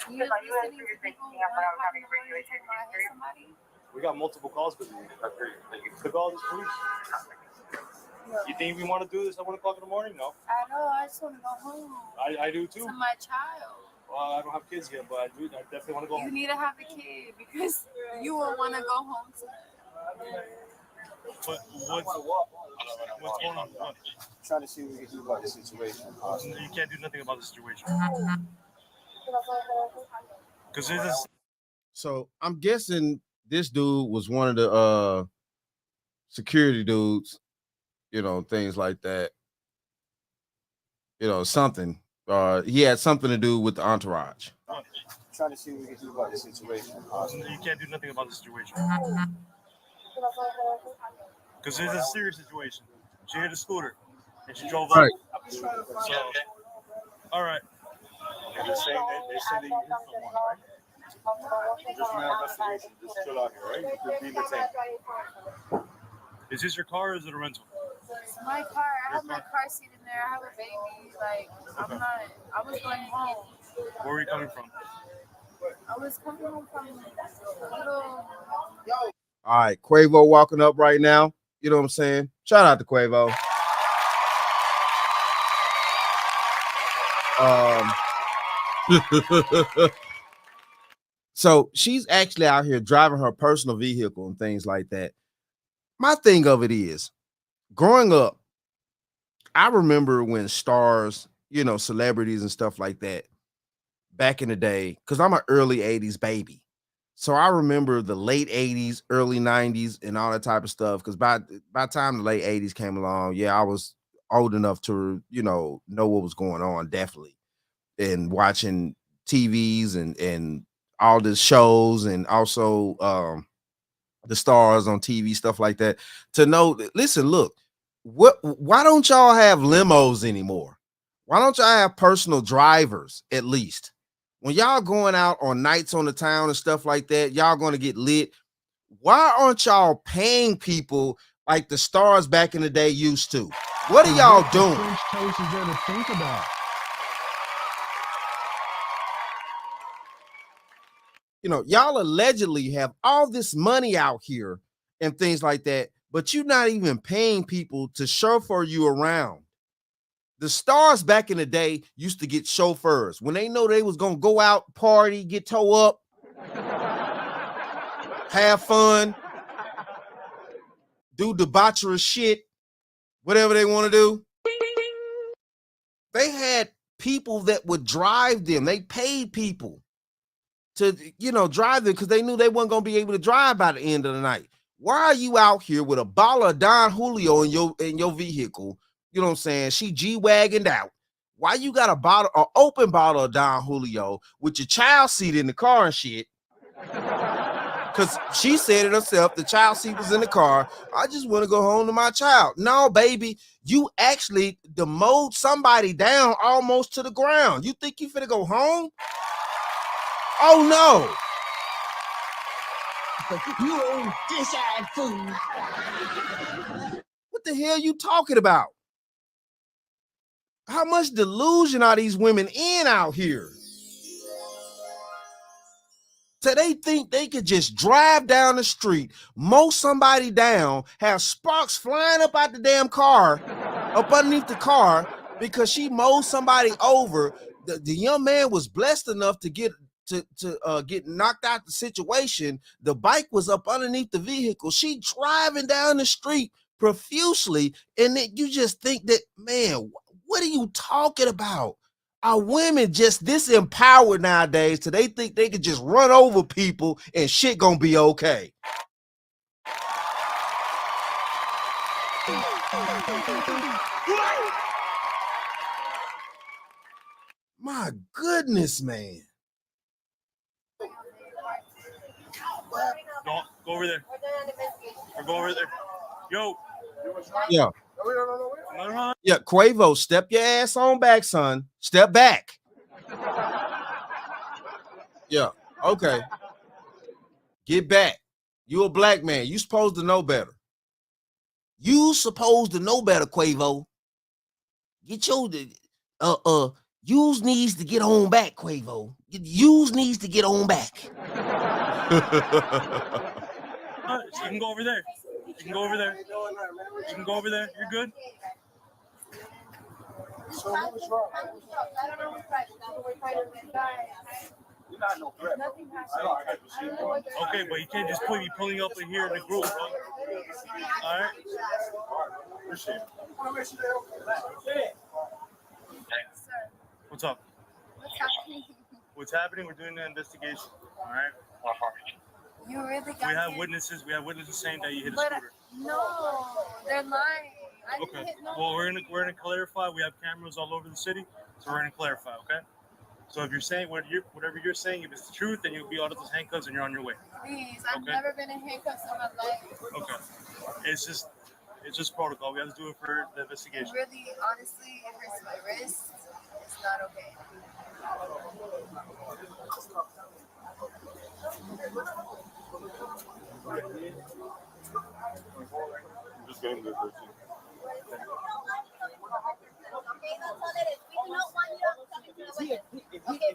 You listening to people 1 o'clock in the morning talking about I hit somebody? We got multiple calls for you. The call is police. You think we want to do this at 1 o'clock in the morning? No. I know, I just want to go home. I do too. To my child. Well, I don't have kids yet, but I definitely want to go You home. need to have a kid because you will want to go home to What's going on? What? Trying to see what we can do about this situation. You can't do nothing about the situation. Because it is. So I'm guessing this dude was one of the security dudes, you know, things like that. You know, something. He had something to do with the entourage. Trying to see what we can do about this situation. You can't do nothing about the situation. Because it's a serious situation. She hit a scooter and she drove Right. up. So, all right. And they say that you hit someone, right? Just an investigation. Just chill out here, right? Just be detained. Is this your car or is it a rental? It's my car. I have my car seat in there. I have a baby. Like, I'm not, I was going home. Where are you coming from? I was coming home from a little. All right, Quavo walking up right now. You know what I'm saying? Shout out to Quavo. So she's actually out here driving her personal vehicle and things like that. My thing of it is, growing up, I remember when stars, you know, celebrities and stuff like that back in the day, because I'm an early 80s baby. So I remember the late 80s, early 90s, and all that type of stuff. Because by the time the late 80s came along, yeah, I was old enough to, you know what was going on, definitely. And watching TVs and all the shows and also the stars on TV, stuff like that. To know, listen, look, why don't y'all have limos anymore? Why don't y'all have personal drivers at least? When y'all going out on nights on the town and stuff like that, y'all going to get lit. Why aren't y'all paying people like the stars back in the day used to? What are y'all doing? French toast is there to think about? You know, y'all allegedly have all this money out here and things like that, but you're not even paying people to chauffeur you around. The stars back in the day used to get chauffeurs. When they know they was going to go out, party, get toe up, have fun, do debaucherous shit, whatever they want to do. They had people that would drive them. They paid people to, drive them because they knew they weren't going to be able to drive by the end of the night. Why are you out here with a bottle of Don Julio in your vehicle? You know what I'm saying? She G-wagoned out. Why you got an open bottle of Don Julio with your child seat in the car and shit? Because she said it herself, the child seat was in the car. I just want to go home to my child. No, baby, you actually mowed somebody down almost to the ground. You think you finna go home? Oh, no. You old dish-eyed fool. What the hell you talking about? How much delusion are these women in out here? So they think they could just drive down the street, mow somebody down, have sparks flying up out the damn car, up underneath the car, because she mowed somebody over. The young man was blessed enough to get knocked out the situation. The bike was up underneath the vehicle. She driving down the street profusely, and then you just think that, man, what are you talking about? Are women just this empowered nowadays till they think they could just run over people and shit gonna be okay? My goodness, man. Go over there. Or go over there. Yo. Yeah. No. Yeah, Quavo, step your ass on back, son. Step back. Yeah, okay. Get back. You a black man. You supposed to know better. You supposed to know better, Quavo. Get your Yous needs to get on back, Quavo. Yous needs to get on back. You can go over there. You can go over there. You can go over there. You're good. So what was wrong? Okay, but you can't just be pulling up in here in the group, bro. All right. Appreciate it. What's up? What's happening? What's happening? We're doing an investigation. All right. You really got We have hit? witnesses. We have witnesses saying that you hit a But scooter. no, they're lying. I didn't Okay. hit no. Well, we're gonna clarify. We have cameras all over the city, so we're gonna clarify. Okay. So if you're saying whatever you're saying, if it's the truth, then you'll be out of those handcuffs and you're on your way. Please, I've Okay. never been in handcuffs in my life. Okay. It's just protocol. We have to do it for the investigation. Really, honestly, it hurts my wrist. It's not okay. I'm just getting this. Okay,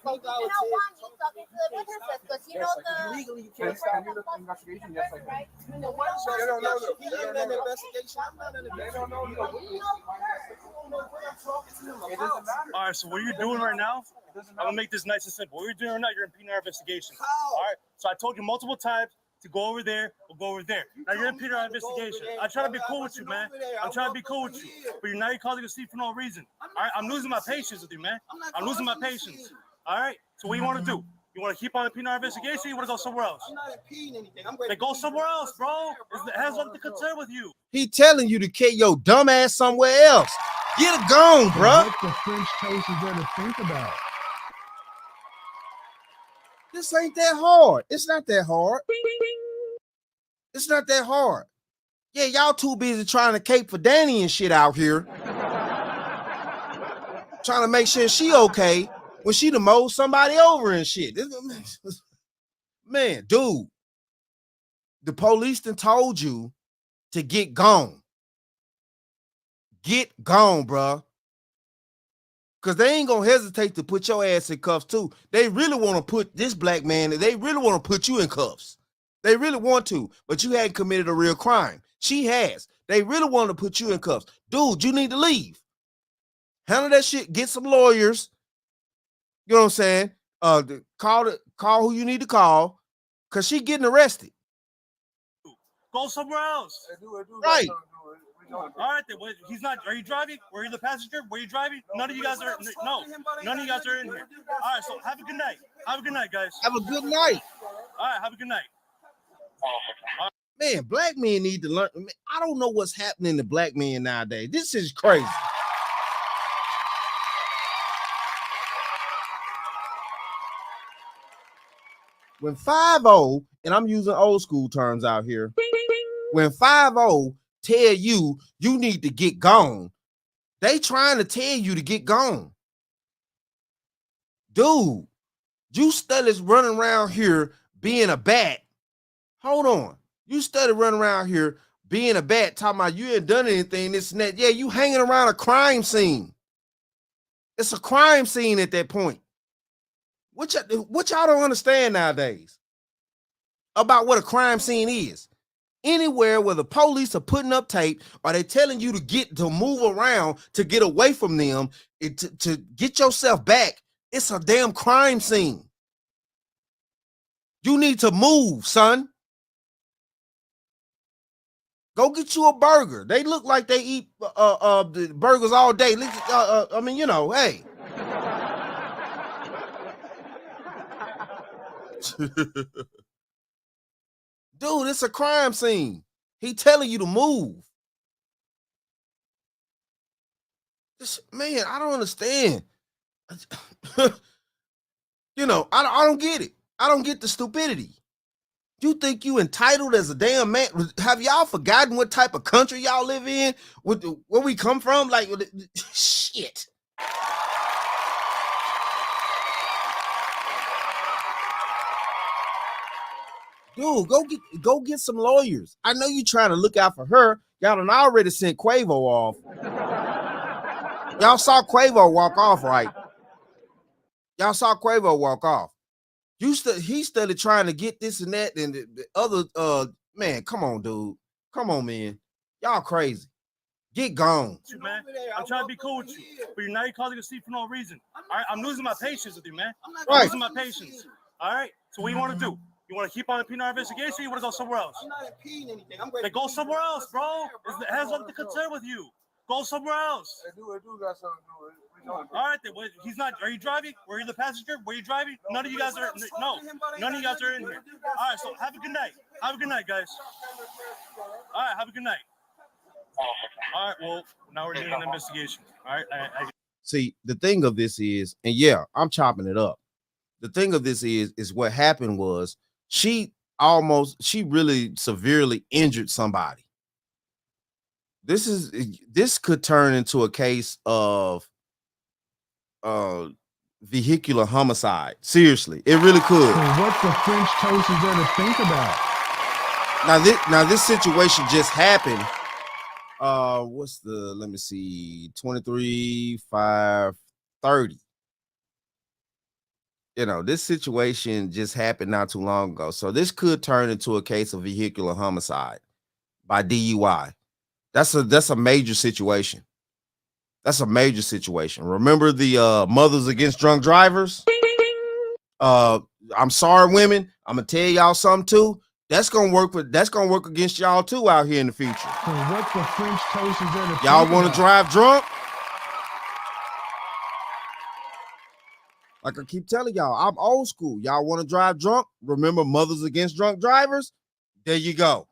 but we do not want you talking to the witnesses because you know the. Legally, you can't stop the investigation. Yes, I can. No, he ain't in the investigation. I'm not in the investigation. It doesn't matter. All right. So what you're doing right now, I'm gonna make this nice and simple. What you're doing right now, you're impeding our investigation. All right. So I told you multiple times to go over there or go over there. Now you're impeding our investigation. I'm trying to be cool with you, man. I'm trying to be cool with you. But now you're causing a scene for no reason. All right. I'm losing my patience with you, man. I'm losing my patience. All right. So what do you want to do? You want to keep on impeding our investigation? Or you want to go somewhere else? I'm not impeding anything. I'm ready. Then go somewhere else, bro. It has nothing to concern with you. He telling you to kill your dumb ass somewhere else. Get it gone, bruh. What the French toast is there to think about? This ain't that hard. It's not that hard. It's not that hard. Yeah, y'all too busy trying to cape for Dani and shit out here. Trying to make sure she okay when she done mowed somebody over and shit. Man, dude, the police done told you to get gone. Get gone, bruh. Because they ain't gonna hesitate to put your ass in cuffs too. They really want to put this black man, they really want to put you in cuffs. They really want to, but you hadn't committed a real crime. She has. They really want to put you in cuffs. Dude, you need to leave. Handle that shit. Get some lawyers. You know what I'm saying? Call who you need to call, cause she getting arrested. Go somewhere else. Right. All right, then. He's not. Are you driving? Were you the passenger? Were you driving? None of you guys are. No. None of you guys are in here. All right. So have a good night. Have a good night, guys. Have a good night. All right. Have a good night. Man, black men need to learn. I don't know what's happening to black men nowadays. This is crazy. When 5-0, and I'm using old school terms out here, when 5-0 tell you you need to get gone, they trying to tell you to get gone. Dude, you studies running around here being a bat. Hold on. You study running around here being a bat, talking about you ain't done anything, this and that. Yeah, you hanging around a crime scene. It's a crime scene at that point. What y'all don't understand nowadays about what a crime scene is? Anywhere where the police are putting up tape or they telling you to move around to get away from them, to get yourself back, it's a damn crime scene. You need to move, son. Go get you a burger. They look like they eat the burgers all day. I mean, you know, hey. Dude, it's a crime scene. He telling you to move. Man, I don't understand. You know, I don't get it. I don't get the stupidity. You think you entitled as a damn man? Have y'all forgotten what type of country y'all live in? Where we come from? Like, shit. Dude, go get some lawyers. I know you trying to look out for her. Y'all done already sent Quavo off. Y'all saw Quavo walk off, right? Y'all saw Quavo walk off. He started trying to get this and that and the other. Man, come on, dude. Come on, man. Y'all crazy. Get gone. Man. I'm trying to be cool with you, but now you're calling a seat for no reason. All right, I'm losing my patience with you, man. I'm losing my patience. All right, so what do you want to do? You want to keep on impeding our investigation, or you want to go somewhere else? I'm not impeding anything. Then go somewhere else, bro. It has nothing to concern with you. Go somewhere else. I do got something to do with it. All right, then. He's not. Are you driving? Were you the passenger? Were you driving? None of you guys are. No. None of you guys are in here. All right. So have a good night. Have a good night, guys. All right. Have a good night. All right. Well, now we're doing an investigation. All right. See, the thing of this is, and yeah, I'm chopping it up. The thing of this is what happened was she really severely injured somebody. This could turn into a case of vehicular homicide. Seriously, it really could. So what the French toast is there to think about? Now this situation just happened. Let me see, 23/5/30. You know, this situation just happened not too long ago. So this could turn into a case of vehicular homicide by DUI. That's a major situation. That's a major situation. Remember the Mothers Against Drunk Drivers? I'm sorry, women. I'm gonna tell y'all something too. That's gonna work against y'all too out here in the future. So what the French toast is there to y'all want to drive drunk? Like I keep telling y'all, I'm old school. Y'all want to drive drunk? Remember Mothers Against Drunk Drivers? There you go.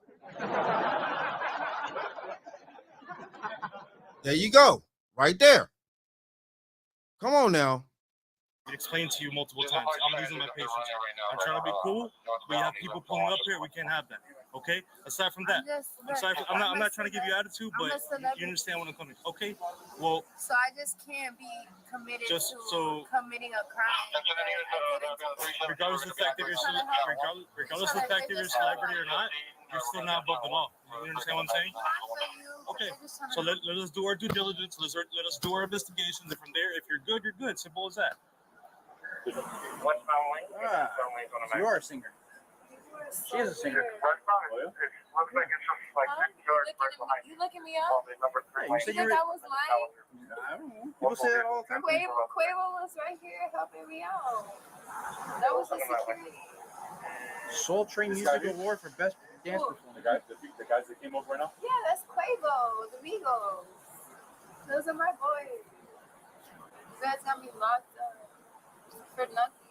There you go. Right there. Come on now. Explained to you multiple times. I'm losing my patience. I'm trying to be cool. We have people pulling up here. We can't have that. Okay. Aside from that, I'm not trying to give you attitude, but you understand what I'm coming. Okay. Well. So I just can't be committed to committing a crime. Regardless of the fact that you're celebrity or not, you're still not above the law. You understand what I'm saying? Okay. So let us do our due diligence. Let us do our investigations. And from there, if you're good, you're good. Simple as that. You are a singer. She is a singer. You looking me up? Yeah, you said You think I was lying? I don't know. People say that all the time. Quavo was right here helping me out. That was the security. Soul Train Music Award for Best Dance Performance. The guys that came over right now? Yeah, that's Quavo, the Migos. Those are my boys. You guys got me locked up for nothing.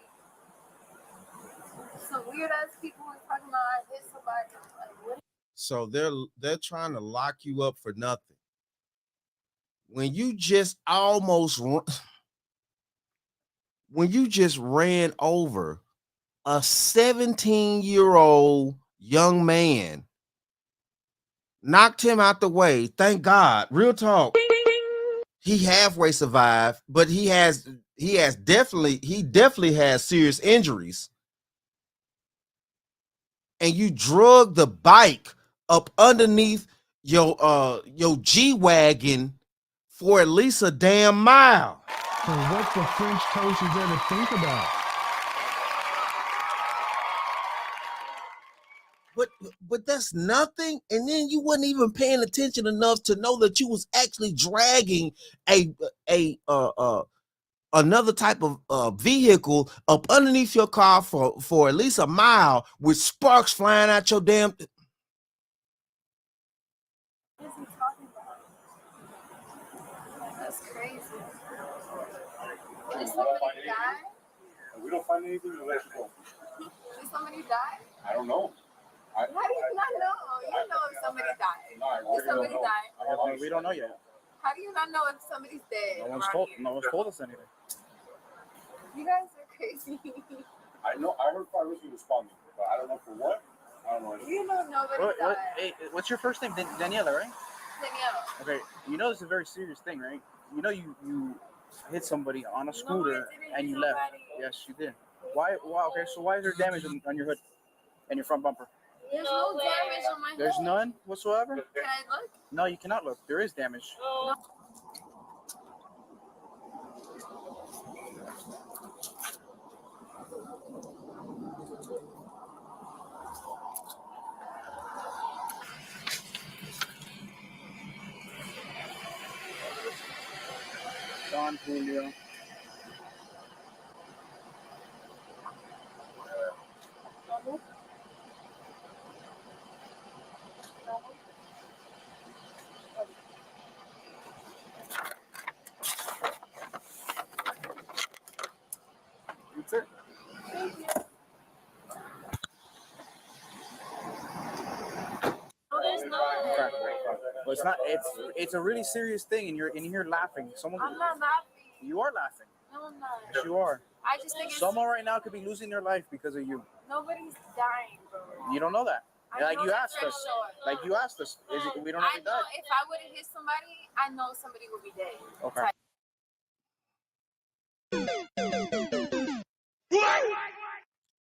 Some weird ass people was talking about I hit somebody. Like, what? So they're trying to lock you up for nothing. When you just ran over a 17-year-old young man, knocked him out the way. Thank God. Real talk. He halfway survived, but he definitely has serious injuries. And you drug the bike up underneath your G-Wagon for at least a damn mile. So what the French toast is there to think about? But that's nothing. And then you wasn't even paying attention enough to know that you was actually dragging another type of vehicle up underneath your car for at least a mile with sparks flying out your damn. is he talking about? That's crazy. Did somebody die? We don't find anything unless you go. Did somebody die? I don't know. How do you not know? You know if somebody died. Did somebody die? We don't know yet. How do you not know if somebody's dead? No one's told us anything. You guys are crazy. I heard fire rescue responding, but I don't know for what. I don't know. You know nobody died. Hey, what's your first name? Daniela, right? Danielle. Okay, you know this is a very serious thing, right? You know you hit somebody on a scooter and you left. Yes, you did. Why? Okay, so why is there damage on your hood and your front bumper? There's no damage on my hood. There's none whatsoever? Can I look? No, you cannot look. There is damage. No. Don Julio. That's it. Thank you. No, there's not. Well, it's not. It's a really serious thing, and you're in here laughing. I'm not laughing. You are laughing. No, I'm not. Yes, you are. I just think it's... Someone right now could be losing their life because of you. Nobody's dying, bro. You don't know that. I know that for sure. Like you asked us. We don't know I know if I would have hit somebody, I know somebody would be dead. Okay.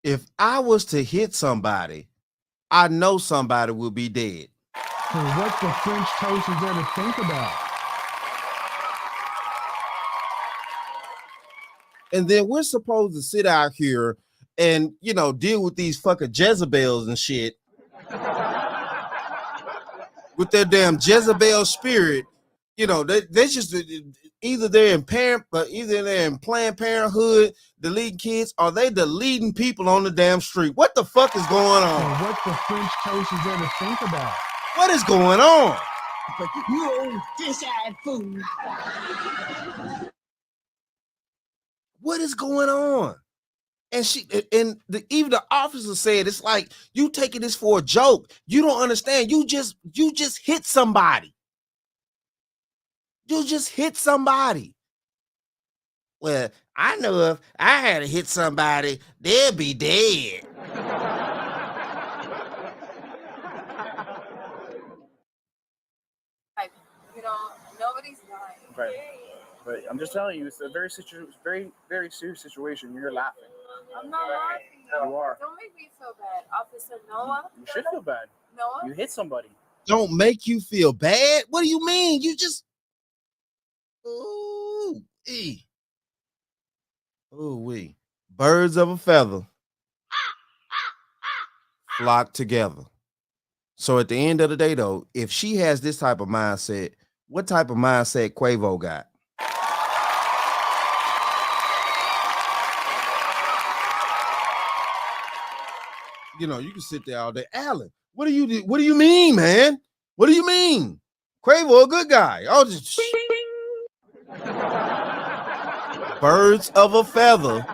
If I was to hit somebody, I know somebody will be dead. So what the French toast is there to think about? And then we're supposed to sit out here and, deal with these fucking Jezebels and shit. With their damn Jezebel spirit. They just either they're in Planned Parenthood, deleting kids, or they deleting people on the damn street. What the fuck is going on? So what the French toast is there to think about? What is going on? You old fish-eyed fool. What is going on? And even the officer said, it's like you taking this for a joke. You don't understand. You just hit somebody. You just hit somebody. Well, I know if I had to hit somebody, they'd be dead. Nobody's dying. Right. But I'm just telling you, it's a very, very serious situation. You're laughing. I'm not laughing. You are. Don't make me feel bad, Officer Noah. You should feel bad. Noah? You hit somebody. Don't make you feel bad? What do you mean? You just... Ooh-wee. Ooh-wee. Birds of a feather flock together. So at the end of the day, though, if she has this type of mindset, what type of mindset Quavo got? You know, you can sit there all day. Alan, what do you mean, man? What do you mean? Quavo a good guy. Oh, just birds of a feather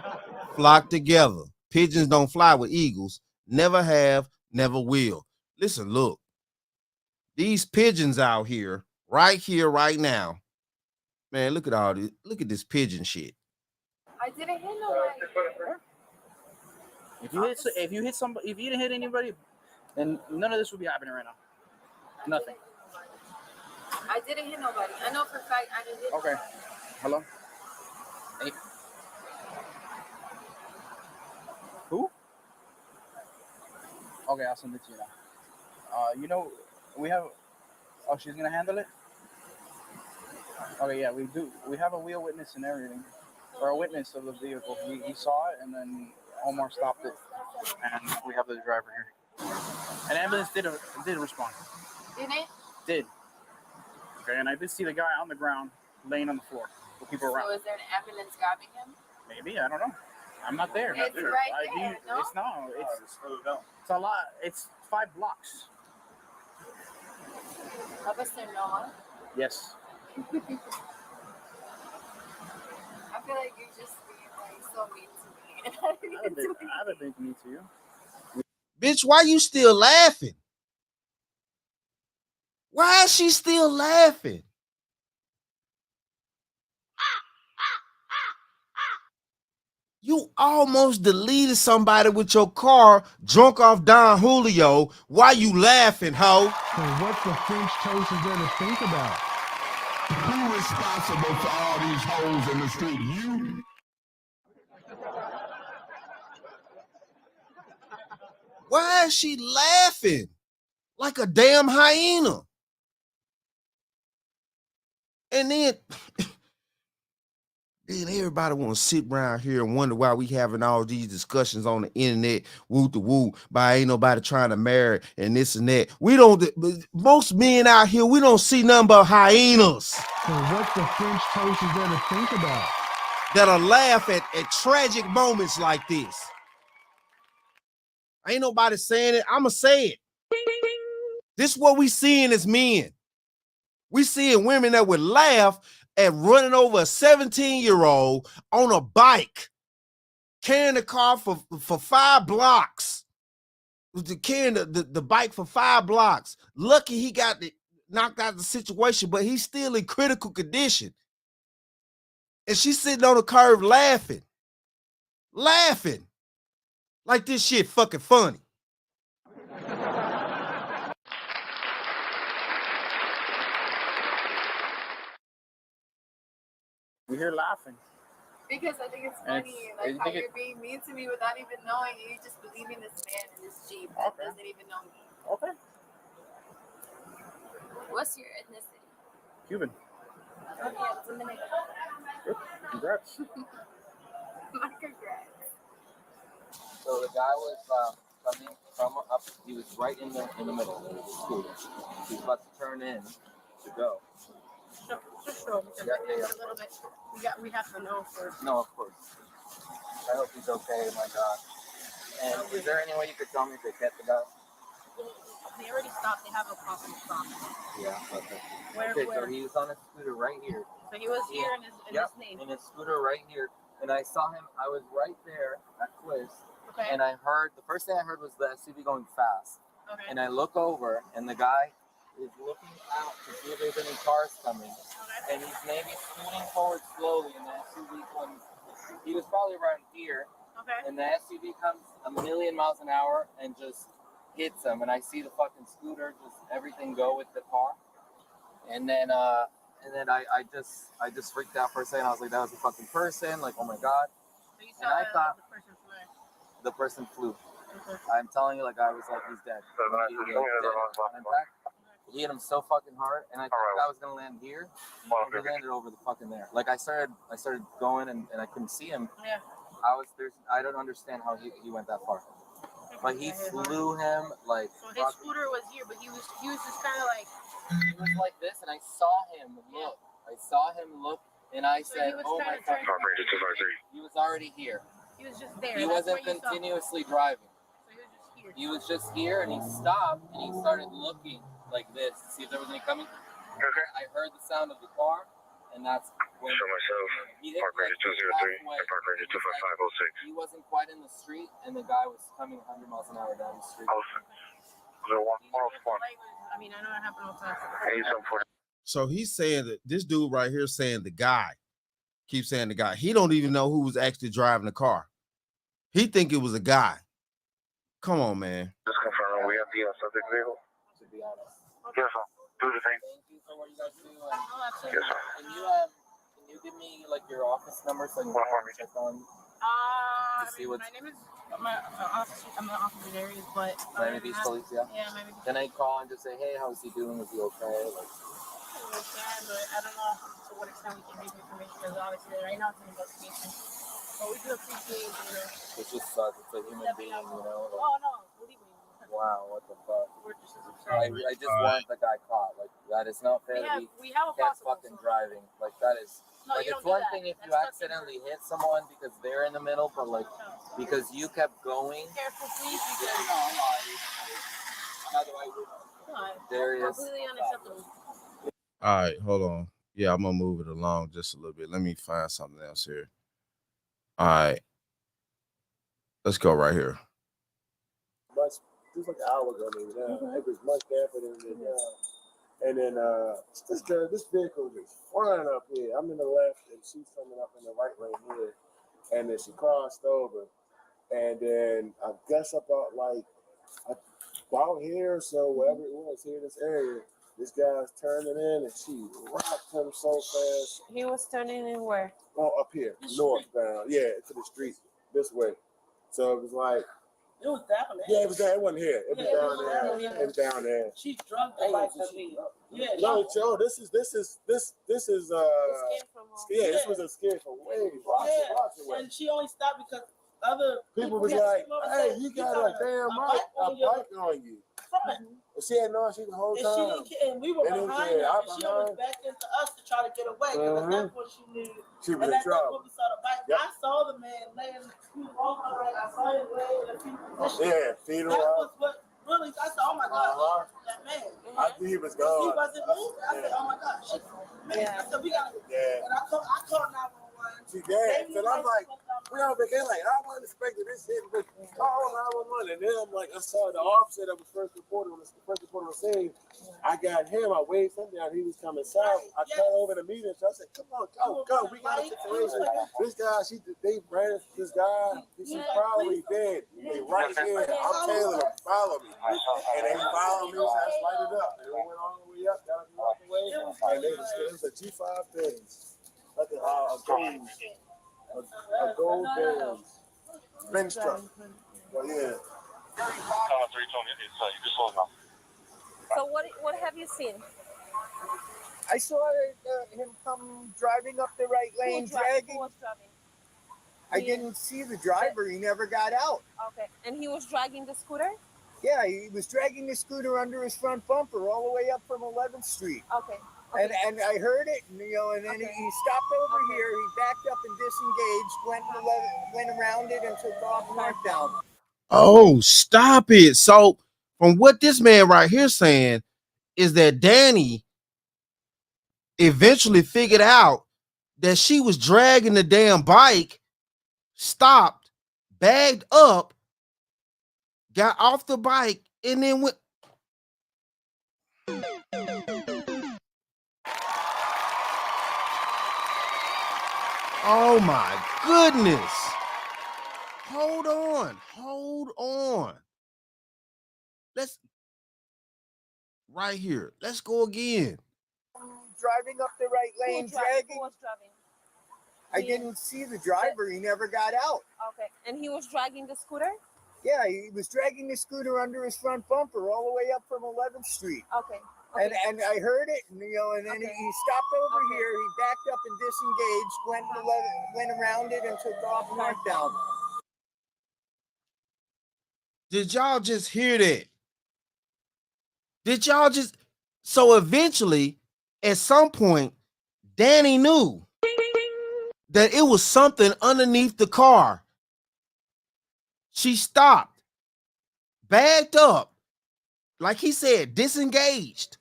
flock together. Pigeons don't fly with eagles. Never have, never will. Listen, look. These pigeons out here, right now. Man, look at all this. Look at this pigeon shit. I didn't hit nobody. If you didn't hit anybody, then none of this would be happening right now. Nothing. I didn't hit nobody. I know for a fact I didn't hit Okay. nobody. Hello? Hey. Who? Okay, I'll send it to you now. You know, we have... Oh, she's going to handle it? Okay, yeah, we do. We have a wheel witness and everything. Or a witness of the vehicle. He saw it, and then Omar stopped it. And we have the driver here. An ambulance did respond. Did it? Did. Okay, and I did see the guy on the ground laying on the floor with people around. So is there an ambulance grabbing him? Maybe, I don't know. I'm not there. It's right there, no? It's no. It's a lot. It's 5 blocks. Officer Noah? Yes. I feel like you're just being like so mean to me. I haven't been mean to you. Bitch, why you still laughing? Why is she still laughing? You almost deleted somebody with your car drunk off Don Julio. Why you laughing, ho? So what the French toast is there to think about? Who responsible for all these holes in the street? You? Why is she laughing like a damn hyena? And then everybody want to sit around here and wonder why we having all these discussions on the internet, woo to woo, by ain't nobody trying to marry and this and that. Most men out here, we don't see nothing but hyenas. So what the French toast is there to think about? That'll laugh at tragic moments like this. Ain't nobody saying it. I'ma say it. This is what we seeing as men. We seeing women that would laugh at running over a 17-year-old on a bike, carrying the car for 5 blocks. Carrying the bike for 5 blocks. Lucky he got knocked out of the situation, but he's still in critical condition. And she's sitting on the curb laughing. Laughing. Like this shit fucking funny. We're here laughing. Because I think it's And funny, like how you're being mean to me without even knowing, and you're just believing this man in this Jeep that doesn't even know me. Okay. What's your ethnicity? Cuban. Oh yeah, it's Dominican. Good. Congrats. My congrats. So the guy was coming from up. He was right in the middle of the school. He was about to turn in to go. Just show me. Yeah. A little bit. We have to know first. No, of course. I hope he's okay. My God. And is there any way you could tell me if they kept the guy? They already stopped. They have a problem stop. Yeah. Okay. Where? So he was on his scooter right here. So he was here in his name. In his scooter right here, and I saw him. I was right there at Quiz. Okay. And I heard, the first thing I heard was the SUV going fast. Okay. And I look over, and the guy is looking out to see if there's any cars coming. Okay. And he's maybe scooting forward slowly, and the SUV comes. He was probably around here. Okay. And the SUV comes a million miles an hour and just hits him. And I see the fucking scooter, just everything go with the car. And then I just freaked out for a second. I was like, that was a fucking person. Like, oh my God. So you saw I thought the person flew. the person flew. Okay. I'm telling you, like, I was like, he's dead. He hit him so fucking hard, and I thought I was gonna land here. He landed over the fucking there. Like, I started going, and I couldn't see him. Yeah. I don't understand how he went that far. But he flew him like. So his scooter was here, but he was just kind of like. He was like this, and I saw him look. And I said, "Oh my God!" He was already here. He was just there. He wasn't continuously driving. So he was just here. He was just here, and he stopped, and he started looking like this to see if there was any coming. I heard the sound of the car, and that's when he hit like halfway. He wasn't quite in the street, and the guy was coming 100 miles an hour down the street. I mean, I know it happened all the time. So he's saying that this dude right here saying the guy, keeps saying the guy. He don't even know who was actually driving the car. He think it was a guy. Come on, man. Just confirming we have the subject vehicle. To be honest. Yes, sir. Do the thing. Thank you for what you guys do. Yes, sir. Can you give me like your office number so I can check on? My name is I'm the officer Darius, but Miami Beach Police, yeah. Yeah, Miami Beach. Can I call and just say, hey, how's he doing? Is he okay? Like. We can, but I don't know to what extent we can give information because obviously right now it's an investigation. But we do appreciate, It just sucks. It's a human being, Like, oh no, believe me. Wow, what the fuck? We're just I just want the guy caught. Like that is not fair. We have a kept possible fucking driving. Like that is. No, like you it's don't do one that. thing if you That's accidentally hit someone because they're in the middle, but like because you kept going. Careful, please, because Darius. completely unacceptable. All right, hold on. Yeah, I'm gonna move it along just a little bit. Let me find something else here. All right, let's go right here. Just like an hour ago, maybe now. It was much damper than it is now. And then this vehicle is flying up here. I'm in the left, and she's coming up in the right lane here. And then she crossed over. And then I guess about here, so wherever it was here in this area, this guy's turning in, and she rocked him so fast. He was turning in where? Oh, up here, northbound. Yeah, to the street this way. So it was like. It was down there. Yeah, it was down. It wasn't here. It was down there. It was down there. She drunk the bike up here. Yeah. No, Joe, this is yeah, this was a skid from way blocks away. And she only stopped because other people was like, hey, you got a damn bike on you. And she had known she the whole time. And we were behind her, and she was back into us to try to get away. Because at that point she knew. She was in trouble. We saw the bike. Yep. I saw the man laying, he was on her right. I saw him laying in a fetal position. Yeah, fetal. That was what really, I said, oh my God, that man. I think he was gone. He wasn't moving. I said, oh my God, shit. Man, I said, we got to. Yeah. And I called 911. She did. So I'm like, we all been like, I wasn't expecting this shit, but call 911. And then I'm like, I saw the officer that was first reporter on the scene. I got him. I waved him down. He was coming south. I came over to meet him. So I said, come on, go. We got a situation. This guy, they ran this guy. He's probably dead. They right here. I'm telling them, follow me. And they followed me. So I lighted up. And we went all the way up, down the way. And it was a G5 thing. Like a gold Benz truck. But yeah. So what have you seen? I saw him come driving up the right lane, dragging. Who was driving? I didn't see the driver. He never got out. Okay. And he was dragging the scooter? Yeah, he was dragging the scooter under his front bumper all the way up from 11th Street. Okay. And I heard it, and then he stopped over here. He backed up and disengaged, went around it, and took off northbound. Oh, stop it. So from what this man right here saying is that Dani eventually figured out that she was dragging the damn bike, stopped, bagged up, got off the bike, and then went. Oh my goodness. Hold on. Let's right here. Let's go again. Driving up the right lane, dragging. Who was driving? I didn't see the driver. He never got out. Okay. And he was dragging the scooter? Yeah, he was dragging the scooter under his front bumper all the way up from 11th Street. Okay. And I heard it, and then he stopped over here. He backed up and disengaged, went around it, and took off northbound. Did y'all just hear that? Did y'all just? So eventually, at some point, Dani knew that it was something underneath the car. She stopped, backed up, like he said, disengaged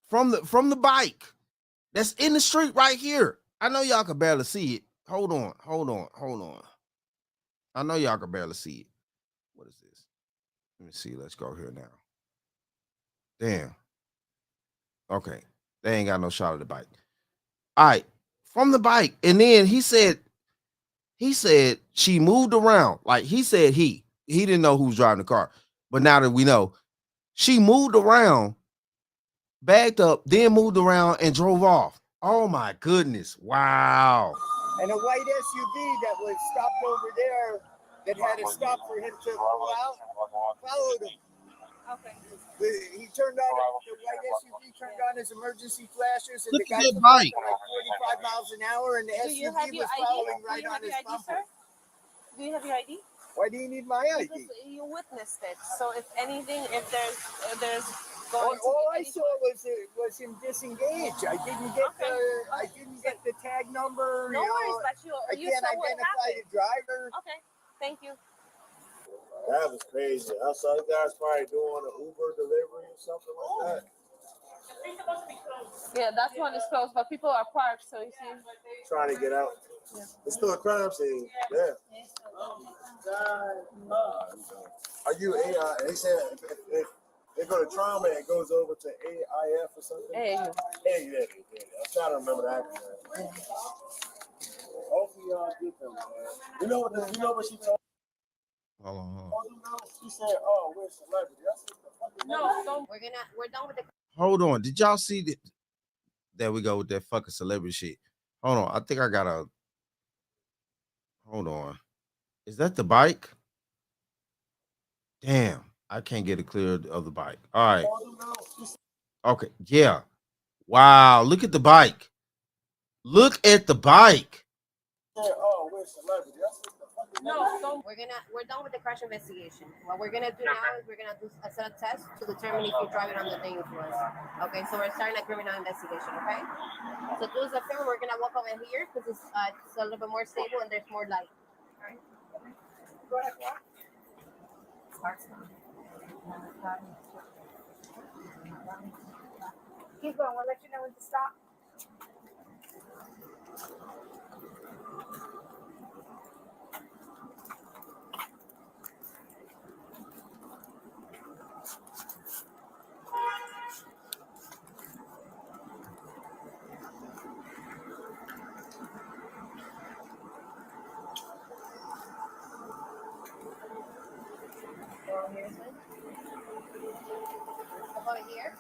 from the bike that's in the street right here. I know y'all can barely see it. Hold on. I know y'all can barely see it. What is this? Let me see. Let's go here now. Damn. Okay. They ain't got no shot of the bike. All right. From the bike. And then he said she moved around. Like he said he didn't know who was driving the car. But now that we know, she moved around, backed up, then moved around and drove off. Oh my goodness. Wow. And a white SUV that was stopped over there that had a stop for him to pull out, followed him. Okay. He turned on, the white SUV turned on his emergency flashers, and Look the guy at that took bike. like 45 miles an hour, and the SUV was following right on his bumper. Do you have your ID? Why do you need my ID? Because you witnessed it. So if anything, if there's all I saw was him disengage. I didn't get the tag number. No worries, but I can't identify the driver. Okay, thank you. That was crazy. I saw you guys probably doing an Uber delivery or something like that. Yeah, that one is closed, but people are parked, so you see. Trying to get out. Yeah. It's still a crime scene. Yeah. Are you they said if they go to trauma, it goes over to AIF or something? Hey. Yeah. I'm trying to remember that. Yeah. Hopefully y'all get them, man. You know what she told? Hold on. She said, "Oh, we're celebrity." No, we're done with the. Hold on. Did y'all see that? There we go with that fucking celebrity shit. Hold on. I think I got a. Hold on. Is that the bike? Damn. I can't get it clear of the bike. All right. Okay. Yeah. Wow. Look at the bike. Look at the bike. "Oh, we're celebrity." No, we're done with the crash investigation. What we're gonna do now is we're gonna do a set of tests to determine if you're driving under the influence. Okay, so we're starting a criminal investigation. Okay, so do us a favor. We're gonna walk over here because it's a little bit more stable and there's more light. All right. Go ahead, walk. Keep going. We'll let you know when to stop. Over here.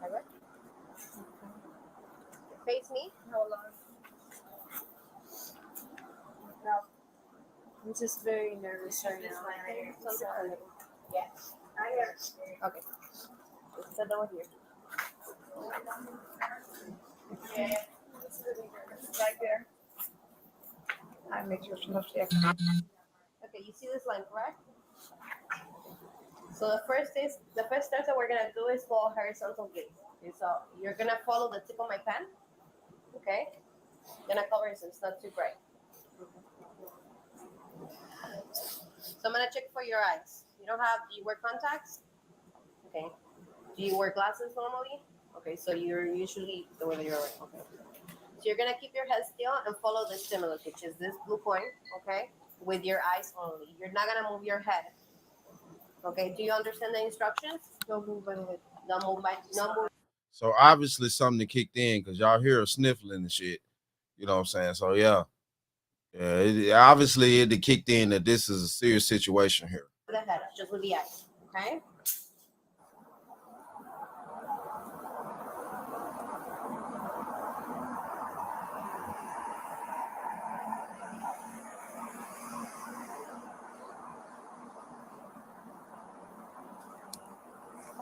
All right. Face me. Hold on. No. I'm just very nervous right now. Yes. Okay. Let's sit down here. Yeah. Right there. I make sure she knows she has. Okay, you see this line, correct? So the first steps that we're gonna do is follow horizontal gaze. Okay, so you're gonna follow the tip of my pen. Okay? Gonna cover it so it's not too bright. So I'm gonna check for your eyes. Do you wear contacts? Okay. Do you wear glasses normally? Okay, so you're usually the way that you're wearing. Okay. So you're gonna keep your head still and follow the stimulus, which is this blue point, okay? With your eyes only. You're not gonna move your head. Okay, do you understand the instructions? Don't move by the way. Don't move by no move. So obviously something kicked in because y'all hear her sniffling and shit. You know what I'm saying? So yeah. Obviously it kicked in that this is a serious situation here. The head, just with the eyes. Okay?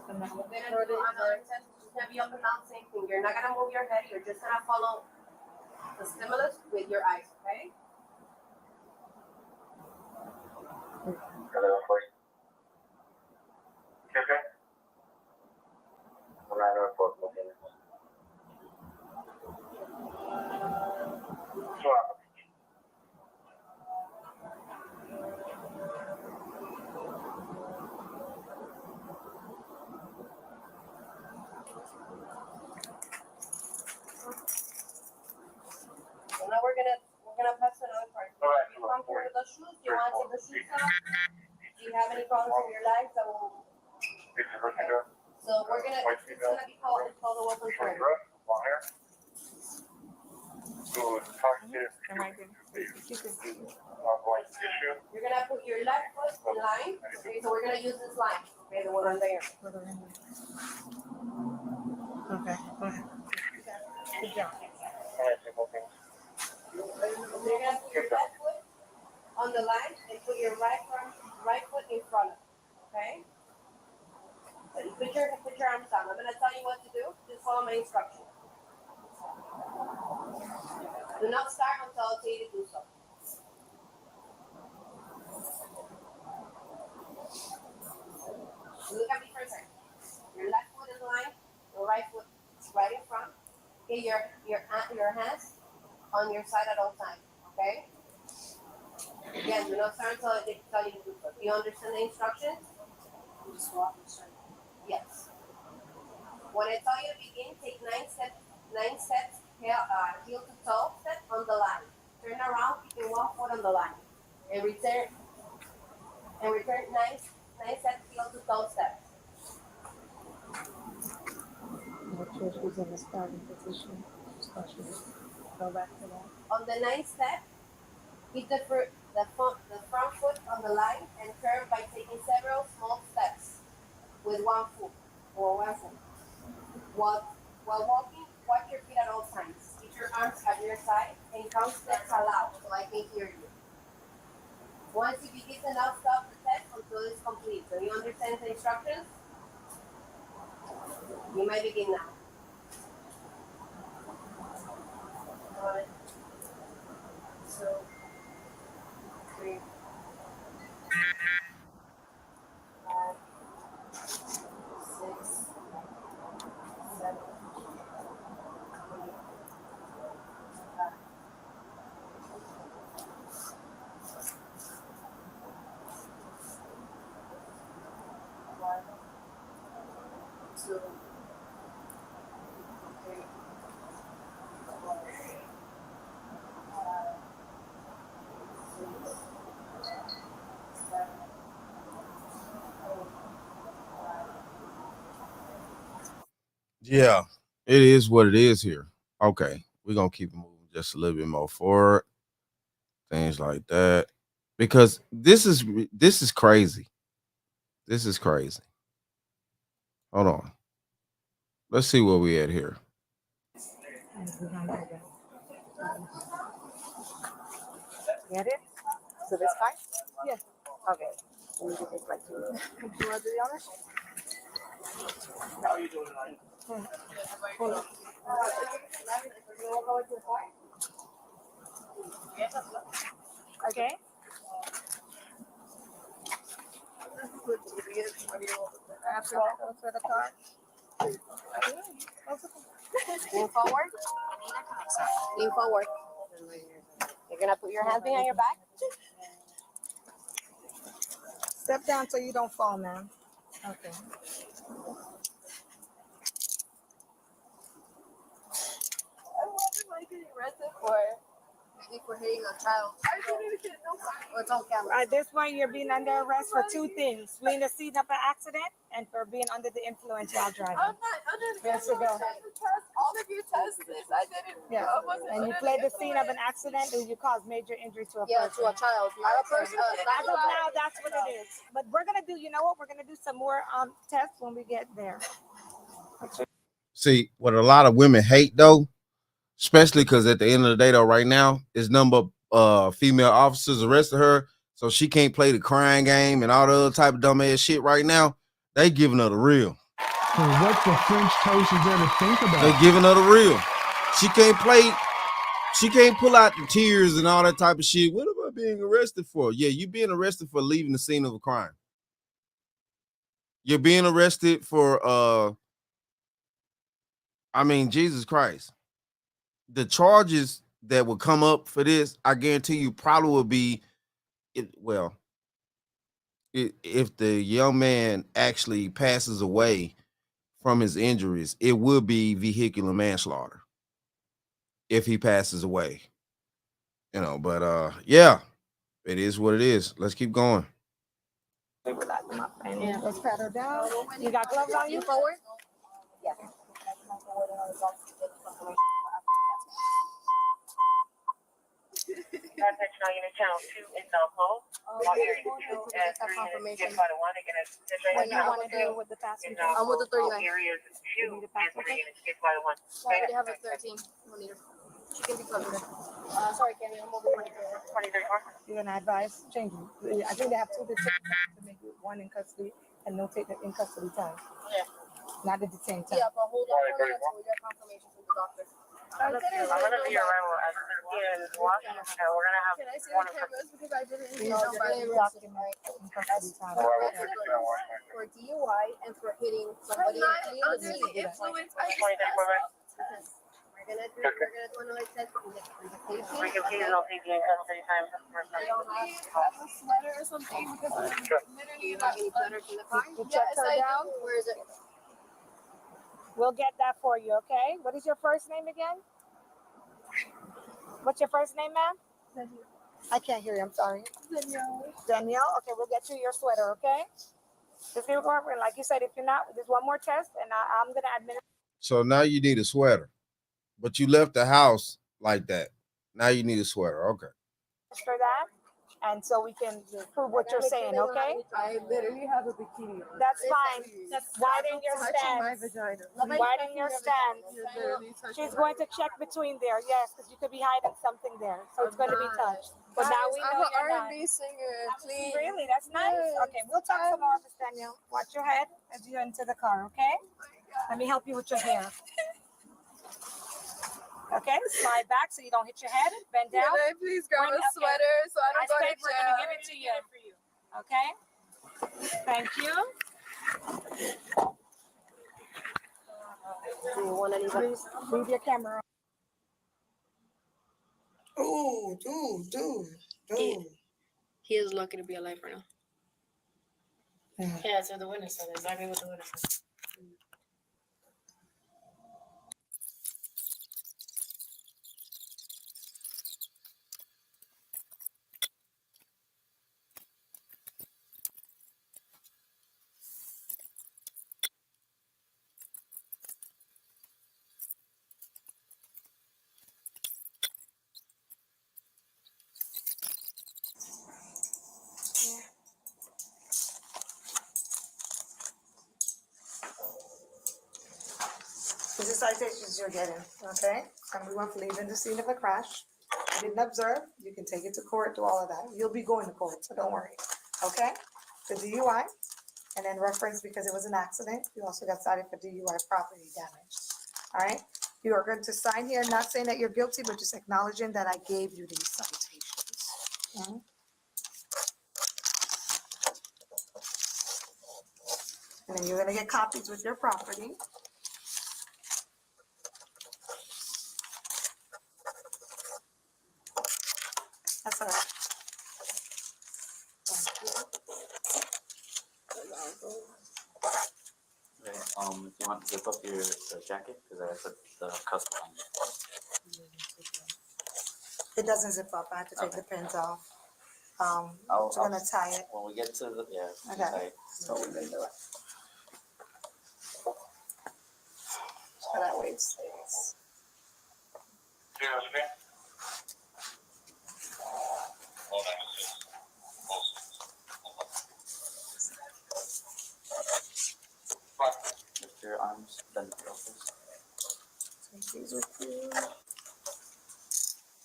We're gonna do another test. Just gonna be up and down, same thing. You're not gonna move your head. You're just gonna follow the stimulus with your eyes, okay? gonna pass to another part. You come here with the shoes. Do you want to take the shoes off? Do you have any problems with your legs? That will. Okay. So we're gonna. It's gonna be called a welcome prayer. You're gonna put your left foot in line. Okay, so we're gonna use this line. Okay, the one on there. Okay, go ahead. Good job. You're gonna put your left foot on the line and put your right foot in front of it. Okay? Put your arms down. I'm gonna tell you what to do. Just follow my instructions. Do not start until I tell you to do so. Look at me for a second. Your left foot in the line, your right foot is right in front. Okay, your hands on your side at all times. Okay? Again, do not start until I tell you to do so. Do you understand the instructions? Yes. When I tell you to begin, take 9 steps, heel to toe step on the line. Turn around, keeping one foot on the line. And return 9 steps, heel to toe steps. Who's in the starting position, especially go back to that. On the 9th step, keep the front foot on the line and curve by taking several small steps with one foot. While walking, watch your feet at all times. Keep your arms at your side and count steps aloud so I can hear you. Once you begin to now stop the test until it's complete. So you understand the instructions? You may begin now. 1, 2, 3, 5, 6, 7, 8, 9. Yeah, it is what it is here. Okay, we're gonna keep it moving just a little bit more forward, things like that, because this is crazy. This is crazy. Hold on, let's see where we at here. Get it? So this part? Yeah. Okay. Let me get this right to you. Do you want to do the honors? How are you doing tonight? Hold on. Okay. Lean forward. Lean forward. You're gonna put your hands behind your back. Step down so you don't fall, ma'am. Okay. I wonder if I get arrested for hitting a child. I didn't even get no fine. It's on camera. At this point, you're being under arrest for 2 things: fleeing the scene of an accident and for being under the influence while driving. I'm not under the influence. All of you tested this. I didn't. Yeah. And you fled the scene of an accident and you caused major injury to a person. Yeah, to a child. Not a person. As of now, that's what it is. But we're gonna do. You know what? We're gonna do some more tests when we get there. See, what a lot of women hate though, especially because at the end of the day though, right now, is number female officers arrested her, so she can't play the crying game and all the other type of dumbass shit right now. They giving her the real. So what the French toast is there to think about? They giving her the real. She can't play. She can't pull out the tears and all that type of shit. What am I being arrested for? Yeah, you being arrested for leaving the scene of a crime. You're being arrested for I mean, Jesus Christ. The charges that will come up for this, I guarantee you, probably will be, if the young man actually passes away from his injuries, it will be vehicular manslaughter if he passes away. You know, but yeah, it is what it is. Let's keep going. Yeah. Let's pat her down. You got gloves on you? Forward? Yeah. Now unit channel 2 in South Hall. All areas 2 and 3 minutes get by the 1 again. What do you want to do with the passenger? I'm with the 39. Areas 2 and 3 minutes get by the 1. I already have a 13 millimeter. She can be covered. Sorry, Kenny, I'm over 23. You're gonna advise changing. I think they have 2 detectives to make it 1 in custody and no take the in custody time. Yeah. Not at the same time. Yeah, but hold on until we get confirmation from the doctor. I'm gonna be arrival at 13 in Washington. We're gonna have. Can I see the cameras because I didn't know about the document in custody time. for DUI and for hitting somebody under the influence. We're gonna do another test. We can please no PG in custody time. I don't have a sweater or something because I'm literally not any better in the car. Check her down. Where is it? We'll get that for you, okay? What is your first name again? What's your first name, ma'am? I can't hear you. I'm sorry. Danielle. Okay, we'll get you your sweater, okay? Just give it over. Like you said, if you're not, there's one more test, and I'm gonna admit. So now you need a sweater, but you left the house like that. Now you need a sweater. Okay. For that, and so we can prove what you're saying, okay? I literally have a bikini on. That's fine. Widen your stance. Widen your stance. She's going to check between there, yes, because you could be hiding something there, so it's going to be touched. But now we know you're not. R&B singer, please. Really, that's nice. Okay, we'll talk some more, Miss Danielle. Watch your head as you enter the car, okay? Let me help you with your hair. Okay, slide back so you don't hit your head. Bend down. Can I please grab a sweater so I don't go to We're jail? gonna give it to you. Okay. Thank you. Do you want any? Leave your camera on. Ooh, dude. He is lucky to be alive right now. Yeah, so the witness said exactly what the witness said. This is citations you're getting, okay? Everyone leaving the scene of a crash. You didn't observe, you can take it to court, do all of that. You'll be going to court, so don't worry, okay? The DUI, and then reference because it was an accident. You also got cited for DUI property damage, all right? You are going to sign here, not saying that you're guilty, but just acknowledging that I gave you these citations. Okay? And then you're gonna get copies with your property. That's all right. Okay, if you want to zip up your jacket, because I put the cusp on It doesn't zip up. I have to take the pins off. I'll we're gonna tie it. when we get to the Okay. okay. So we're gonna do it. So that way it stays. Lift your arms, bend the elbows. Take these with you.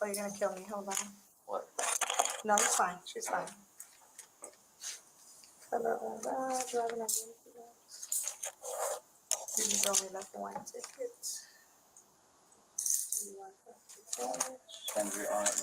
Oh, you're gonna kill me. Hold on. What? No, it's fine. She's fine. Color on that. Driving on you just only left one ticket. Bend your arm and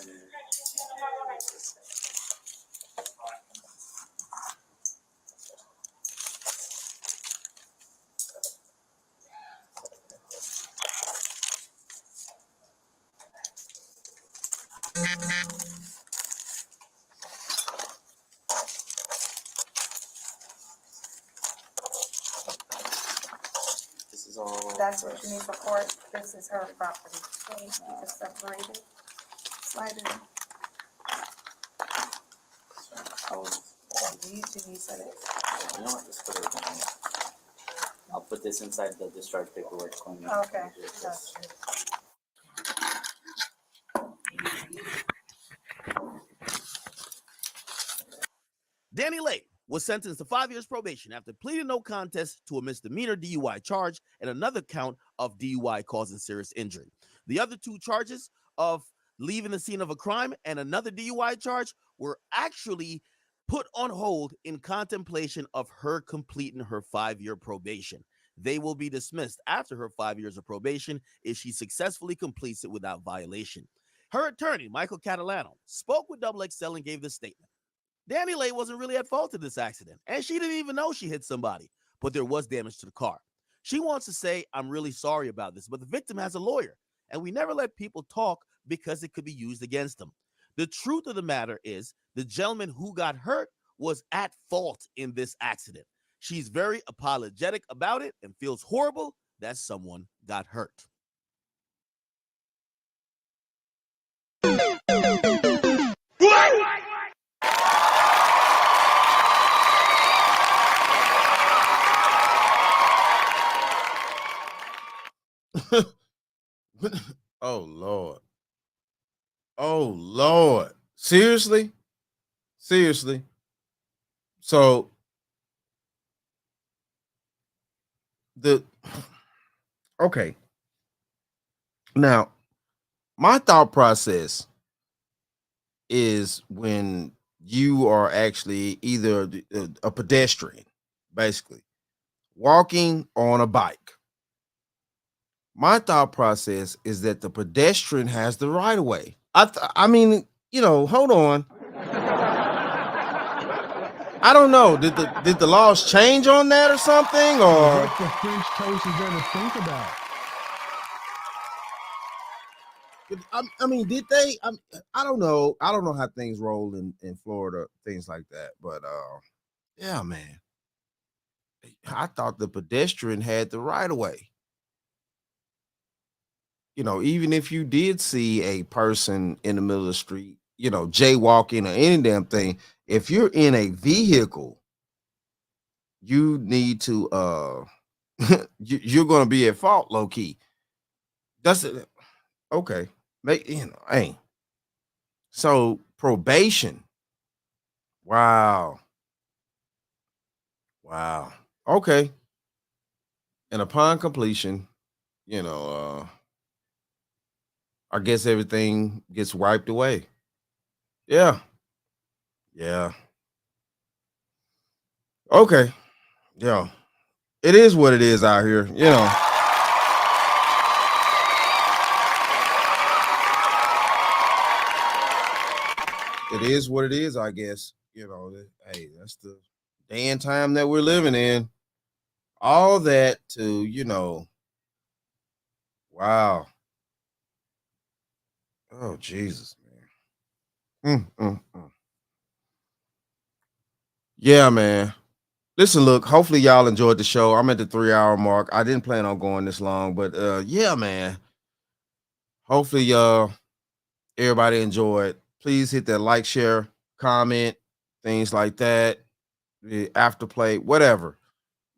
this is all. That's what you need for court. This is her property. So you just separate it. Slide it in. You know what? Just put it in. I'll put this inside the discharge paperwork. Okay. Dani Leih was sentenced to 5 years probation after pleading no contest to a misdemeanor DUI charge and another count of DUI causing serious injury. The other two charges of leaving the scene of a crime and another DUI charge were actually put on hold in contemplation of her completing her 5-year probation. They will be dismissed after her 5 years of probation if she successfully completes it without violation. Her attorney, Michael Catalano, spoke with XXL and gave this statement. Dani Leih wasn't really at fault in this accident, and she didn't even know she hit somebody, but there was damage to the car. She wants to say, I'm really sorry about this, but the victim has a lawyer, and we never let people talk because it could be used against them. The truth of the matter is the gentleman who got hurt was at fault in this accident. She's very apologetic about it and feels horrible that someone got hurt. Oh Lord. Oh Lord. Seriously? So okay. Now, my thought process is when you are actually either a pedestrian, basically, walking on a bike. My thought process is that the pedestrian has the right of way. I mean, hold on. I don't know. Did the laws change on that or something? Or What the French toast is there to think about? I mean, did they? I don't know. I don't know how things roll in Florida, things like that. But yeah, man. I thought the pedestrian had the right of way. Even if you did see a person in the middle of the street, jaywalking or any damn thing, if you're in a vehicle, you need to you're going to be at fault, low key. That's it. Okay. Hey. So probation. Wow. Okay. And upon completion, I guess everything gets wiped away. Yeah. Okay. Yeah. It is what it is out here, It is what it is, I guess. Hey, that's the day and time that we're living in. All that to, wow. Oh, Jesus, man. Yeah, man. Listen, look, hopefully y'all enjoyed the show. I'm at the 3-hour mark. I didn't plan on going this long, but yeah, man. Hopefully everybody enjoyed. Please hit that like, share, comment, things like that. The afterplay, whatever.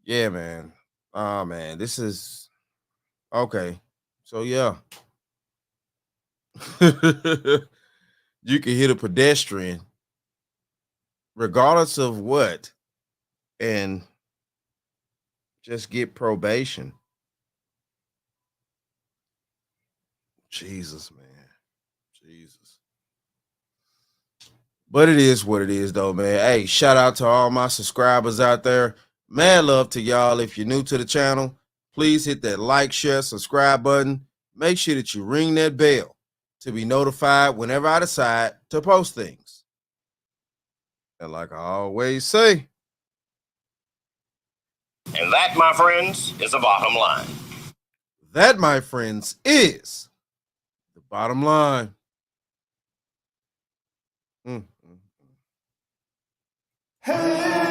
Yeah, man. Oh man, this is okay. So yeah. You can hit a pedestrian regardless of what and just get probation. Jesus, man. Jesus. But it is what it is, though, man. Hey, shout out to all my subscribers out there. Mad love to y'all. If you're new to the channel, please hit that like, share, subscribe button. Make sure that you ring that bell to be notified whenever I decide to post things. And like I always say, and that, my friends, is the bottom line. That, my friends, is the bottom line. Hey!